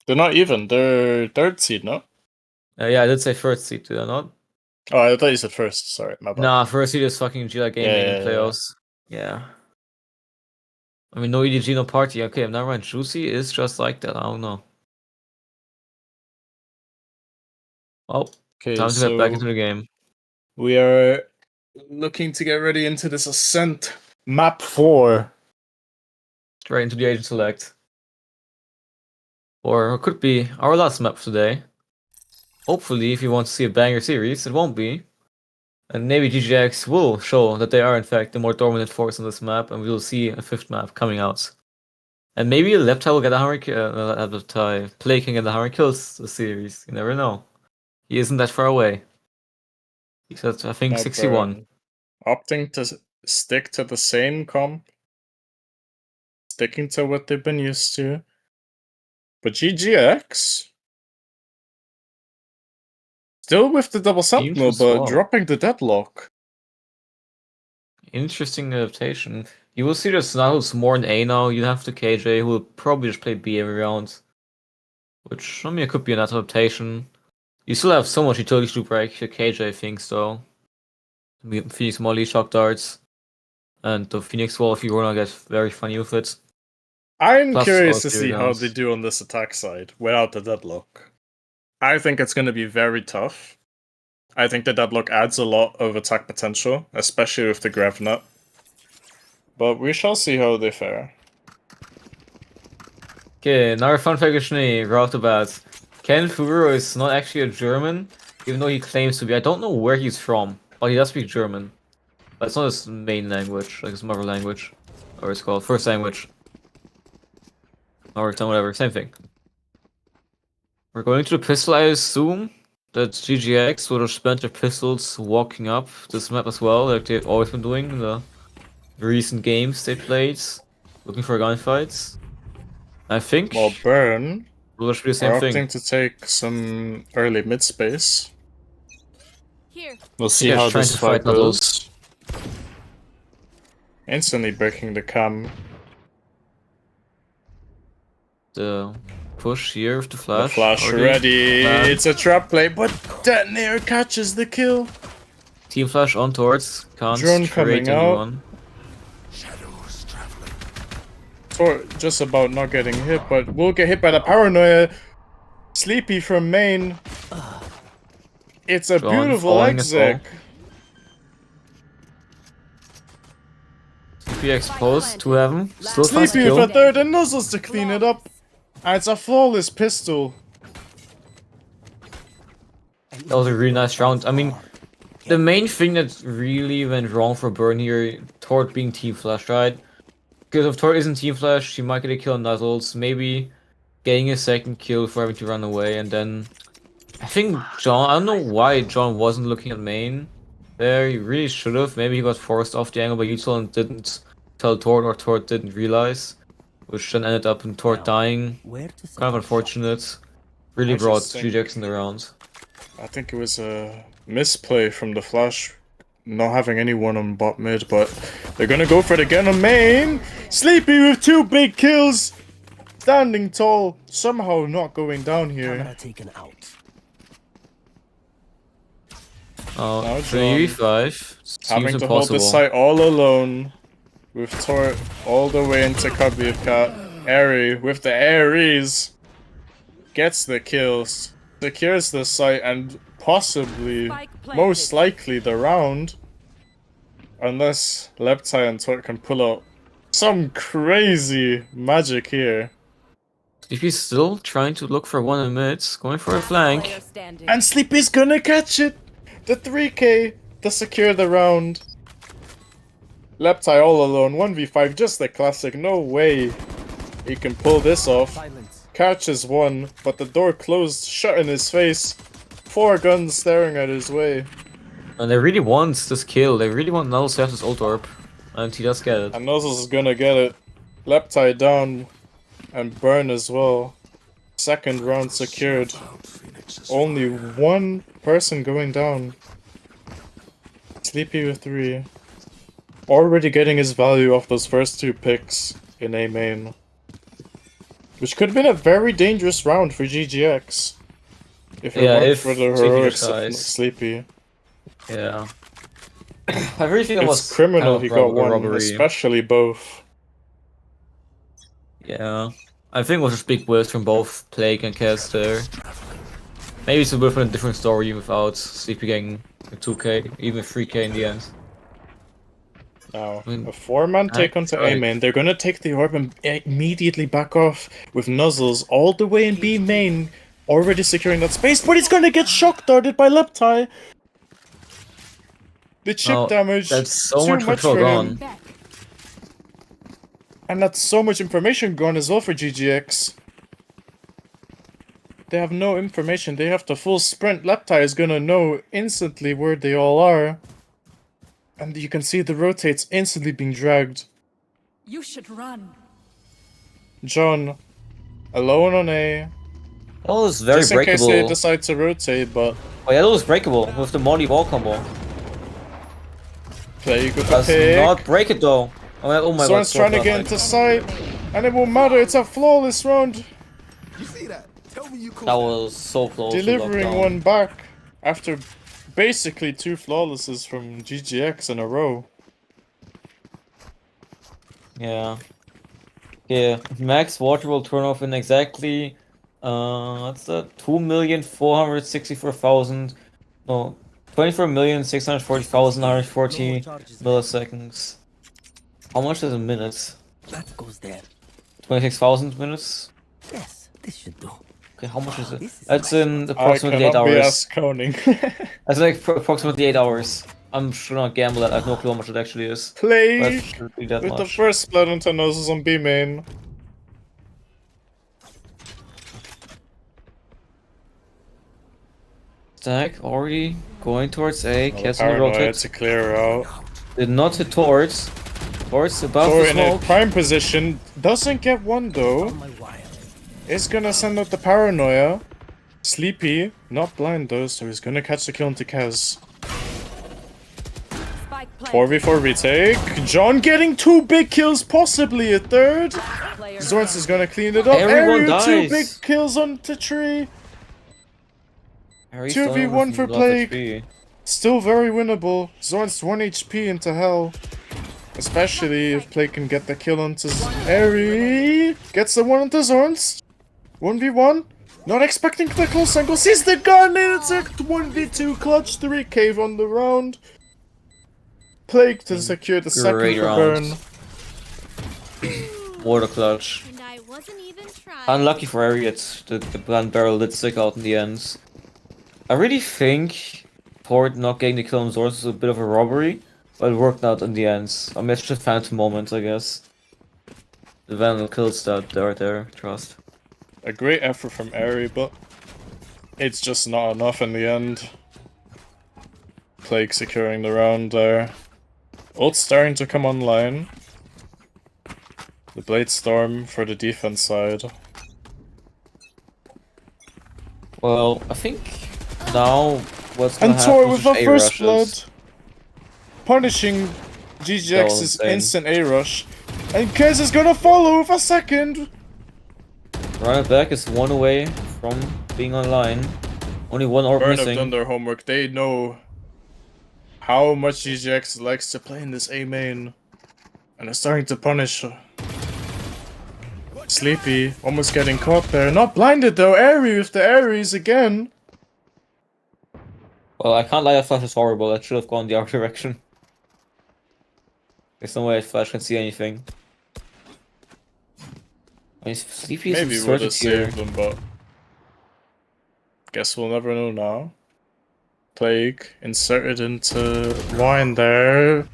They're not even. They're third seed, no? Yeah, I did say first seed, did I not? Oh, I thought you said first. Sorry, my bad. Nah, first seed is fucking Gila Gaming Yeah, in playoffs. Yeah. I mean, no EDG, no party. Okay, never mind. Juicy is just like that. I don't know. Oh, Okay, time to get back into the game. We are looking to get ready into this Ascent map 4. Straight into the Agent Select. Or it could be our last map for today. Hopefully, if you want to see a banger series, it won't be. And maybe GGX will show that they are in fact the more dominant force on this map, and we will see a 5th map coming out. And maybe Leptai will get a 100 Play can get a 100 kills this series. You never know. He isn't that far away. He's at, I think, 61. Opting to stick to the same comp, sticking to what they've been used to. But GGX still with the double sentinel, but dropping the deadlock. Interesting adaptation. You will see the Snuggles more in A now. You have the KJ who will probably just play B every round. Which, I mean, it could be an adaptation. You still have so much utility to break the KJ things though. Phoenix Molly, Shock Darts, and the Phoenix Wall if you wanna get very funny with it. I'm Plus curious all to three see how rounds. they do on this attack side without the deadlock. I think it's going to be very tough. I think the deadlock adds a lot of attack potential, especially with the Gravnet. But we shall see how they fare. Okay, another fun fact actually, right off the bat. Ken Furo is not actually a German, even though he claims to be. I don't know where he's from, but he does speak German. But it's not his main language, like his mother language. Or it's called first language. Or whatever, same thing. We're going to the pistol, I assume. That GGX would have spent their pistols walking up this map as well, like they've always been doing in the recent games they played. Looking for gunfights. I think. Well, Burn will do the same are thing. opting to take some early mid space. Here. We'll see Yeah, how trying this to fight fight Nuddles. goes. Instantly breaking the cam. The push here with the flash. The flash already. ready. It's a trap play, but Detonator catches the kill. Team flash on towards. Can't Drone trade coming out. anyone. Just about not getting hit, but we'll get hit by the paranoia. Sleepy from main. It's a Drone beautiful falling as well. exec. CP exposed to heaven. Still fast Sleepy kill. with a third and Nuzzles to clean it up. And it's a flawless pistol. That was a really nice round. I mean, the main thing that really went wrong for Burn here, Tort being team flash, right? Because if Tort isn't team flash, she might get a kill on Nuzzles, maybe getting a second kill for having to run away, and then I think John, I don't know why John wasn't looking at main there. He really should have. Maybe he got forced off the angle by Util and didn't tell Tort, or Tort didn't realize, which then ended up in Tort dying. Kind of unfortunate. Really I brought just think- GGX in the round. I think it was a misplay from the flash, not having anyone on bot mid, but they're gonna go for it again on main. Sleepy with 2 big kills, standing tall, somehow not going down here. Taken out. Oh, Now 3v5. Having Seems to hold impossible. this site all alone, with Tort all the way into Cubbycat. Airy with the Aries gets the kills, secures the site, and possibly, most likely, the round. Unless Leptai and Tort can pull out some crazy magic here. If he's still trying to look for one in mids, going for a flank. And Sleepy's gonna catch it! The 3k to secure the round. Leptai all alone, 1v5, just the classic, no way he can pull this off. Catches one, but the door closed shut in his face. 4 guns staring at his way. And they really want this kill, they really want Nuddles to have this ult orb. And he does get it. And Nuzzles is gonna get it. Leptai down, and Burn as well. Second round secured. Only one person going down. Sleepy with 3. Already getting his value off those first 2 picks in A main. Which could have been a very dangerous round for GGX. If it weren't for the heroics of Sleepy. Yeah. I really think it It's was criminal kind of he got one, robbery. especially both. Yeah. I think it was just big whiffs from both Plague and Cast there. Maybe it's a bit of a different story without Sleepy getting a 2k, even 3k in the end. Now, a 4-man take onto A main. They're gonna take the orb and immediately back off with Nuzzles all the way in B main, already securing that space, but he's gonna get shock darted by Leptai. The chip damage. That's so too much control for him. gone. And that's so much information gone as well for GGX. They have no information. They have to full sprint. Leptai is gonna know instantly where they all are. And you can see the rotates instantly being dragged. You should run. John, alone on A. That was very Just in case they breakable. decide to rotate, but... Oh yeah, that was breakable with the Molly wall combo. Plague with the Does pick. not break it though. Oh my god. Someone's so trying to perfect. get into sight, and it won't matter, it's a flawless round. You see that? Tell me you cool. That was so close. to Delivering lockdown. one back after basically 2 flawlesses from GGX in a row. Yeah. Yeah. Max water will turn off in exactly what's that? 2,464,000 no 24,640,140 milliseconds. How much is a minute? That goes there. 26,000 minutes? Yes, this should do. Okay, how much is it? That's in approximately I 8 cannot be hours. asked counting. That's like approximately 8 hours. I'm sure not gamble that. I have no clue how much it actually is. But Plague it should be that with the much. first split into noses on B main. Stack already going towards A. Cats on the Paranoia rotate. to clear out. Did not hit towards. Towards above Thor the in a smoke. prime position. Doesn't get one though. Is gonna send out the paranoia. Sleepy. Not blind though, so he's gonna catch the kill into Kaz. 4v4 retake. John getting 2 big kills, possibly a third. Zorns is gonna clean it up. Everyone Area 2 dies. big kills onto tree. Harry's 2v1 done for with low Plague. HP. Still very winnable. Zorn's 1 HP into hell. Especially if Plague can get the kill onto Airy. Gets the one onto Zorns. 1v1. Not expecting the close angle. Sees the gun and it's a 1v2 clutch. 3 cave on the round. Plague to secure the second Great for round. burn. Water clutch. And I wasn't even trying. Unlucky for Harriet. The gun barrel did stick out in the end. I really think Port not getting the kill on Zords was a bit of a robbery. But it worked out in the end. I mean, it's just a phantom moment, I guess. The Vandal kills that right there. Trust. A great effort from Airy, but it's just not enough in the end. Plague securing the round there. Ult's starting to come online. The Blade Storm for the defense side. Well, I think now what's gonna And happen Tor is with the just first A-rushes. blood. Punishing GGX's insane. instant A-rush. And Kez is gonna follow with a second. Run it back is one away from being online. Only one orb Burn have missing. done their homework. They know how much GGX likes to play in this A main. And they're starting to punish Sleepy. Almost getting caught there. Not blinded though. Airy with the Aries again. Well, I can't lie, that flash is horrible. That should have gone the other direction. There's no way that flash can see anything. I mean, Sleepy is Maybe would inserted have here. saved them, but guess we'll never know now. Plague inserted into wine there.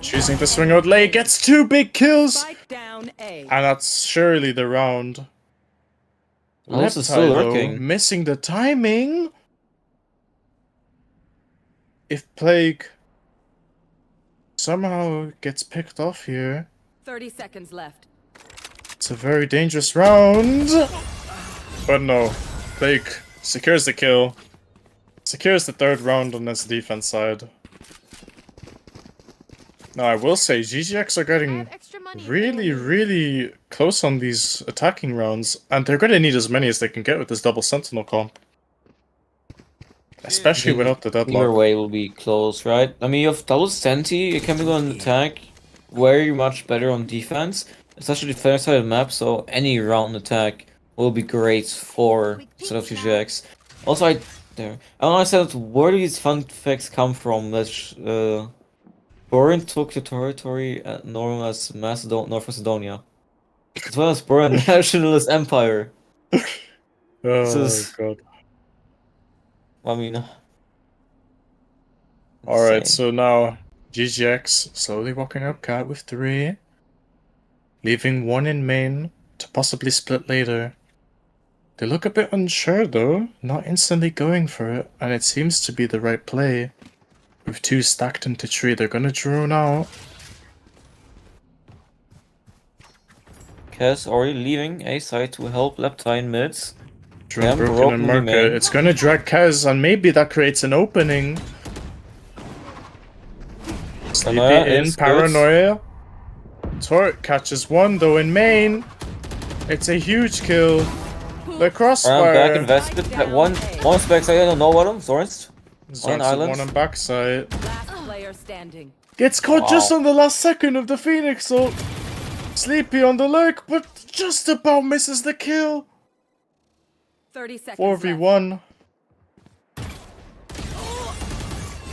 Choosing to swing out late, gets 2 big kills! Down A. And that's surely the round. Oh, this is Reptile, still though, working. missing the timing. If Plague somehow gets picked off here, 30 seconds left. it's a very dangerous round. But no, Plague secures the kill. Secures the 3rd round on this defense side. Now I will say, GGX are getting really close on these attacking rounds, and they're gonna need as many as they can get with this double sentinel comp. Especially without the Either deadlock. way will be close, right? I mean, you have double Senti, you can be on attack very much better on defense, especially the fair side map, so any round attack will be great for sort of GGX. Also, I don't understand where do these fun facts come from that Burin took the territory known as North Macedonia, as well as Burin nationalist empire. Oh god. I mean, Alright, so now GGX slowly walking up cat with 3. Leaving 1 in main to possibly split later. They look a bit unsure though, not instantly going for it, and it seems to be the right play. With 2 stacked into 3, they're gonna drone out. Kaz already leaving A side to help Leptine mids. Drone broken in market. It's gonna drag Kaz, and maybe that creates an opening. Sleepy in, Paranoia. Torque catches one though in main. It's a huge kill. The crossfire. Back invested. One backside, I don't know what him. Zornst. One island. One on backside. Last player standing. Gets caught just on the last second of the Phoenix ult. Sleepy on the lurk, but just about misses the kill. 30 seconds 4v1.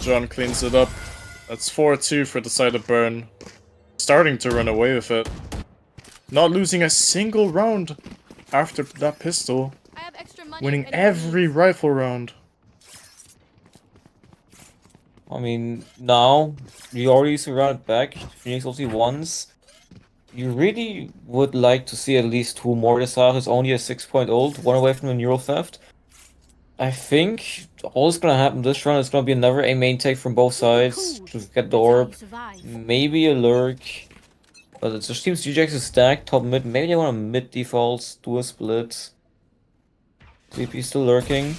John cleans it up. That's 4-2 for the side of Burn. Starting to run away with it. Not losing a single round after that pistol. Winning every rifle round. I mean, now you already surrounded back. Phoenix only once. You really would like to see at least 2 more. Desar is only a 6-point ult, 1 away from the neural theft. I think all that's gonna happen this round is gonna be another A main take from both sides to get the orb. Maybe a lurk. But it just seems GJX is stacked, top mid. Maybe they want to mid defaults, do a split. Sleepy still lurking.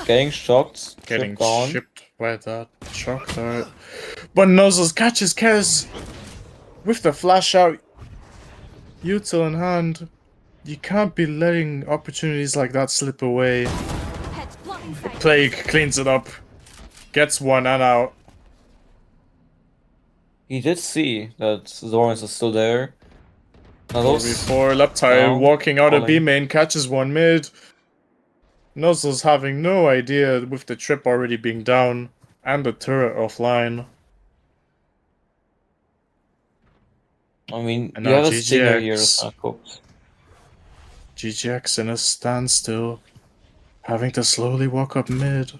Getting shocked. Getting gone. shipped by that shock dart. But Nuzzles catches Kez with the flash out. Util in hand. You can't be letting opportunities like that slip away. Plague cleans it up. Gets one and out. He did see that Zorns is still there. Before Leptile walking out of B main catches one mid. Nuzzles having no idea with the trip already being down and the turret offline. I mean, and you now have a stinger here that's not cooked. GGX in a standstill, having to slowly walk up mid.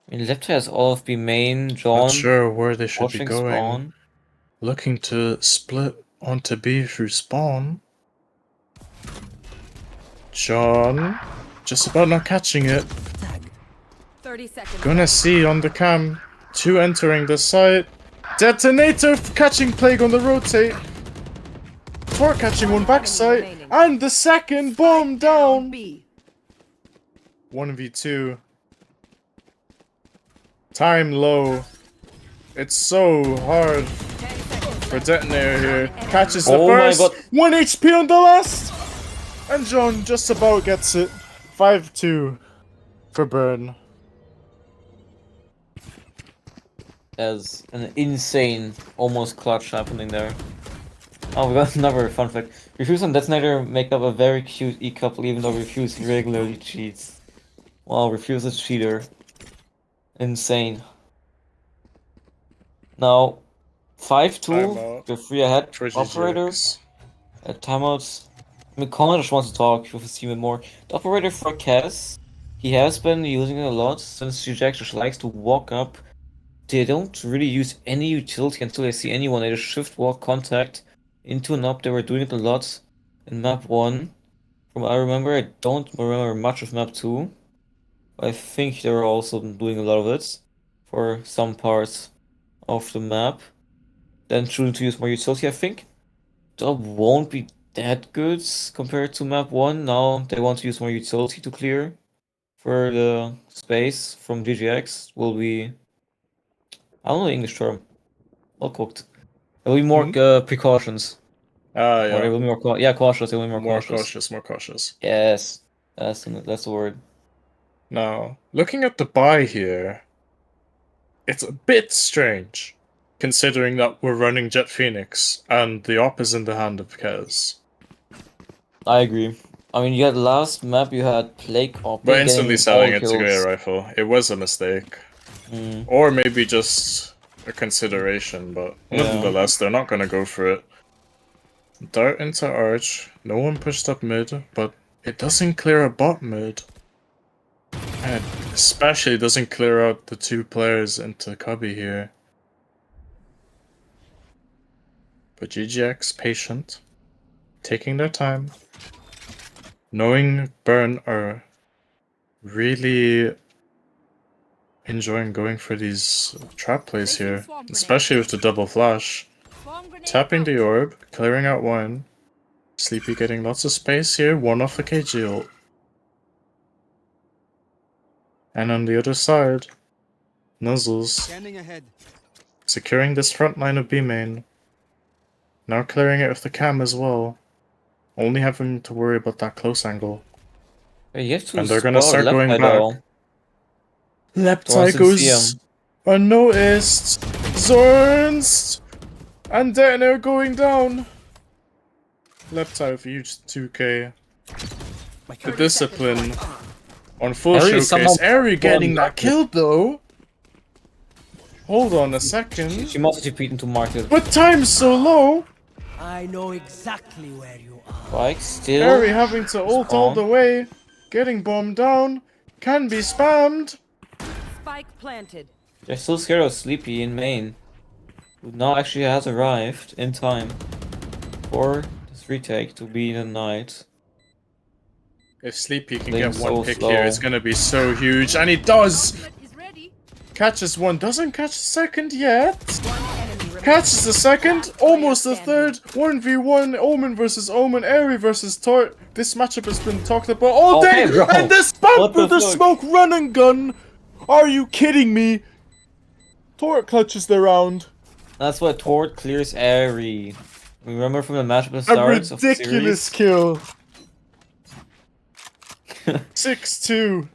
I mean, Leptile has all of B main, John. Not sure where they should be watching going. Spawn. Looking to split onto B through spawn. John, just about not catching it. 30 seconds. Gonna see on the cam. 2 entering the site. Detonator catching Plague on the rotate. Tor catching one backside. And the second bomb down. 1v2. Time low. It's so hard for Detonator here. Catches the first. 1 HP on the last. And John just about gets it. 5-2 for Burn. There's an insane, almost clutch happening there. Oh, we got another fun fact. Refuse and Detonator make up a very cute E-couple even though Refuse regularly cheats. Wow, Refuse is cheater. Insane. Now, 5-2, you're 3 ahead. Operator. At timeouts. I mean, Connor just wants to talk with his team more. The operator for Kaz, he has been using it a lot since GJX just likes to walk up. They don't really use any utility until they see anyone. They just shift walk contact into an up. They were doing it a lot in map 1. From what I remember, I don't remember much of map 2. I think they were also doing a lot of it for some parts of the map. Then choosing to use more utility, I think that won't be that good compared to map 1. Now they want to use more utility to clear for the space from GGX. Will be, I don't know the English term. Well cooked. There will be more precautions. Yeah. Or there will be more cautious. There will be more cautious. More cautious. Yes, that's the word. Now, looking at the buy here, it's a bit strange, considering that we're running Jet Phoenix and the op is in the hand of Kez. I agree. I mean, you had last map, you had Plague op. But instantly selling it to get a rifle. It was a mistake. Or maybe just a consideration, but nonetheless, they're not gonna go for it. Dart into Arch. No one pushed up mid, but it doesn't clear a bot mid. And it especially doesn't clear out the 2 players into Cubby here. But GGX patient, taking their time, knowing Burn are really enjoying going for these trap plays here, especially with the double flash. Tapping the orb, clearing out one. Sleepy getting lots of space here, one off the KG ult. And on the other side, Nuzzles securing this front line of B main. Now clearing it with the cam as well. Only having to worry about that close angle. You have to And they're gonna start going back. though. Leptai goes unnoticed. Zorns! And Detonator going down. Leptai with a huge 2k. The discipline on full showcase. Eri getting that kill though. Hold on a second. She must have beaten to market. But time's so low. I know exactly where you are. Spike still. Eri having to ult all the way. Getting bombed down. Can be spammed. Spike planted. They're still scared of Sleepy in main. Who now actually has arrived in time for this retake to be the night. If Sleepy can Playing get one so pick slow. here, it's gonna be so huge. And he does! Catches one, doesn't catch the second yet. Catches the second, almost the third. 1v1, Omen versus Omen, Eri versus Tort. This matchup has been talked about all day. Okay, bro. And this bump What the with the fuck? smoke run and gun. Are you kidding me? Tort clutches the round. That's why Tort clears Eri. Remember from the matchup at the A start of the ridiculous series? kill. 6-2.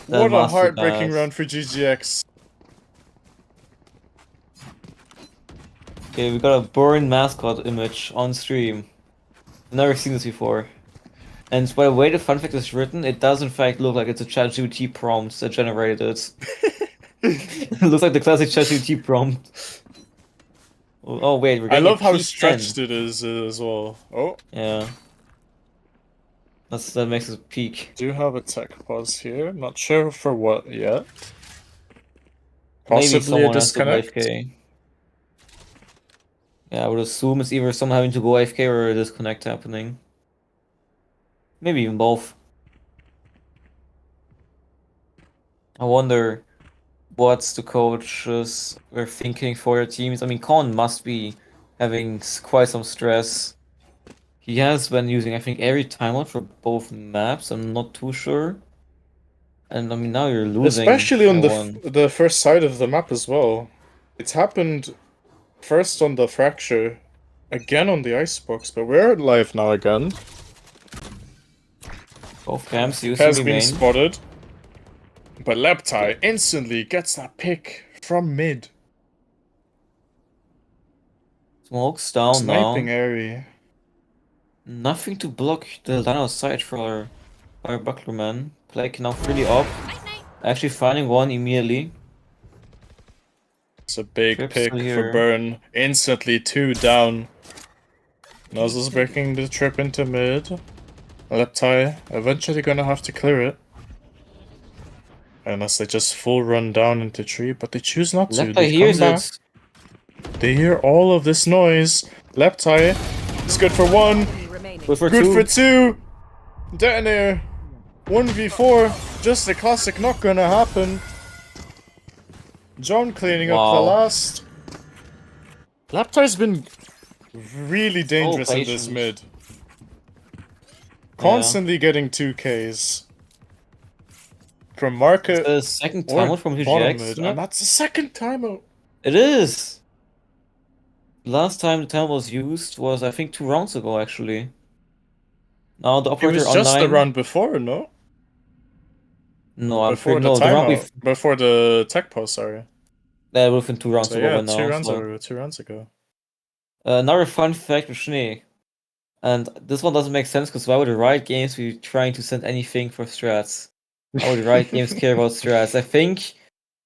That What a must be heartbreaking bad. round for GGX. Okay, we got a burn mascot image on stream. Never seen this before. And by the way the fun fact is written, it does in fact look like it's a ChatGPT prompt that generated it. It looks like the classic ChatGPT prompt. Oh wait, we're I getting love a how peak stretched 10. it is as well. Oh. Yeah. That makes it peak. Do have a tech pause here. Not sure for what yet. Maybe Possibly a someone has to go disconnect. AFK. Yeah, I would assume it's either someone having to go AFK or a disconnect happening. Maybe even both. I wonder what the coaches were thinking for their teams. I mean, Con must be having quite some stress. He has been using, I think, every timeout for both maps. I'm not too sure. And I mean, now you're losing. Especially on by one. the first side of the map as well. It's happened first on the Fracture, again on the Icebox, but we're live now again. Both camps Has using been main. spotted. But Leptai instantly gets that pick from mid. Smokes down Sniping now. Eri. Nothing to block the line of sight for our Bucklerman. Play can now freely up. Actually finding one immediately. It's a big Trips pick here. for Burn. Instantly 2 down. Nuzzle's breaking the trip into mid. Leptai eventually gonna have to clear it. Unless they just full run down into tree, but they choose not to. Leptai They hears come back. it. They hear all of this noise. Leptai is good for 1. Good for Good 2. for 2. Detonator. 1v4. Just a classic, not gonna happen. John cleaning up the Wow. last. Leptai's been really dangerous in this patience. mid. Constantly getting 2Ks. From market The second or timeout from bottom GGX, mid, isn't it? and that's the second timeout. It is! Last time the time was used was, I think, 2 rounds ago, actually. Now the It operator was online... just the round before, no? No, I'm Before pretty... the No, the round timeout. Before the tech pause, sorry. That would have been 2 rounds So ago yeah, by now. 2 rounds so- ago. 2 rounds ago. Another fun fact with Schnee. And this one doesn't make sense because why would the Riot Games be trying to send anything for strats? Why would the Riot Games care about strats? I think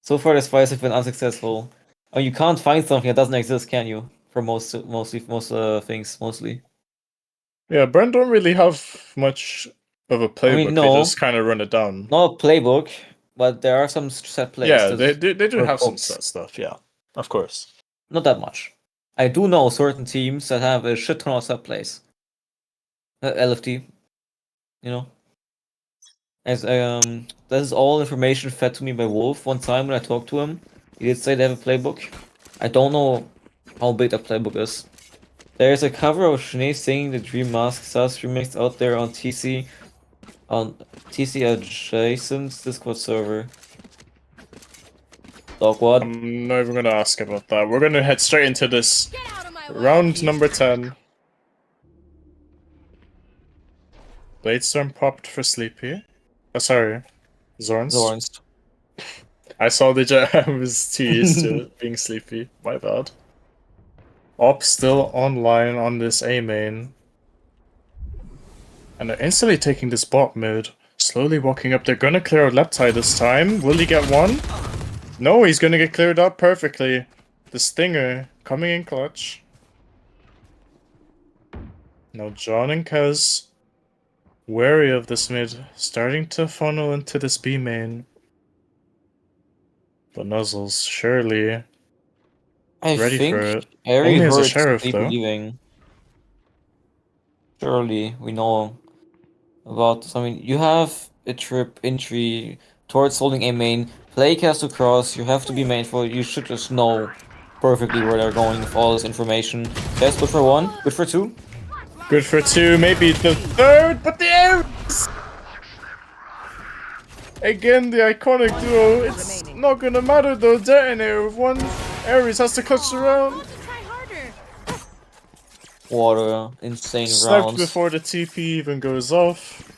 so far the spies have been unsuccessful. I mean, you can't find something that doesn't exist, can you? For most things, mostly. Yeah, Brent don't really have much of a playbook. no. They just kind of run it down. Not a playbook, but there are some set plays. Yeah, that they do are have some booked. set stuff. Yeah, of course. Not that much. I do know certain teams that have a shit ton of set plays. LFT, you know. As this is all information fed to me by Wolf one time when I talked to him. He did say they have a playbook. I don't know how big that playbook is. There's a cover of Sinead singing the Dream Mask SAS remix out there on TC adjacent Discord server. Dog, what? I'm not even gonna ask about that. We're gonna head straight into this round number 10. Bladestorm popped for Sleepy. Oh, sorry. Zornst. I saw the jet. I was too used to it being sleepy. My bad. Op still online on this A main. And they're instantly taking this bot mid. Slowly walking up. They're gonna clear out Leptai this time. Will he get one? No, he's gonna get cleared up perfectly. The Stinger coming in clutch. Now John and Kez wary of this mid, starting to funnel into this B main. But Nuzzles surely ready for it. Only as a sheriff though. Leaving. Surely we know about this. I mean, you have a trip entry towards holding a main. Play cast across. You have to be mainful. You should just know perfectly where they're going with all this information. Yes, good for one. Good for two. Good for two, maybe the third, but the Ares! Again, the iconic duo. It's not gonna matter though. Detonator with one. Ares has to clutch around. What a insane Slept rounds. before the TP even goes off.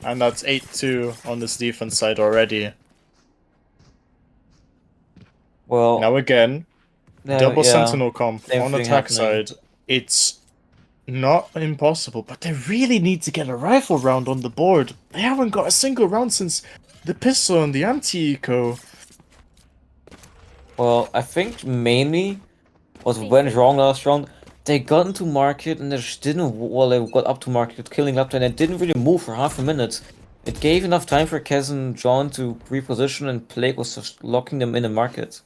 And that's 8-2 on this defense side already. Well, now again, double sentinel comp Same on thing attack happening. side. It's not impossible, but they really need to get a rifle round on the board. They haven't got a single round since the pistol and the anti-eco. Well, I think mainly what went wrong last round. They got into market and they just didn't. Well, they got up to market, killing up, and they didn't really move for half a minute. It gave enough time for Kez and John to reposition, and Plague was just locking them in the market.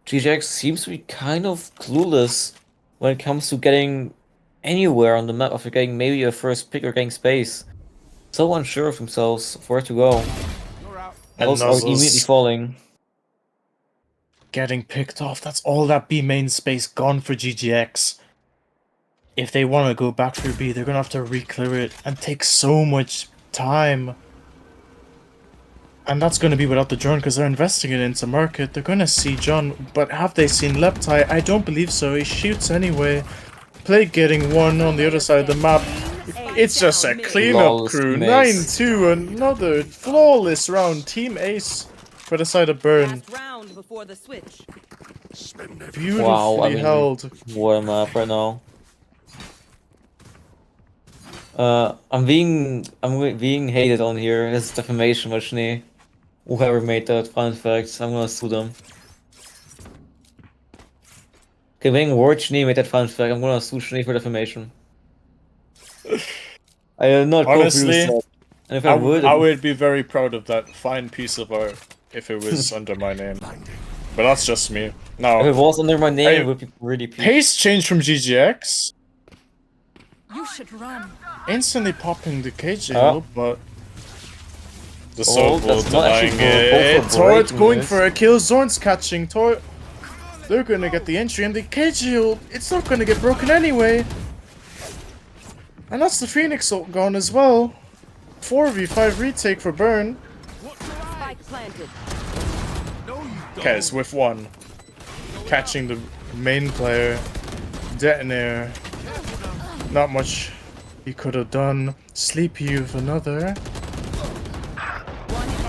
GJX seems to be kind of clueless when it comes to getting anywhere on the map after getting maybe a first pick or getting space. So unsure of themselves of where to go. And Also Nuzzles immediately falling. getting picked off. That's all that B main space gone for GGX. If they want to go back for B, they're gonna have to re-clear it and take so much time. And that's going to be without the drone because they're investing it into market. They're going to see John, but have they seen Leptai? I don't believe so. He shoots anyway. Plague getting one on the other side of the map. It's just a cleanup crew. 9-2, another flawless round. Team Ace for the side of Burn. Beautifully Wow, I mean, held. What a map right now. I'm being hated on here. This is defamation by Schnee. Whoever made that, fun fact, I'm gonna sue them. Okay, being word Schnee made that fun fact, I'm gonna sue Schnee for defamation. I am not Honestly, confused. And if I would be very proud of that fine piece of art if it was under my name. But that's just me. Now, if it was under my name, it would be really peaked. Pace change from GGX. You should run. Instantly popping the KJ, but the Soul that's not denying actually it. for Tort breaking going this. for a kill. Zorn's catching Tort. They're gonna get the entry, and the KJ, it's not gonna get broken anyway. And that's the Phoenix ult gone as well. 4v5 retake for Burn. Spike planted. Kez with one. Catching the main player. Detonator. Not much he could have done. Sleepy with another.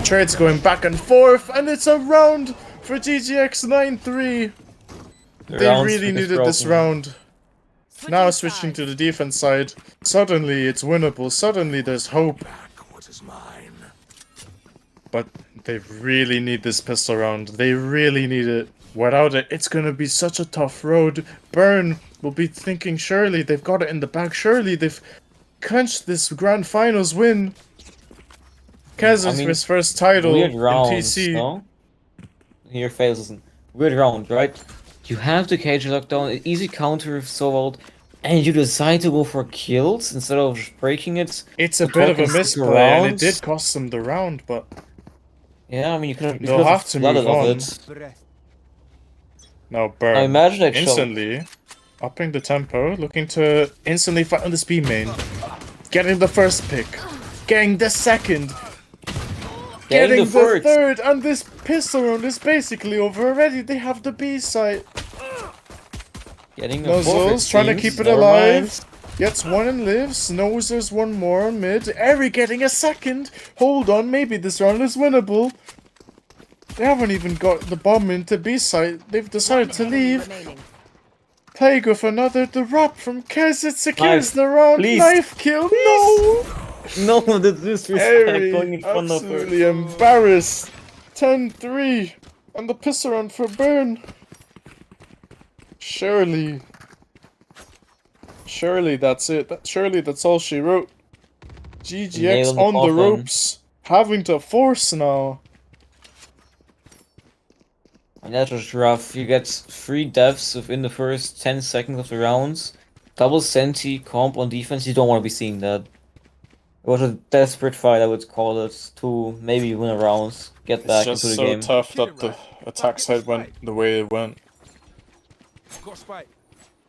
Trades going back and forth, and it's a round for GGX 9-3. They really needed this round. Now switching to the defense side. Suddenly it's winnable. Suddenly there's hope. But they really need this pistol round. They really need it. Without it, it's gonna be such a tough road. Burn will be thinking, surely they've got it in the bag. Surely they've clinched this grand finals win. Kez is his first title weird in rounds, TC. No? Your face isn't. Weird round, right? You have the cage lockdown, an easy counter with Sold. and you decide to go for kills instead of just breaking it. It's a the bit of a talk and stick misplay, and it around. did cost them the round, but Yeah, I mean, you could they'll have to move of on. it. Now Burn, I imagine it instantly upping the tempo, looking to instantly fight on this B main. Getting the first pick, getting the second, getting the third, and this pistol round is basically over already. They have the B site. Getting Nuzzles trying to keep it alive. Gets one and lives. Knows there's one more on mid. Eri getting a second. Hold on, maybe this round is winnable. They haven't even got the bomb into B site. They've decided to leave. Plague with another. The wrap from Kez. It secures the round. Please. Knife kill. No! No, this disrespect going in front of her. Absolutely embarrassed. 10-3. And the piss around for Burn. Surely that's it. Surely that's all she wrote. GGX on the ropes. Having to force now. And that was rough. You get 3 deaths within the first 10 seconds of the rounds. Double senti comp on defense. You don't want to be seeing that. It was a desperate fight, I would call it, to maybe win a round, get back into the game. It's just so tough that the attack side went the way it went.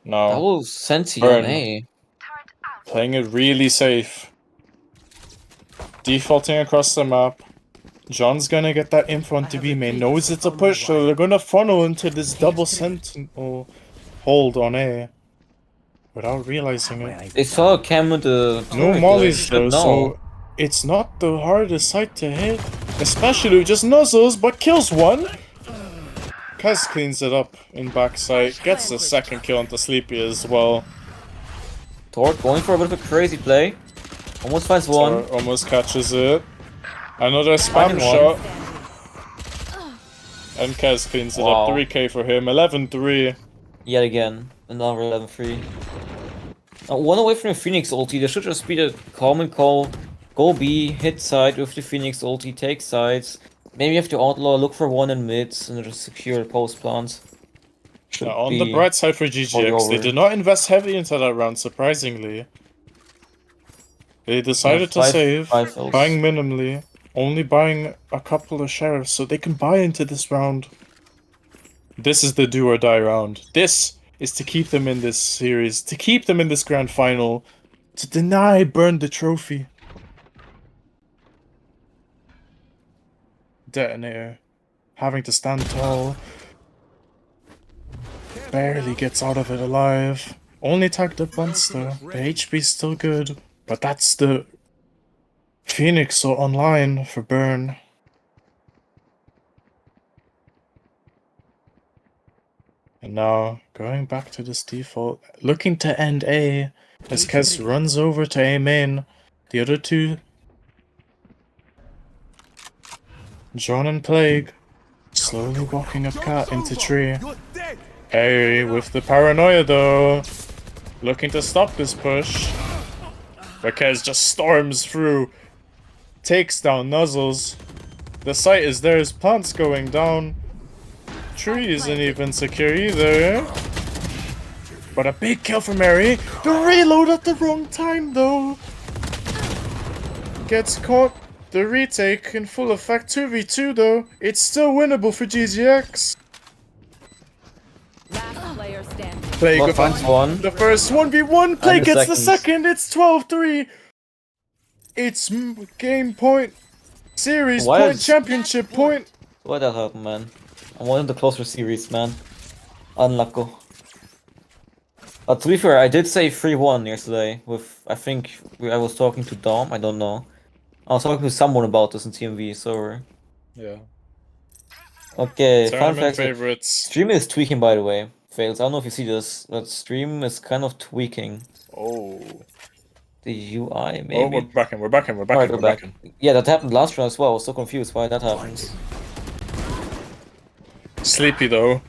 No. Double senti Burn. on A. Playing it really safe. Defaulting across the map. John's gonna get that info onto B main. Knows it's a push, so they're gonna funnel into this double sentinel hold on A. Without realizing it. They saw a cam with the... No mollies though, so it's not the hardest site to hit. Especially with just nuzzles, but kills one. Kez cleans it up in backside. Gets the second kill onto Sleepy as well. Torque going for a bit of a crazy play. Almost finds one. Torque almost catches it. Another spam shot. And Kez cleans it up. 3k for him. 11-3. Yet again. Another 11-3. One away from the Phoenix ulti. There should just be the common call. Go B, hit side with the Phoenix ulti, take sides. Maybe you have to outlaw, look for one in mids, and just secure the post plants. Now, on the bright side for GGX, they did not invest heavily into that round, surprisingly. They decided to save, buying minimally, only buying a couple of sheriffs, so they can buy into this round. This is the do or die round. This is to keep them in this series, to keep them in this grand final, to deny Burn the trophy. Detonator, having to stand tall, barely gets out of it alive. Only tagged up once though. The HP's still good, but that's the Phoenix so online for Burn. And now, going back to this default, looking to end A, as Kez runs over to A main. The other two, John and Plague, slowly walking up cat into tree. Hey, with the paranoia though, looking to stop this push. But Kez just storms through, takes down Nuzzles. The site is theirs, plants going down. Tree isn't even secure either. But a big kill from Mary. The reload at the wrong time though. Gets caught. The retake in full effect. 2v2 though. It's still winnable for GGX. Last player standing. Plague with one. The first 1v1. Plague gets the second. It's 12-3. It's game point. Series point. Championship point. Why that happened, man? I wanted the closer series, man. Unlucky. To be fair, I did say 3-1 yesterday with, I think, I was talking to Dom, I don't know. I was talking to someone about this in TMV, so... Yeah. Okay, fun Tournament fact. favorites. Stream is tweaking, by the way. Fails. I don't know if you see this, but stream is kind of tweaking. Oh. The UI, maybe? Oh, we're back in. Alright, we're back. Yeah, that happened last round as well. I was so confused why that happens. Sleepy though,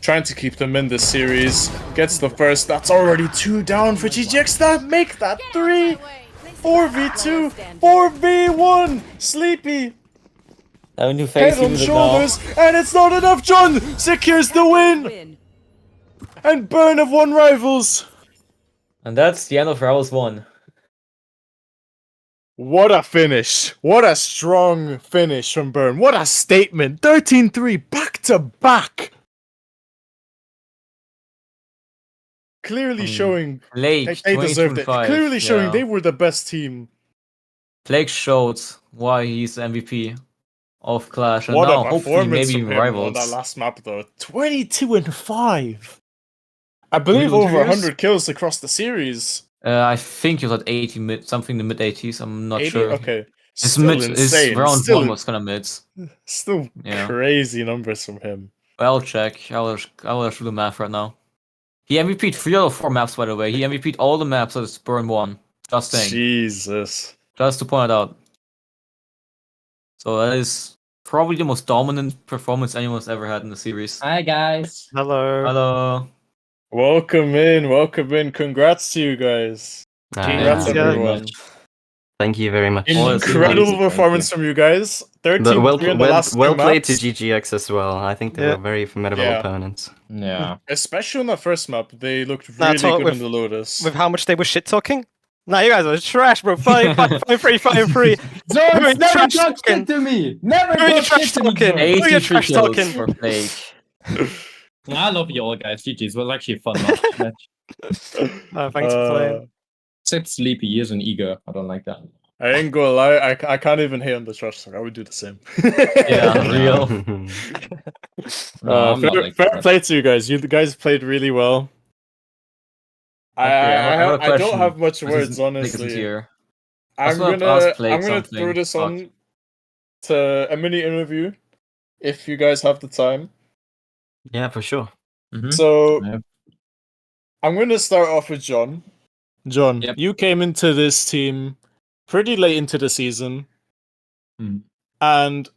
trying to keep them in this series, gets the first. That's already 2 down for GGX. That make that 3. 4v2, 4v1. Sleepy. Head on shoulders, and it's not enough. John secures the win, and Burn have won rivals. And that's the end of Rivals 1. What a finish. What a strong finish from Burn. What a statement. 13-3 back to back. Clearly showing Blake, they deserved it. 22-5, Clearly showing yeah. they were the best team. Blake showed why he's MVP of Clash, and What now a hopefully performance maybe from him on Rivals. that last map though. 22-5. I believe Who did over yours? 100 kills across the series. I think he was at 80 mid, something in the mid 80s. I'm not 80? sure. Okay. His Still mid, insane. his round Still- 1 was kind of mids. Still Yeah. crazy numbers from him. I'll check. I'll do the math right now. He MVP'd 3 out of 4 maps, by the way. He MVP'd all the maps that is Burn 1. Just saying. Jesus. Just to point it out. So that is probably the most dominant performance anyone's ever had in the series. Hi guys. Hello. Hello. Welcome in. Congrats to you guys. Congrats Thank you very everyone. much. Thank you very much. Incredible performance from you guys. 13 But well, in the last well two played to maps. GGX as well. I think they Yeah. were very formidable Yeah. opponents. Yeah. Especially on the first map, they looked Nah, really talk good with- in the Lotus. With how much they were shit talking? Nah, you guys are trash, bro. 5-3. Zords, never trash talk talking. shit to me. Never Who are you talk trash shit to me. talking? Zords. Who are you 83 trash kills talking? for Blake. I love you all guys. GG's was actually a fun match. Thanks for playing. Except Sleepy, he is an ego. I don't like that. I ain't gonna lie, I can't even hate on the trash talk. I would do the same. Yeah, real. No, I'm not like fair that. play to you guys. You guys played really well. Okay, I have a I don't question. have much This words, is- Blake isn't honestly. here. I'm That's what gonna I've asked Blake I'm gonna something, throw this but- on to a mini interview if you guys have the time. Yeah, for sure. So Yeah. I'm gonna start off with John. John, Yep. you came into this team pretty late into the season, Hmm. and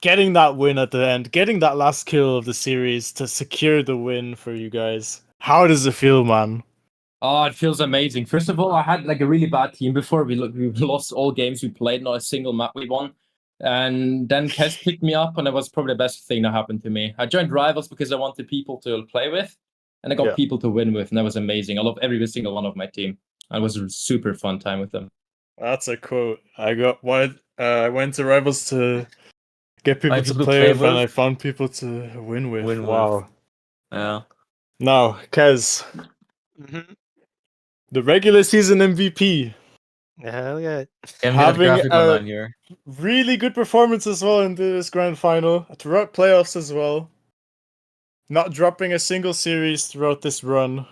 getting that win at the end, getting that last kill of the series to secure the win for you guys. How does it feel, man? Oh, it feels amazing. First of all, I had like a really bad team before. We lost all games we played, not a single map we won. And then Kes picked me up, and it was probably the best thing that happened to me. I joined Rivals because I wanted people to play with, and I got Yeah. people to win with, and that was amazing. I love every single one of my team. And it was a super fun time with them. That's a quote. I went to Rivals to get people Find to people to play play with, and with. I found people to win with. Win with. Wow. Yeah. Now, Kez, Mhm. the regular season MVP, Hell yeah. Can we have having graphic a online here? really good performance as well in this grand final, throughout playoffs as well. Not dropping a single series throughout this run.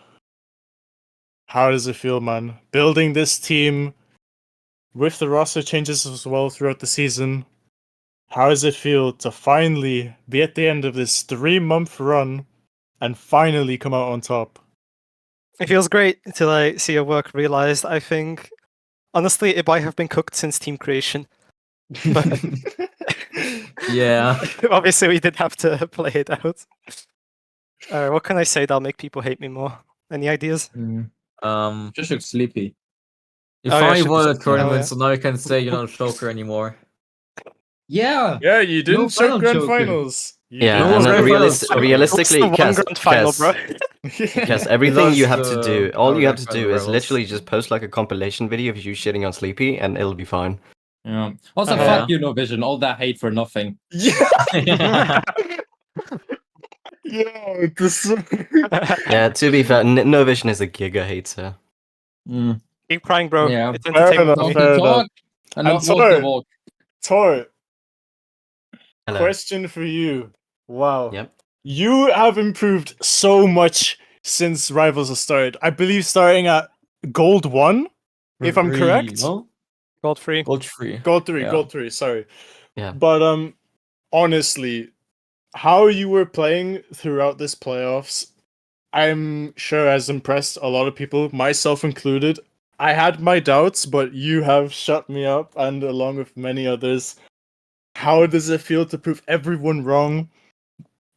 How does it feel, man? Building this team with the roster changes as well throughout the season. How does it feel to finally be at the end of this 3-month run and finally come out on top? It feels great to like see your work realized. I think honestly it might have been cooked since team creation. But Yeah. obviously we did have to play it out. What can I say that'll make people hate me more? Any ideas? Just look sleepy. You Oh, yeah, finally shit, won a shit. tournament, Oh, yeah. so now you can say you're not a choker anymore. Yeah. Yeah, you didn't No choke final grand joker. finals. You Yeah, didn't and choke then grand finals. realistically, What's the one Kez, grand final, bro? Kez, everything you have to lost, do, all you have to our do is rivals. literally just post like a compilation video of you shitting on Sleepy, and it'll be fine. Yeah. Also, Uh-huh. fuck you, No Vision. All that hate for nothing. Yeah. Yeah, this. Yeah, to be fair, No Vision is a giga hater. Keep crying, bro. Yeah. It's Fair entertainment enough, for me. fair enough. Talk and not walk the walk. Tor, Hello. question for you. Wow. Yep. You have improved so much since Rivals has started. I believe starting at Gold 1, if I'm correct. No? Gold free. Gold free. Gold 3, Yeah. Gold 3, sorry. Yeah. But honestly, how you were playing throughout this playoffs, I'm sure has impressed a lot of people, myself included. I had my doubts, but you have shut me up, and along with many others. How does it feel to prove everyone wrong?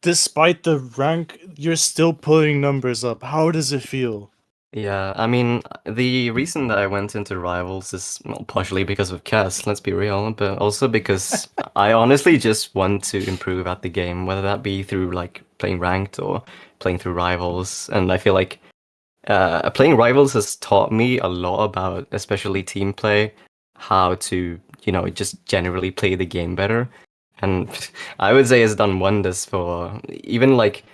Despite the rank, you're still pulling numbers up. How does it feel? Yeah, I mean, the reason that I went into Rivals is well, partially because of Cass, let's be real, but also because I honestly just want to improve at the game, whether that be through like playing ranked or playing through Rivals. And I feel like playing Rivals has taught me a lot about, especially team play, how to, just generally play the game better. And I would say it's done wonders for even like,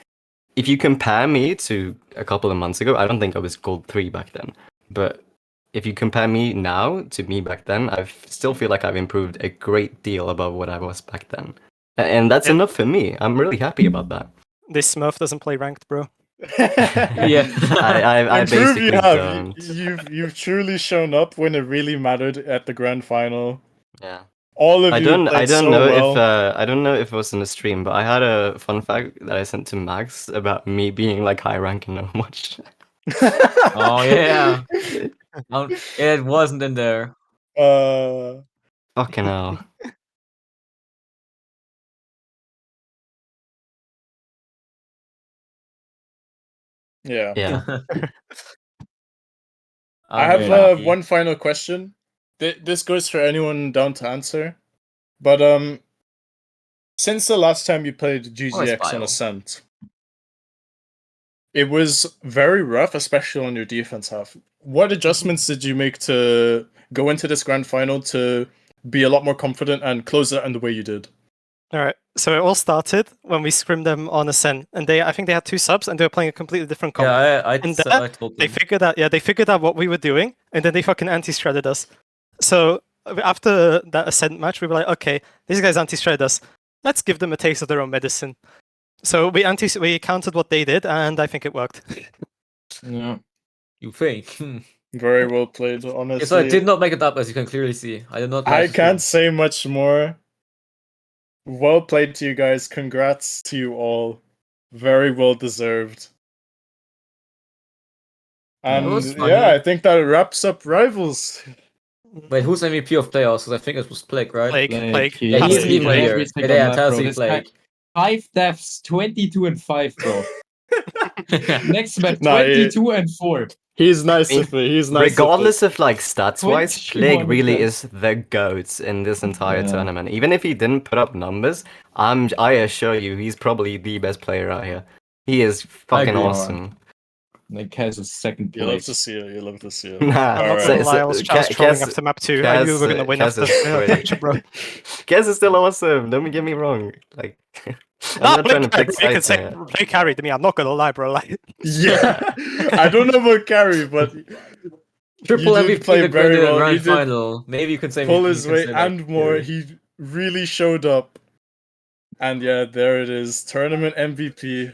if you compare me to a couple of months ago, I don't think I was gold 3 back then. But if you compare me now to me back then, I still feel like I've improved a great deal above what I was back then. And that's enough for me. I'm really happy about that. This Smurf doesn't play ranked, bro. Yeah, I Improve basically you have. don't. You've truly shown up when it really mattered at the grand final. Yeah. All of I you don't played so know well. if I don't know if it was in the stream, but I had a fun fact that I sent to Max about me being like high rank in Overwatch. Oh yeah. It wasn't in there. Fucking hell. Yeah. Yeah. I have one final question. This goes for anyone down to answer. But since the last time you played GGX on Ascent, it was very rough, especially on your defense half. What adjustments did you make to go into this grand final to be a lot more confident and close it in the way you did? Alright, so it all started when we scrimmed them on Ascent, and I think they had 2 subs, and they were playing a completely different comp. Yeah, I and told they them. figured out what we were doing, and then they fucking anti-shredded us. So after that Ascent match, we were like, okay, these guys anti-shredded us. Let's give them a taste of their own medicine. So we countered what they did, and I think it worked. Yeah. You think? Very well played, honestly. So I did not make it up, as you can clearly see. I did not. I can't say much more. Well played to you guys. Congrats to you all. Very well deserved. And I think that wraps up Rivals. Wait, who's MVP of playoffs? Because I think it was Plague, right? Plague. Yeah, he's even here. Yeah, tell us Plague. 5 deaths, 22 and 5, bro. Next match, Nah, 22 and 4. He's nice to play. He's nice. Regardless of like stats wise, 21 Plague really deaths. is the GOAT in this entire Yeah. tournament. Even if he didn't put up numbers, I assure you he's probably the best player out here. He is fucking agree. awesome. Like Kaz is second You love place. to see it. You love to see it. Nah, I'm not gonna lie, I was trolling after map 2. I knew we were gonna win after picture, bro. Kaz is still awesome. Don't get me wrong. Like, I'm Nah, not trying to pick you can sides say here. Play carried me. I'm not gonna lie, bro. Like, Yeah, I don't know about carry, but Triple you did MVP play the very well. grand You did final. Maybe you can say pull you his can weight say, like, and more. He really showed up. And yeah, there it is. Tournament MVP.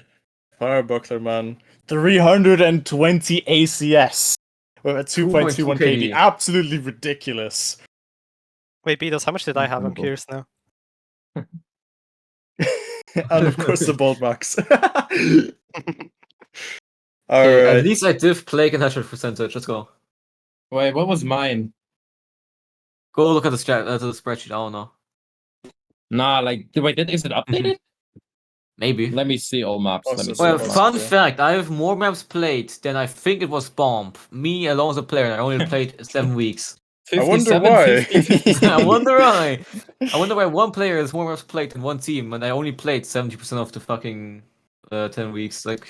Firebuckler, man. 320 ACS. With a 2.21 KD. Absolutely ridiculous. wait, Beatles, how much did I have? I'm curious now. And of course the bold max. Okay, Alright. at least I div Plague and headshot percentage. Let's go. Wait, what was mine? Go look at the spreadsheet. I don't know. Nah, like, is it updated? Maybe. Let me see all maps. Let me see Well, all maps. fun fact, I have more maps played than I think it was Bomb. Me alone as a player, and I only played 7 weeks. I wonder why. 50, I wonder why. I wonder why one player has more maps played than one team, and I only played 70% of the fucking 10 weeks. Like,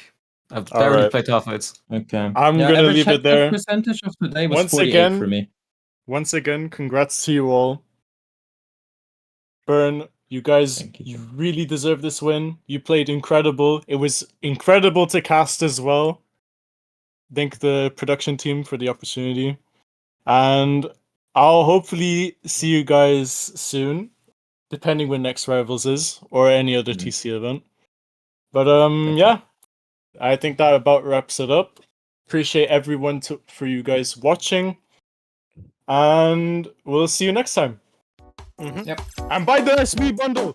I've barely Alright. played half of it. Okay. I'm Yeah, gonna average leave it headshot there. Percentage of the day was Once 48 again, for me. Once again, congrats to you all. Burn, you guys, you really deserve this win. You played incredible. It was incredible to cast as well. Thank the production team for the opportunity. And I'll hopefully see you guys soon, depending when next Rivals is, or any other TC event. But yeah, I think that about wraps it up. Appreciate everyone for you guys watching. And we'll see you next time. Mm-hmm. Yep. And buy the SB bundle!